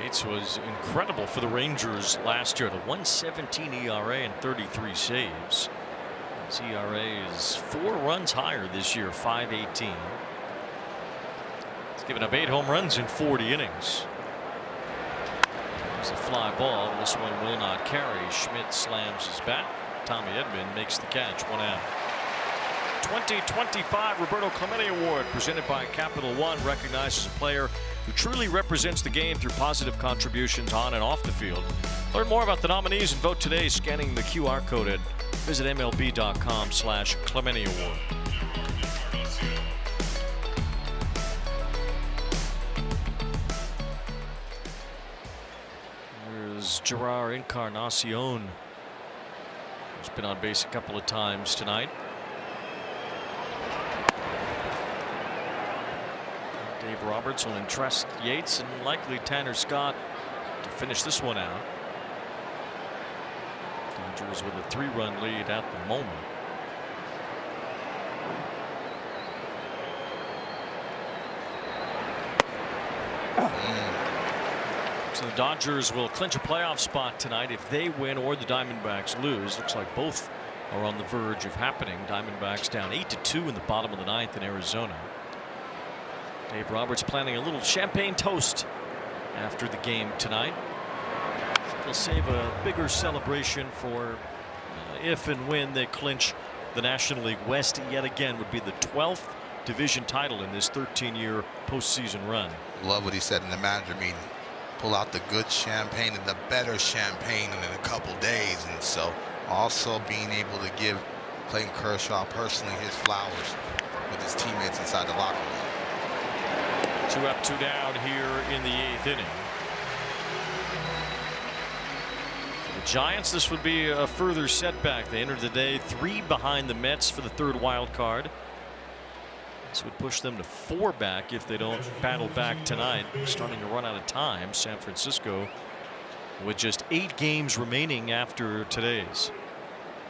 Yates was incredible for the Rangers last year, the 1.17 ERA and 33 saves. His ERA is 4 runs higher this year, 5.18. He's given up 8 home runs in 40 innings. A fly ball. This one will not carry. Schmidt slams his bat. Tommy Edman makes the catch. 1 out. 2025 Roberto Clemente Award presented by Capital One recognizes a player who truly represents the game through positive contributions on and off the field. Learn more about the nominees and vote today scanning the QR code at visit MLB.com/Clemente Award. Gerard Encarnacion, who's been on base a couple of times tonight. Dave Roberts will entrust Yates and likely Tanner Scott to finish this one out. Dodgers with a 3-run lead at the moment. So the Dodgers will clinch a playoff spot tonight if they win or the Diamondbacks lose. Looks like both are on the verge of happening. Diamondbacks down 8-2 in the bottom of the 9th in Arizona. Dave Roberts planning a little champagne toast after the game tonight. They'll save a bigger celebration for if and when they clinch the National League West yet again. Would be the 12th division title in this 13-year postseason run. Love what he said in the manager meeting. Pull out the good champagne and the better champagne in a couple days, and so also being able to give Clayton Kershaw personally his flowers with his teammates inside the locker room. 2 up, 2 down here in the 8th inning. For the Giants, this would be a further setback. They entered the day 3 behind the Mets for the 3rd wild card. This would push them to 4 back if they don't battle back tonight. Starting to run out of time. San Francisco with just 8 games remaining after today's.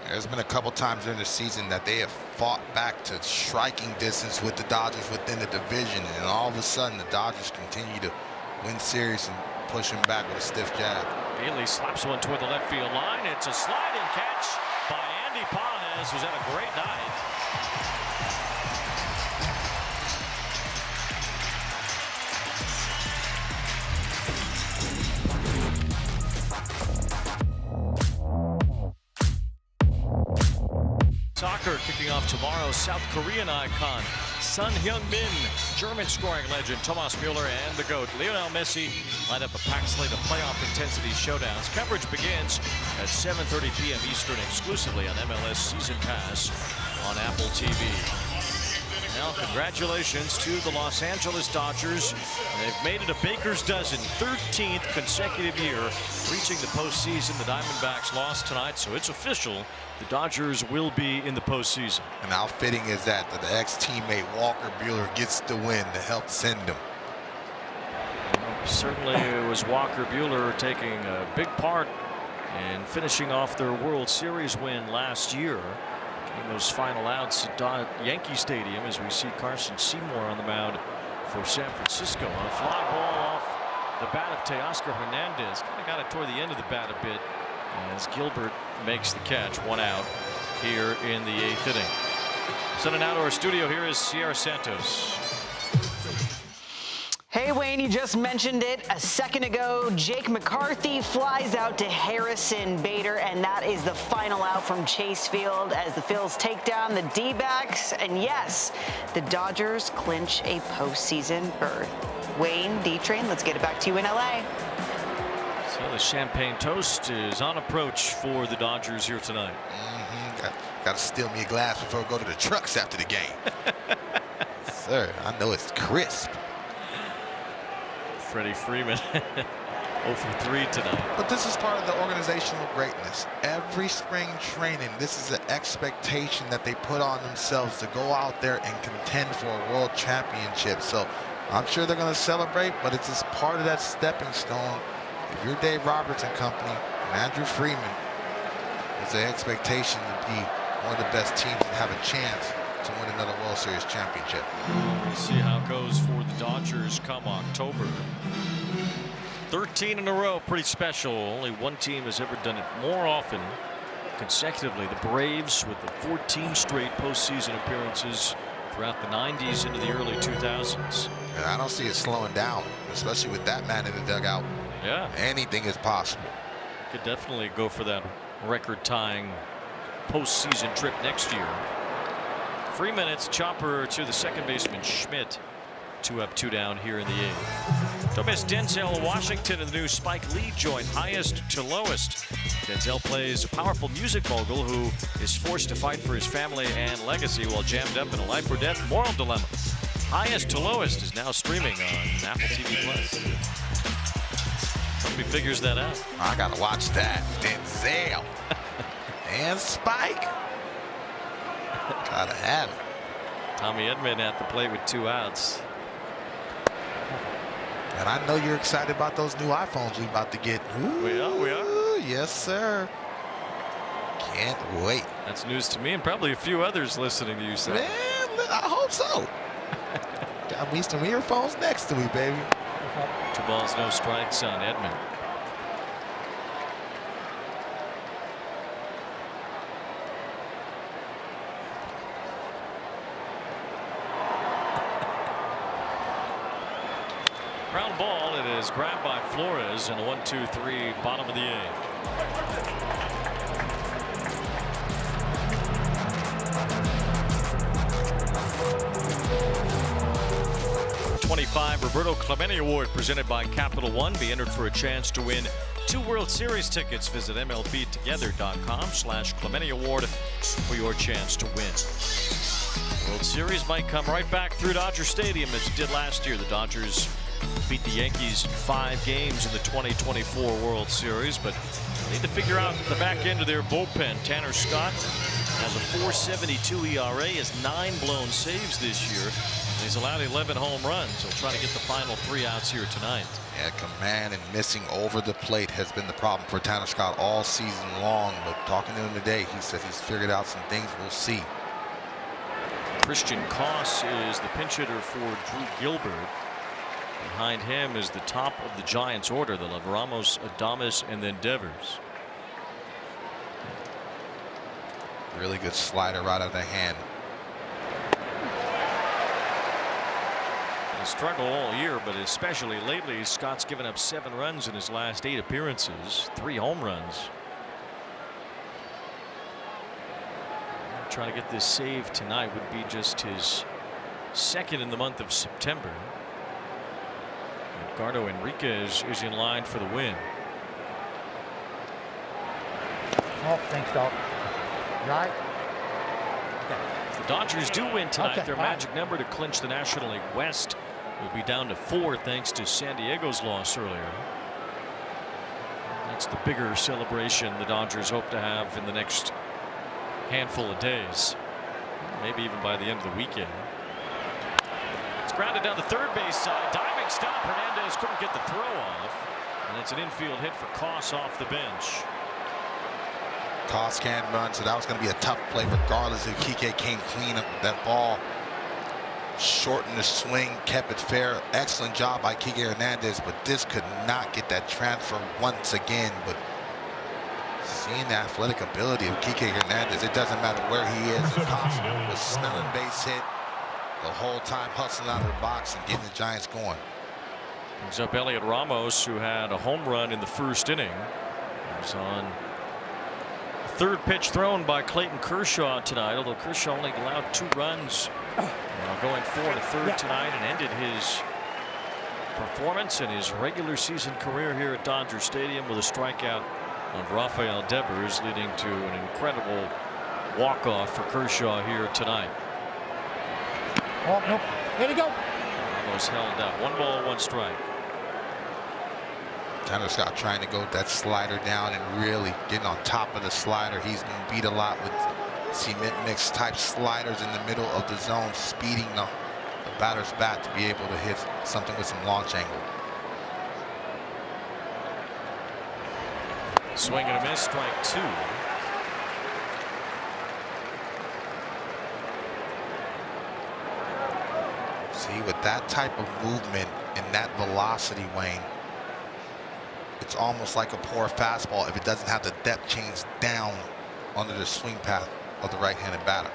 There's been a couple times during the season that they have fought back to striking distance with the Dodgers within the division, and all of a sudden the Dodgers continue to win series and push them back with a stiff jab. Bailey slaps one toward the left field line. It's a sliding catch by Andy Pages, who's had a great night. Soccer kicking off tomorrow. South Korean icon Son Heung-min, German scoring legend Thomas Mueller, and the GOAT Lionel Messi line up a packed slate of playoff intensity showdowns. Coverage begins at 7:30 p.m. Eastern exclusively on MLS Season Pass on Apple TV. Now, congratulations to the Los Angeles Dodgers. They've made it a baker's dozen, 13th consecutive year, reaching the postseason. The Diamondbacks lost tonight, so it's official. The Dodgers will be in the postseason. And how fitting is that the ex-teammate Walker Buehler gets the win to help send them. Certainly it was Walker Buehler taking a big part in finishing off their World Series win last year. In those final outs at Yankee Stadium, as we see Carson Seymour on the mound for San Francisco. A fly ball off the bat of Teoscar Hernandez. Kind of got it toward the end of the bat a bit as Gilbert makes the catch. 1 out here in the 8th inning. Sending out to our studio, here is Sierra Santos. Hey, Wayne, you just mentioned it a second ago. Jake McCarthy flies out to Harrison Bader, and that is the final out from Chase Field as the Phils take down the D-backs. And yes, the Dodgers clinch a postseason berth. Wayne, D-Train, let's get it back to you in LA. So the champagne toast is on approach for the Dodgers here tonight. Got to steal me a glass before I go to the trucks after the game. Sir, I know it's crisp. Freddie Freeman 0 for 3 tonight. But this is part of the organizational greatness. Every spring training, this is an expectation that they put on themselves to go out there and contend for a world championship. So I'm sure they're going to celebrate, but it's just part of that stepping stone. If you're Dave Roberts and company and Andrew Freeman, it's an expectation to be one of the best teams and have a chance to win another World Series championship. We'll see how it goes for the Dodgers come October. 13 in a row, pretty special. Only one team has ever done it more often consecutively. The Braves with the 14 straight postseason appearances throughout the 90s into the early 2000s. And I don't see it slowing down, especially with that man in the dugout. Yeah. Anything is possible. Could definitely go for that record-tying postseason trip next year. Freeman, it's chopper to the second baseman Schmidt. 2 up, 2 down here in the 8th. Don't miss Denzel Washington in the new Spike Lee joint, Highest to Lowest. Denzel plays a powerful music mogul who is forced to fight for his family and legacy while jammed up in a life or death moral dilemma. Highest to Lowest is now streaming on Apple TV+. Hope he figures that out. I gotta watch that. Denzel and Spike. Gotta have it. Tommy Edman at the plate with 2 outs. And I know you're excited about those new iPhones we're about to get. Ooh, we are. Yes, sir. Can't wait. That's news to me and probably a few others listening to you, sir. Man, I hope so. Got me some earphones next to me, baby. 2 balls, no strikes on Edman. Ground ball. It is grabbed by Flores in the 1-2-3 bottom of the 8th. 25 Roberto Clemente Award presented by Capital One. Be entered for a chance to win 2 World Series tickets. Visit MLBtogether.com/Clemente Award for your chance to win. World Series might come right back through Dodger Stadium as it did last year. The Dodgers beat the Yankees in 5 games in the 2024 World Series, but they need to figure out the back end of their bullpen. Tanner Scott has a .472 ERA, has 9 blown saves this year. He's allowed 11 home runs. He'll try to get the final 3 outs here tonight. Yeah, command and missing over the plate has been the problem for Tanner Scott all season long. But talking to him today, he says he's figured out some things. We'll see. Christian Koss is the pinch hitter for Drew Gilbert. Behind him is the top of the Giants order. They'll have Ramos, Adames, and then Devers. Really good slider right out of the hand. He's struggled all year, but especially lately, Scott's given up 7 runs in his last 8 appearances, 3 home runs. Trying to get this save tonight would be just his 2nd in the month of September. Edgardo Enriquez is in line for the win. Oh, thanks, dog. Right. If the Dodgers do win tonight, their magic number to clinch the National League West will be down to 4 thanks to San Diego's loss earlier. That's the bigger celebration the Dodgers hope to have in the next handful of days, maybe even by the end of the weekend. It's grounded down the third base side. Diving stop. Hernandez couldn't get the throw off, and it's an infield hit for Koss off the bench. Koss can't run, so that was going to be a tough play regardless if Kike came clean up with that ball. Shortened the swing, kept it fair. Excellent job by Kike Hernandez, but this could not get that transfer once again. But seeing the athletic ability of Kike Hernandez, it doesn't matter where he is. Koss was smelling base hit the whole time, hustling out of the box and getting the Giants going. Brings up Elliot Ramos, who had a home run in the first inning. He was on the 3rd pitch thrown by Clayton Kershaw tonight, although Kershaw only allowed 2 runs. Going 4 1/3 tonight, and ended his performance in his regular season career here at Dodger Stadium with a strikeout of Rafael Devers, leading to an incredible walk-off for Kershaw here tonight. Oh, nope. There you go. Almost held up. 1 ball, 1 strike. Tanner Scott trying to go with that slider down and really getting on top of the slider. He's been beat a lot with cement mix type sliders in the middle of the zone, speeding the batter's bat to be able to hit something with some launch angle. Swing and a miss, strike 2. See, with that type of movement and that velocity, Wayne, it's almost like a poor fastball if it doesn't have the depth change down under the swing path of the right-handed batter.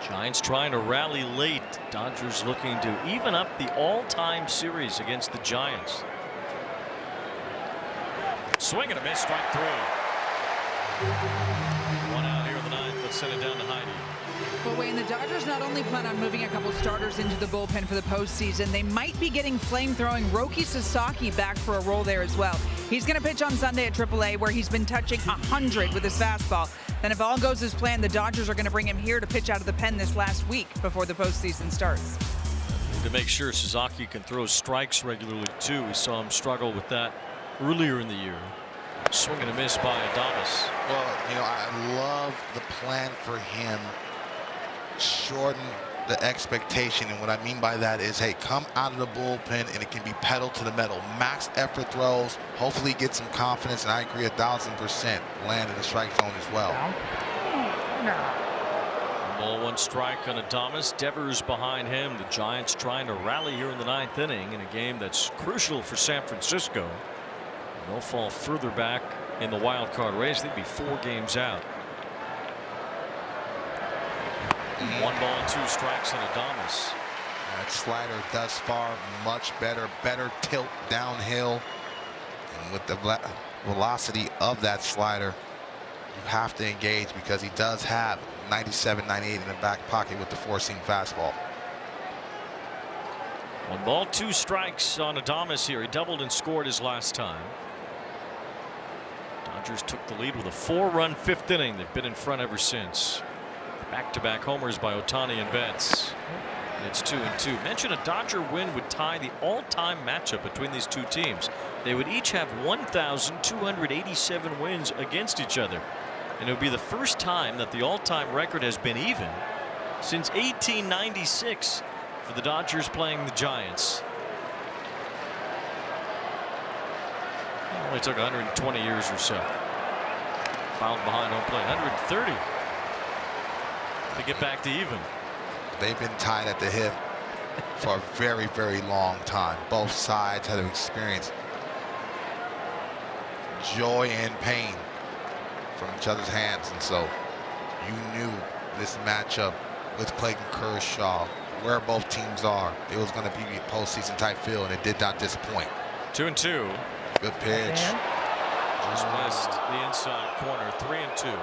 Giants trying to rally late. Dodgers looking to even up the all-time series against the Giants. Swing and a miss, strike 3. 1 out here in the 9th. Let's send it down to Heidi. But Wayne, the Dodgers not only plan on moving a couple starters into the bullpen for the postseason, they might be getting flame-throwing Roki Sasaki back for a role there as well. He's going to pitch on Sunday at AAA, where he's been touching 100 with his fastball. Then if all goes as planned, the Dodgers are going to bring him here to pitch out of the pen this last week before the postseason starts. To make sure Sasaki can throw strikes regularly, too. We saw him struggle with that earlier in the year. Swing and a miss by Adames. Well, you know, I love the plan for him. Shorten the expectation, and what I mean by that is, hey, come out of the bullpen and it can be pedal to the metal. Max effort throws, hopefully get some confidence, and I agree 1,000% land in the strike zone as well. 1 ball, 1 strike on Adames. Devers behind him. The Giants trying to rally here in the 9th inning in a game that's crucial for San Francisco. And they'll fall further back in the wild card race. They'd be 4 games out. 1 ball, 2 strikes on Adames. That slider thus far much better tilt downhill, and with the velocity of that slider, you have to engage because he does have 97, 98 in the back pocket with the 4-seam fastball. 1 ball, 2 strikes on Adames here. He doubled and scored his last time. Dodgers took the lead with a 4-run 5th inning. They've been in front ever since. Back-to-back homers by Ohtani and Betts. And it's 2-2. Mention a Dodger win would tie the all-time matchup between these two teams. They would each have 1,287 wins against each other. And it would be the first time that the all-time record has been even since 1896 for the Dodgers playing the Giants. It only took 120 years or so. Fouled behind home plate. 130 to get back to even. They've been tied at the hip for a very, very long time. Both sides had experienced joy and pain from each other's hands, and so you knew this matchup with Clayton Kershaw, where both teams are, it was going to be a postseason type feel, and it did not disappoint. 2-2. Good pitch. Just missed the inside corner. 3-2.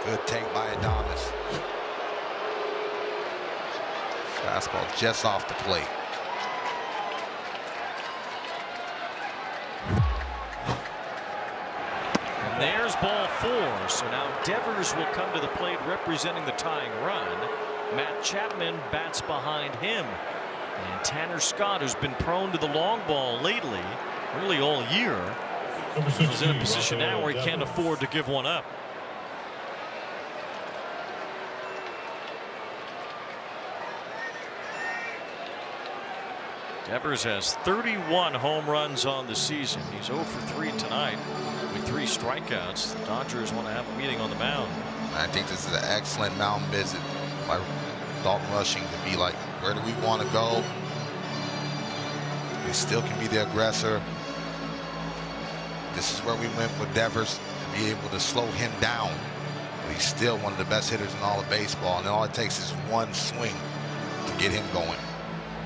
Good take by Adames. Fastball just off the plate. And there's ball 4. So now Devers will come to the plate representing the tying run. Matt Chapman bats behind him. And Tanner Scott, who's been prone to the long ball lately, really all year, is in a position now where he can't afford to give one up. Devers has 31 home runs on the season. He's 0 for 3 tonight with 3 strikeouts. The Dodgers want to have a meeting on the mound. I think this is an excellent mound visit by Dalton Rushing to be like, where do we want to go? We still can be the aggressor. This is where we went with Devers, to be able to slow him down. But he's still one of the best hitters in all of baseball, and all it takes is one swing to get him going.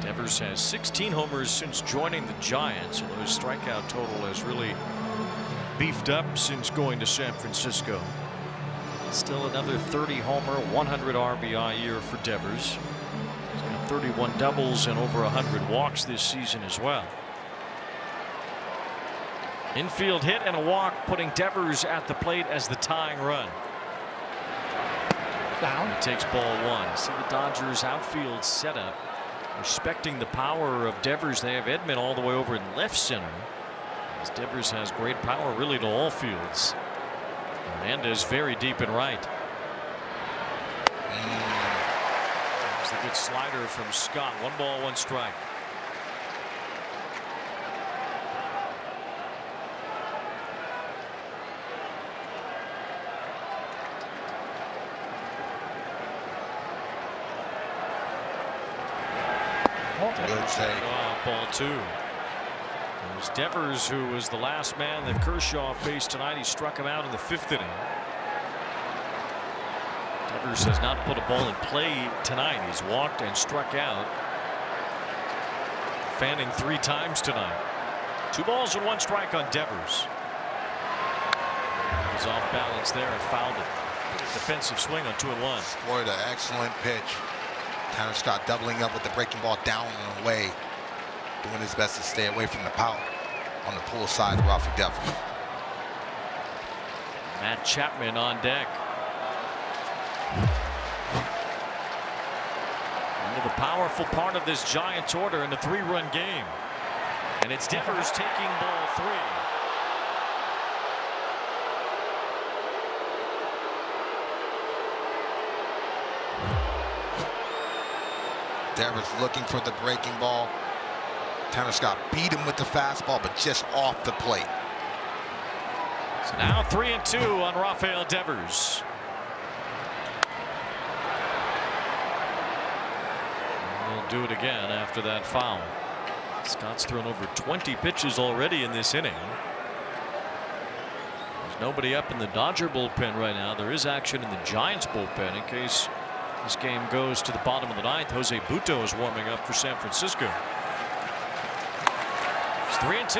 Devers has 16 homers since joining the Giants, although his strikeout total has really beefed up since going to San Francisco. Still another 30 homer, 100 RBI year for Devers. He's got 31 doubles and over 100 walks this season as well. Infield hit and a walk, putting Devers at the plate as the tying run. Down. He takes ball 1. See the Dodgers outfield setup. Respecting the power of Devers, they have Edman all the way over in left center, as Devers has great power really to all fields. Hernandez very deep in right. There's a good slider from Scott. 1 ball, 1 strike. Good take. Ball 2. It was Devers who was the last man that Kershaw faced tonight. He struck him out in the 5th inning. Devers has not put a ball in play tonight. He's walked and struck out. Fanning 3 times tonight. 2 balls and 1 strike on Devers. He's off balance there and fouled it. Defensive swing on 2-1. Scored an excellent pitch. Tanner Scott doubling up with the breaking ball down and away, doing his best to stay away from the power on the pull side of Rafi Devers. Matt Chapman on deck. Into the powerful part of this Giants order in the 3-run game. And it's Devers taking ball 3. Devers looking for the breaking ball. Tanner Scott beat him with the fastball, but just off the plate. So now 3-2 on Rafael Devers. And they'll do it again after that foul. Scott's thrown over 20 pitches already in this inning. There's nobody up in the Dodger bullpen right now. There is action in the Giants bullpen in case this game goes to the bottom of the 9th. Jose Butto is warming up for San Francisco. It's 3-2.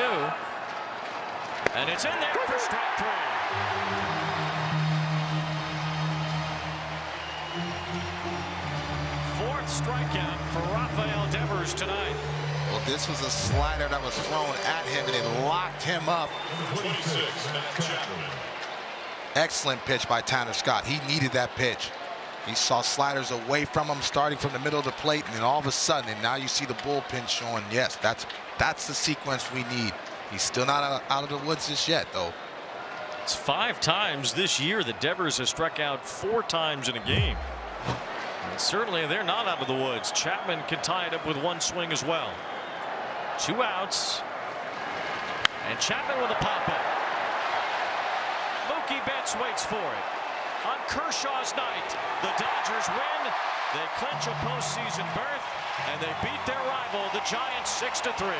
And it's in there for strike 3. Fourth strikeout for Rafael Devers tonight. Well, this was a slider that was thrown at him and it locked him up. 26, Matt Chapman. Excellent pitch by Tanner Scott. He needed that pitch. He saw sliders away from him, starting from the middle of the plate, and then all of a sudden, and now you see the bullpen showing, yes, that's the sequence we need. He's still not out of the woods just yet, though. It's 5 times this year that Devers has struck out 4 times in a game. And certainly they're not out of the woods. Chapman can tie it up with 1 swing as well. 2 outs. And Chapman with a pop-up. Mookie Betts waits for it. On Kershaw's night, the Dodgers win. They clinch a postseason berth, and they beat their rival, the Giants, 6-3.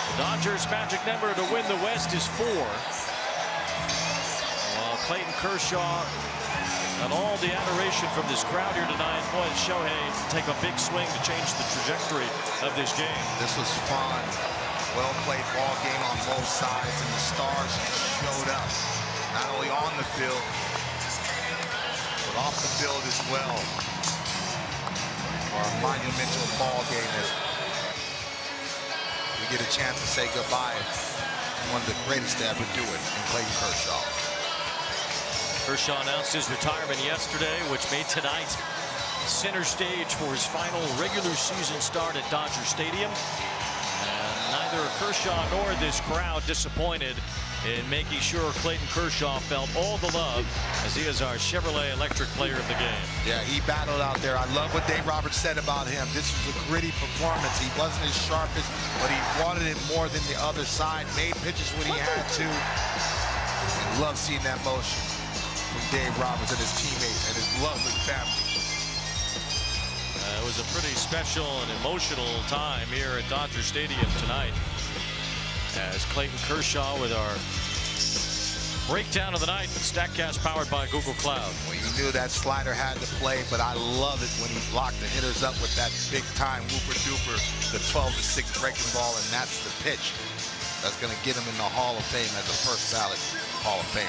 The Dodgers' magic number to win the West is 4. While Clayton Kershaw and all the adoration from this crowd here tonight. Boy, Shohei take a big swing to change the trajectory of this game. This was fun. Well-played ball game on both sides, and the stars showed up. Not only on the field, but off the field as well. For a monumental ball game as we get a chance to say goodbye to one of the greatest to ever do it in Clayton Kershaw. Kershaw announced his retirement yesterday, which made tonight center stage for his final regular season start at Dodger Stadium. And neither Kershaw nor this crowd disappointed in making sure Clayton Kershaw felt all the love, as he is our Chevrolet Electric Player of the game. Yeah, he battled out there. I love what Dave Roberts said about him. This was a gritty performance. He wasn't his sharpest, but he wanted it more than the other side. Made pitches when he had to. Love seeing that motion from Dave Roberts and his teammate and his lovely family. It was a pretty special and emotional time here at Dodger Stadium tonight, as Clayton Kershaw with our breakdown of the night. Statcast powered by Google Cloud. Well, you knew that slider had to play, but I love it when he blocked the hitters up with that big time whooper duper, the 12-6 breaking ball, and that's the pitch that's going to get him in the Hall of Fame as a first ballot Hall of Famer.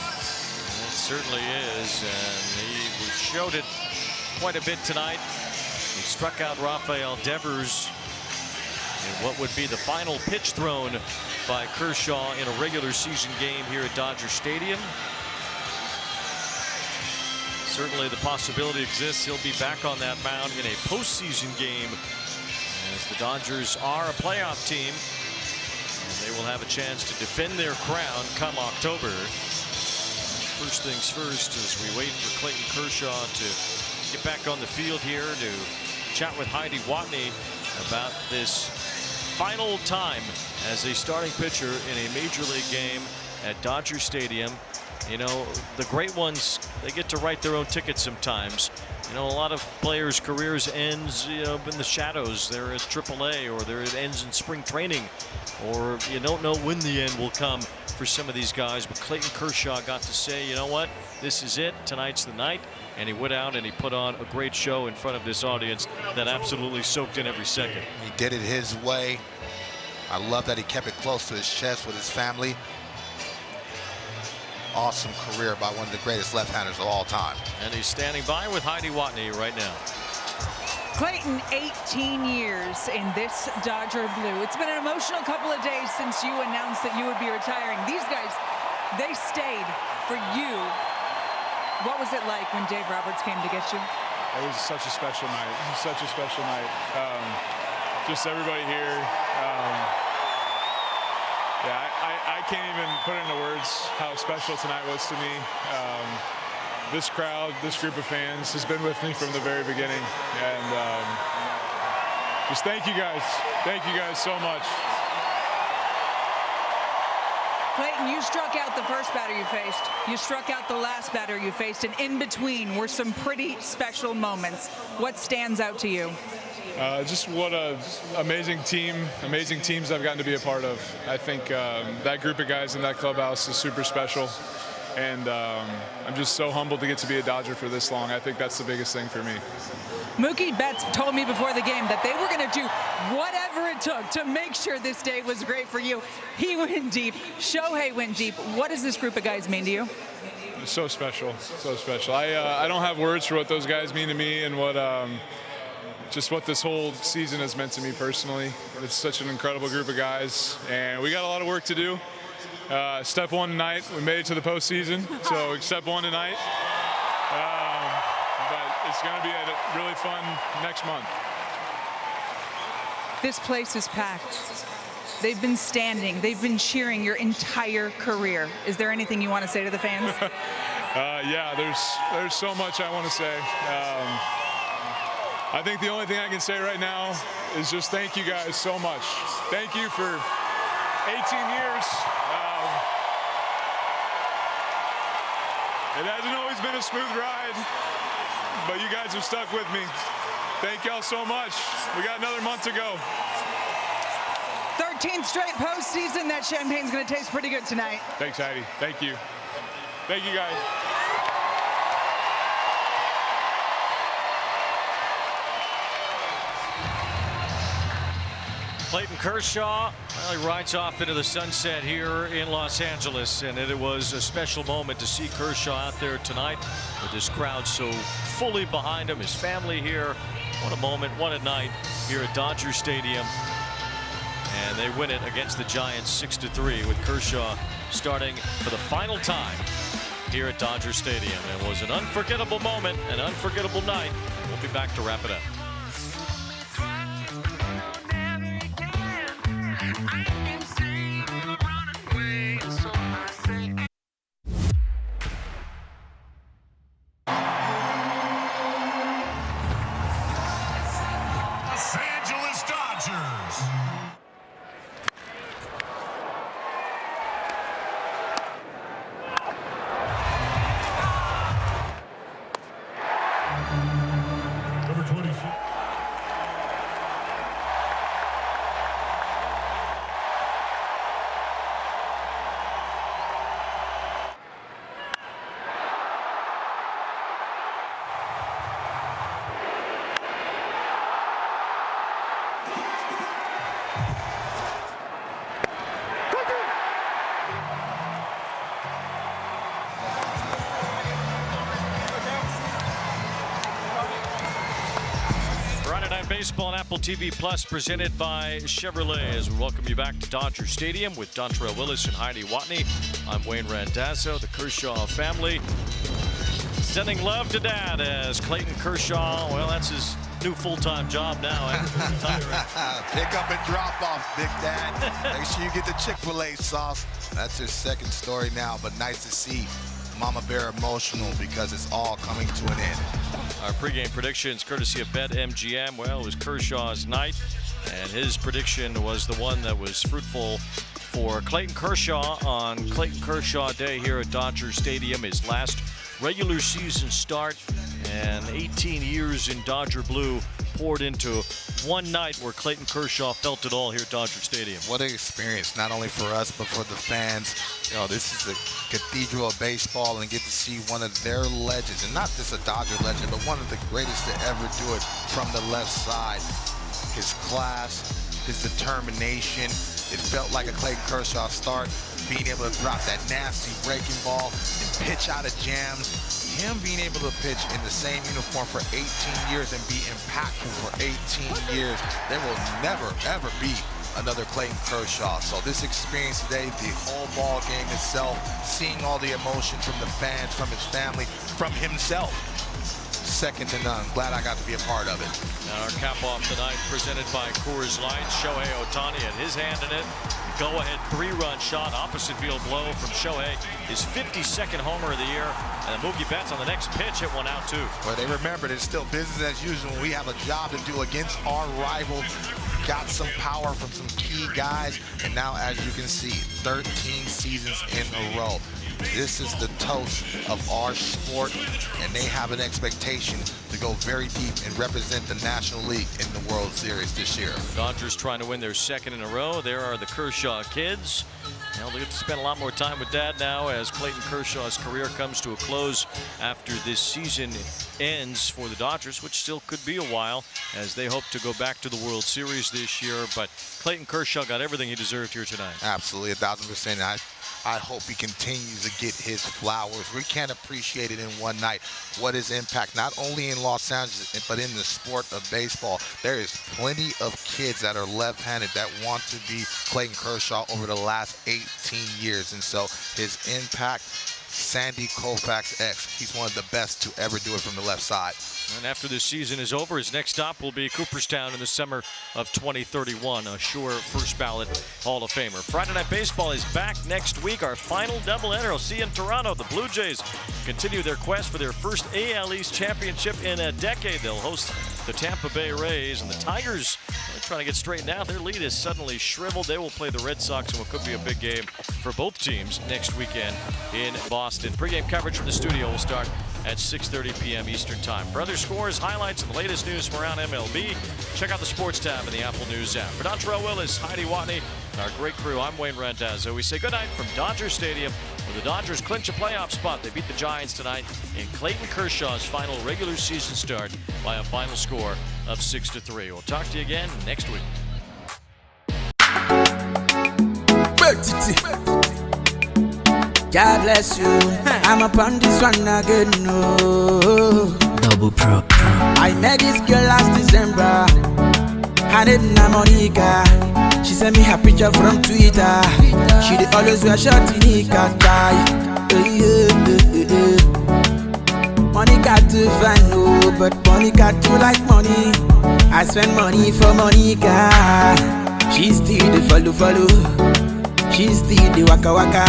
It certainly is, and he showed it quite a bit tonight. He struck out Rafael Devers in what would be the final pitch thrown by Kershaw in a regular season game here at Dodger Stadium. Certainly the possibility exists he'll be back on that mound in a postseason game, as the Dodgers are a playoff team, and they will have a chance to defend their crown come October. First things first, as we wait for Clayton Kershaw to get back on the field here to chat with Heidi Watney about this final time as a starting pitcher in a major league game at Dodger Stadium. You know, the great ones, they get to write their own ticket sometimes. You know, a lot of players' careers ends, you know, in the shadows. They're at AAA, or it ends in spring training, or you don't know when the end will come for some of these guys. But Clayton Kershaw got to say, you know what, this is it. Tonight's the night. And he went out and he put on a great show in front of this audience that absolutely soaked in every second. He did it his way. I love that he kept it close to his chest with his family. Awesome career by one of the greatest left-handers of all time. And he's standing by with Heidi Watney right now. Clayton, 18 years in this Dodger blue. It's been an emotional couple of days since you announced that you would be retiring. These guys, they stayed for you. What was it like when Dave Roberts came to get you? It was such a special night. Such a special night. Just everybody here. Yeah, I can't even put into words how special tonight was to me. This crowd, this group of fans has been with me from the very beginning. And just thank you guys. Thank you guys so much. Clayton, you struck out the first batter you faced. You struck out the last batter you faced, and in between were some pretty special moments. What stands out to you? Just what a amazing teams I've gotten to be a part of. I think that group of guys in that clubhouse is super special, and I'm just so humbled to get to be a Dodger for this long. I think that's the biggest thing for me. Mookie Betts told me before the game that they were going to do whatever it took to make sure this day was great for you. He went deep. Shohei went deep. What does this group of guys mean to you? So special, so special. I don't have words for what those guys mean to me, and what just what this whole season has meant to me personally. It's such an incredible group of guys, and we got a lot of work to do. Step one tonight, we made it to the postseason, so step one tonight. But it's going to be a really fun next month. This place is packed. They've been standing, they've been cheering your entire career. Is there anything you want to say to the fans? Yeah, there's so much I want to say. I think the only thing I can say right now is just thank you guys so much. Thank you for 18 years. It hasn't always been a smooth ride, but you guys have stuck with me. Thank y'all so much. We got another month to go. 13th straight postseason. That champagne's going to taste pretty good tonight. Thanks, Heidi. Thank you. Thank you, guys. Clayton Kershaw, well, he rides off into the sunset here in Los Angeles, and it was a special moment to see Kershaw out there tonight with this crowd so fully behind him, his family here. What a moment, what a night here at Dodger Stadium. And they win it against the Giants 6-3 with Kershaw starting for the final time here at Dodger Stadium. It was an unforgettable moment, an unforgettable night. We'll be back to wrap it up. Baseball on Apple TV Plus presented by Chevrolet as we welcome you back to Dodger Stadium with Dontrell Willis and Heidi Watney. I'm Wayne Randazzo. The Kershaw family sending love to Dad as Clayton Kershaw, well, that's his new full-time job now after retiring. Pick up and drop off, Big Dad. Make sure you get the Chick-fil-A sauce. That's his second story now, but nice to see Mama Bear emotional because it's all coming to an end. Our pregame predictions courtesy of BetMGM. Well, it was Kershaw's night, and his prediction was the one that was fruitful for Clayton Kershaw on Clayton Kershaw Day here at Dodger Stadium. His last regular season start, and 18 years in Dodger blue poured into one night where Clayton Kershaw felt it all here at Dodger Stadium. What an experience, not only for us, but for the fans. You know, this is the cathedral of baseball, and get to see one of their legends, and not just a Dodger legend, but one of the greatest to ever do it from the left side. His class, his determination. It felt like a Clayton Kershaw start, being able to drop that nasty breaking ball and pitch out of jams. Him being able to pitch in the same uniform for 18 years and be impactful for 18 years. There will never, ever be another Clayton Kershaw. So this experience today, the whole ball game itself, seeing all the emotion from the fans, from his family, from himself, second to none. Glad I got to be a part of it. Now our cap off tonight presented by Coors Light. Shohei Ohtani had his hand in it. Go-ahead three-run shot, opposite field blow from Shohei. His 52nd homer of the year. And Mookie Betts on the next pitch hit one out too. Well, they remembered it's still business as usual. We have a job to do against our rival. Got some power from some key guys. And now, as you can see, 13 seasons in a row. This is the toast of our sport, and they have an expectation to go very deep and represent the National League in the World Series this year. Dodgers trying to win their second in a row. There are the Kershaw kids. They'll get to spend a lot more time with Dad now as Clayton Kershaw's career comes to a close after this season ends for the Dodgers, which still could be a while as they hope to go back to the World Series this year. But Clayton Kershaw got everything he deserved here tonight. Absolutely, 1,000%. I hope he continues to get his flowers. We can't appreciate it in one night. What his impact, not only in Los Angeles, but in the sport of baseball. There is plenty of kids that are left-handed that want to be Clayton Kershaw over the last 18 years. And so his impact, Sandy Koufax X, he's one of the best to ever do it from the left side. And after this season is over, his next stop will be Cooperstown in the summer of 2031, a sure first ballot Hall of Famer. Friday Night Baseball is back next week, our final doubleheader. I'll see you in Toronto. The Blue Jays continue their quest for their first AL East championship in a decade. They'll host the Tampa Bay Rays, and the Tigers are trying to get straightened out. Their lead is suddenly shriveled. They will play the Red Sox in what could be a big game for both teams next weekend in Boston. Pre-game coverage from the studio will start at 6:30 p.m. Eastern Time. For other scores, highlights, and the latest news from around MLB, check out the Sports tab in the Apple News app. For Don Terrell Willis, Heidi Watney, and our great crew, I'm Wayne Randazzo. We say goodnight from Dodger Stadium, where the Dodgers clinch a playoff spot. They beat the Giants tonight in Clayton Kershaw's final regular season start by a final score of 6-3. We'll talk to you again next week. God bless you. I'm up on this one again. No. Double pro. I met this girl last December. Her name na Monica. She sent me her picture from Twitter. She dey always wear short Nika tie. Monica too fine, no, but Monica too like money. I spend money for Monica. She still the follow. She still the waka waka.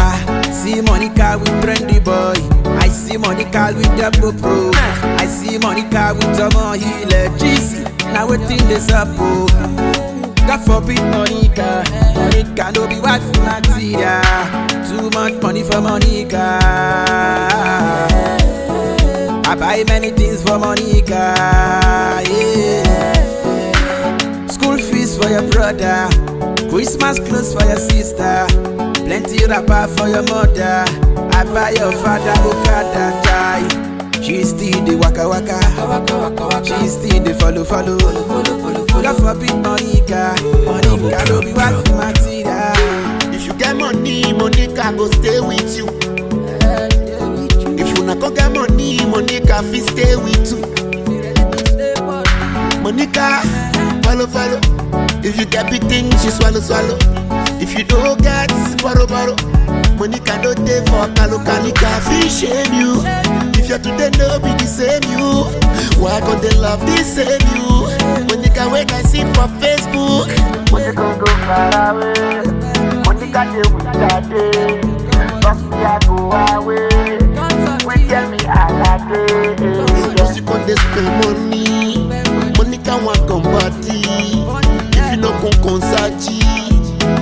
See Monica with trendy boy. I see Monica with the pro. I see Monica with Tomo Healer. GC, now waiting this up. God forbid Monica. Monica no be wife for Matilda. Too much money for Monica. I buy many things for Monica. Yeah. School fees for your brother. Christmas clothes for your sister, plenty wrapper for your mother. I buy your father Okada tie. She still the waka waka. She still the follow. God forbid Monica. Monica don't be wife Matilda. If you get money, Monica go stay with you. If you not go get money, Monica fit stay with you. Monica, follow. If you get big things, she swallow. If you don't get, borrow. Monica don't take for Kalika, fi shame you. If you're today, no be the same you. Why can't they love the same you? Monica, when I see for Facebook, Monica go far away. Monica they with that day. Fuck me, I go away. When tell me I like it. Just you can't spend money. Monica want come party. If you no go concert,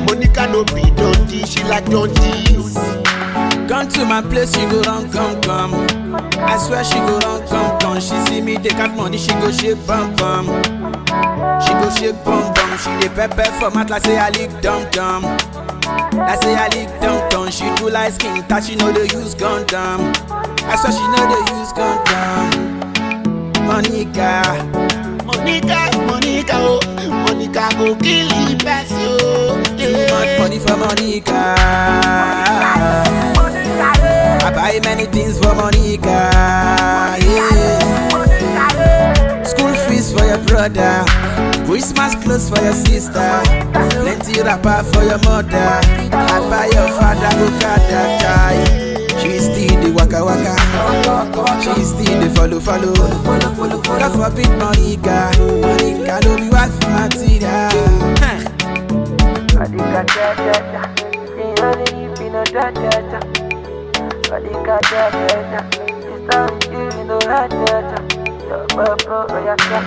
Monica no be dundee, she like dundies. Come to my place, she go run, come. I swear she go run, come. She see me take out money, she go shake bum. She go shake bum. She dey pepper for mat like say I lick dum. Like say I lick dum. She do like skin that she know they use condom. I swear she know they use condom. Monica, oh, Monica go kill the best, yo. Too much money for Monica. I buy many things for Monica. Yeah. School fees for your brother, Christmas clothes for your sister, plenty wrapper for your mother. I buy your father Okada tie. She still the waka waka. She still the follow. God forbid Monica. Monica don't be wife for Matilda. Monica da. She only if you know da. Monica da. It's time you know da. Your papa, your da.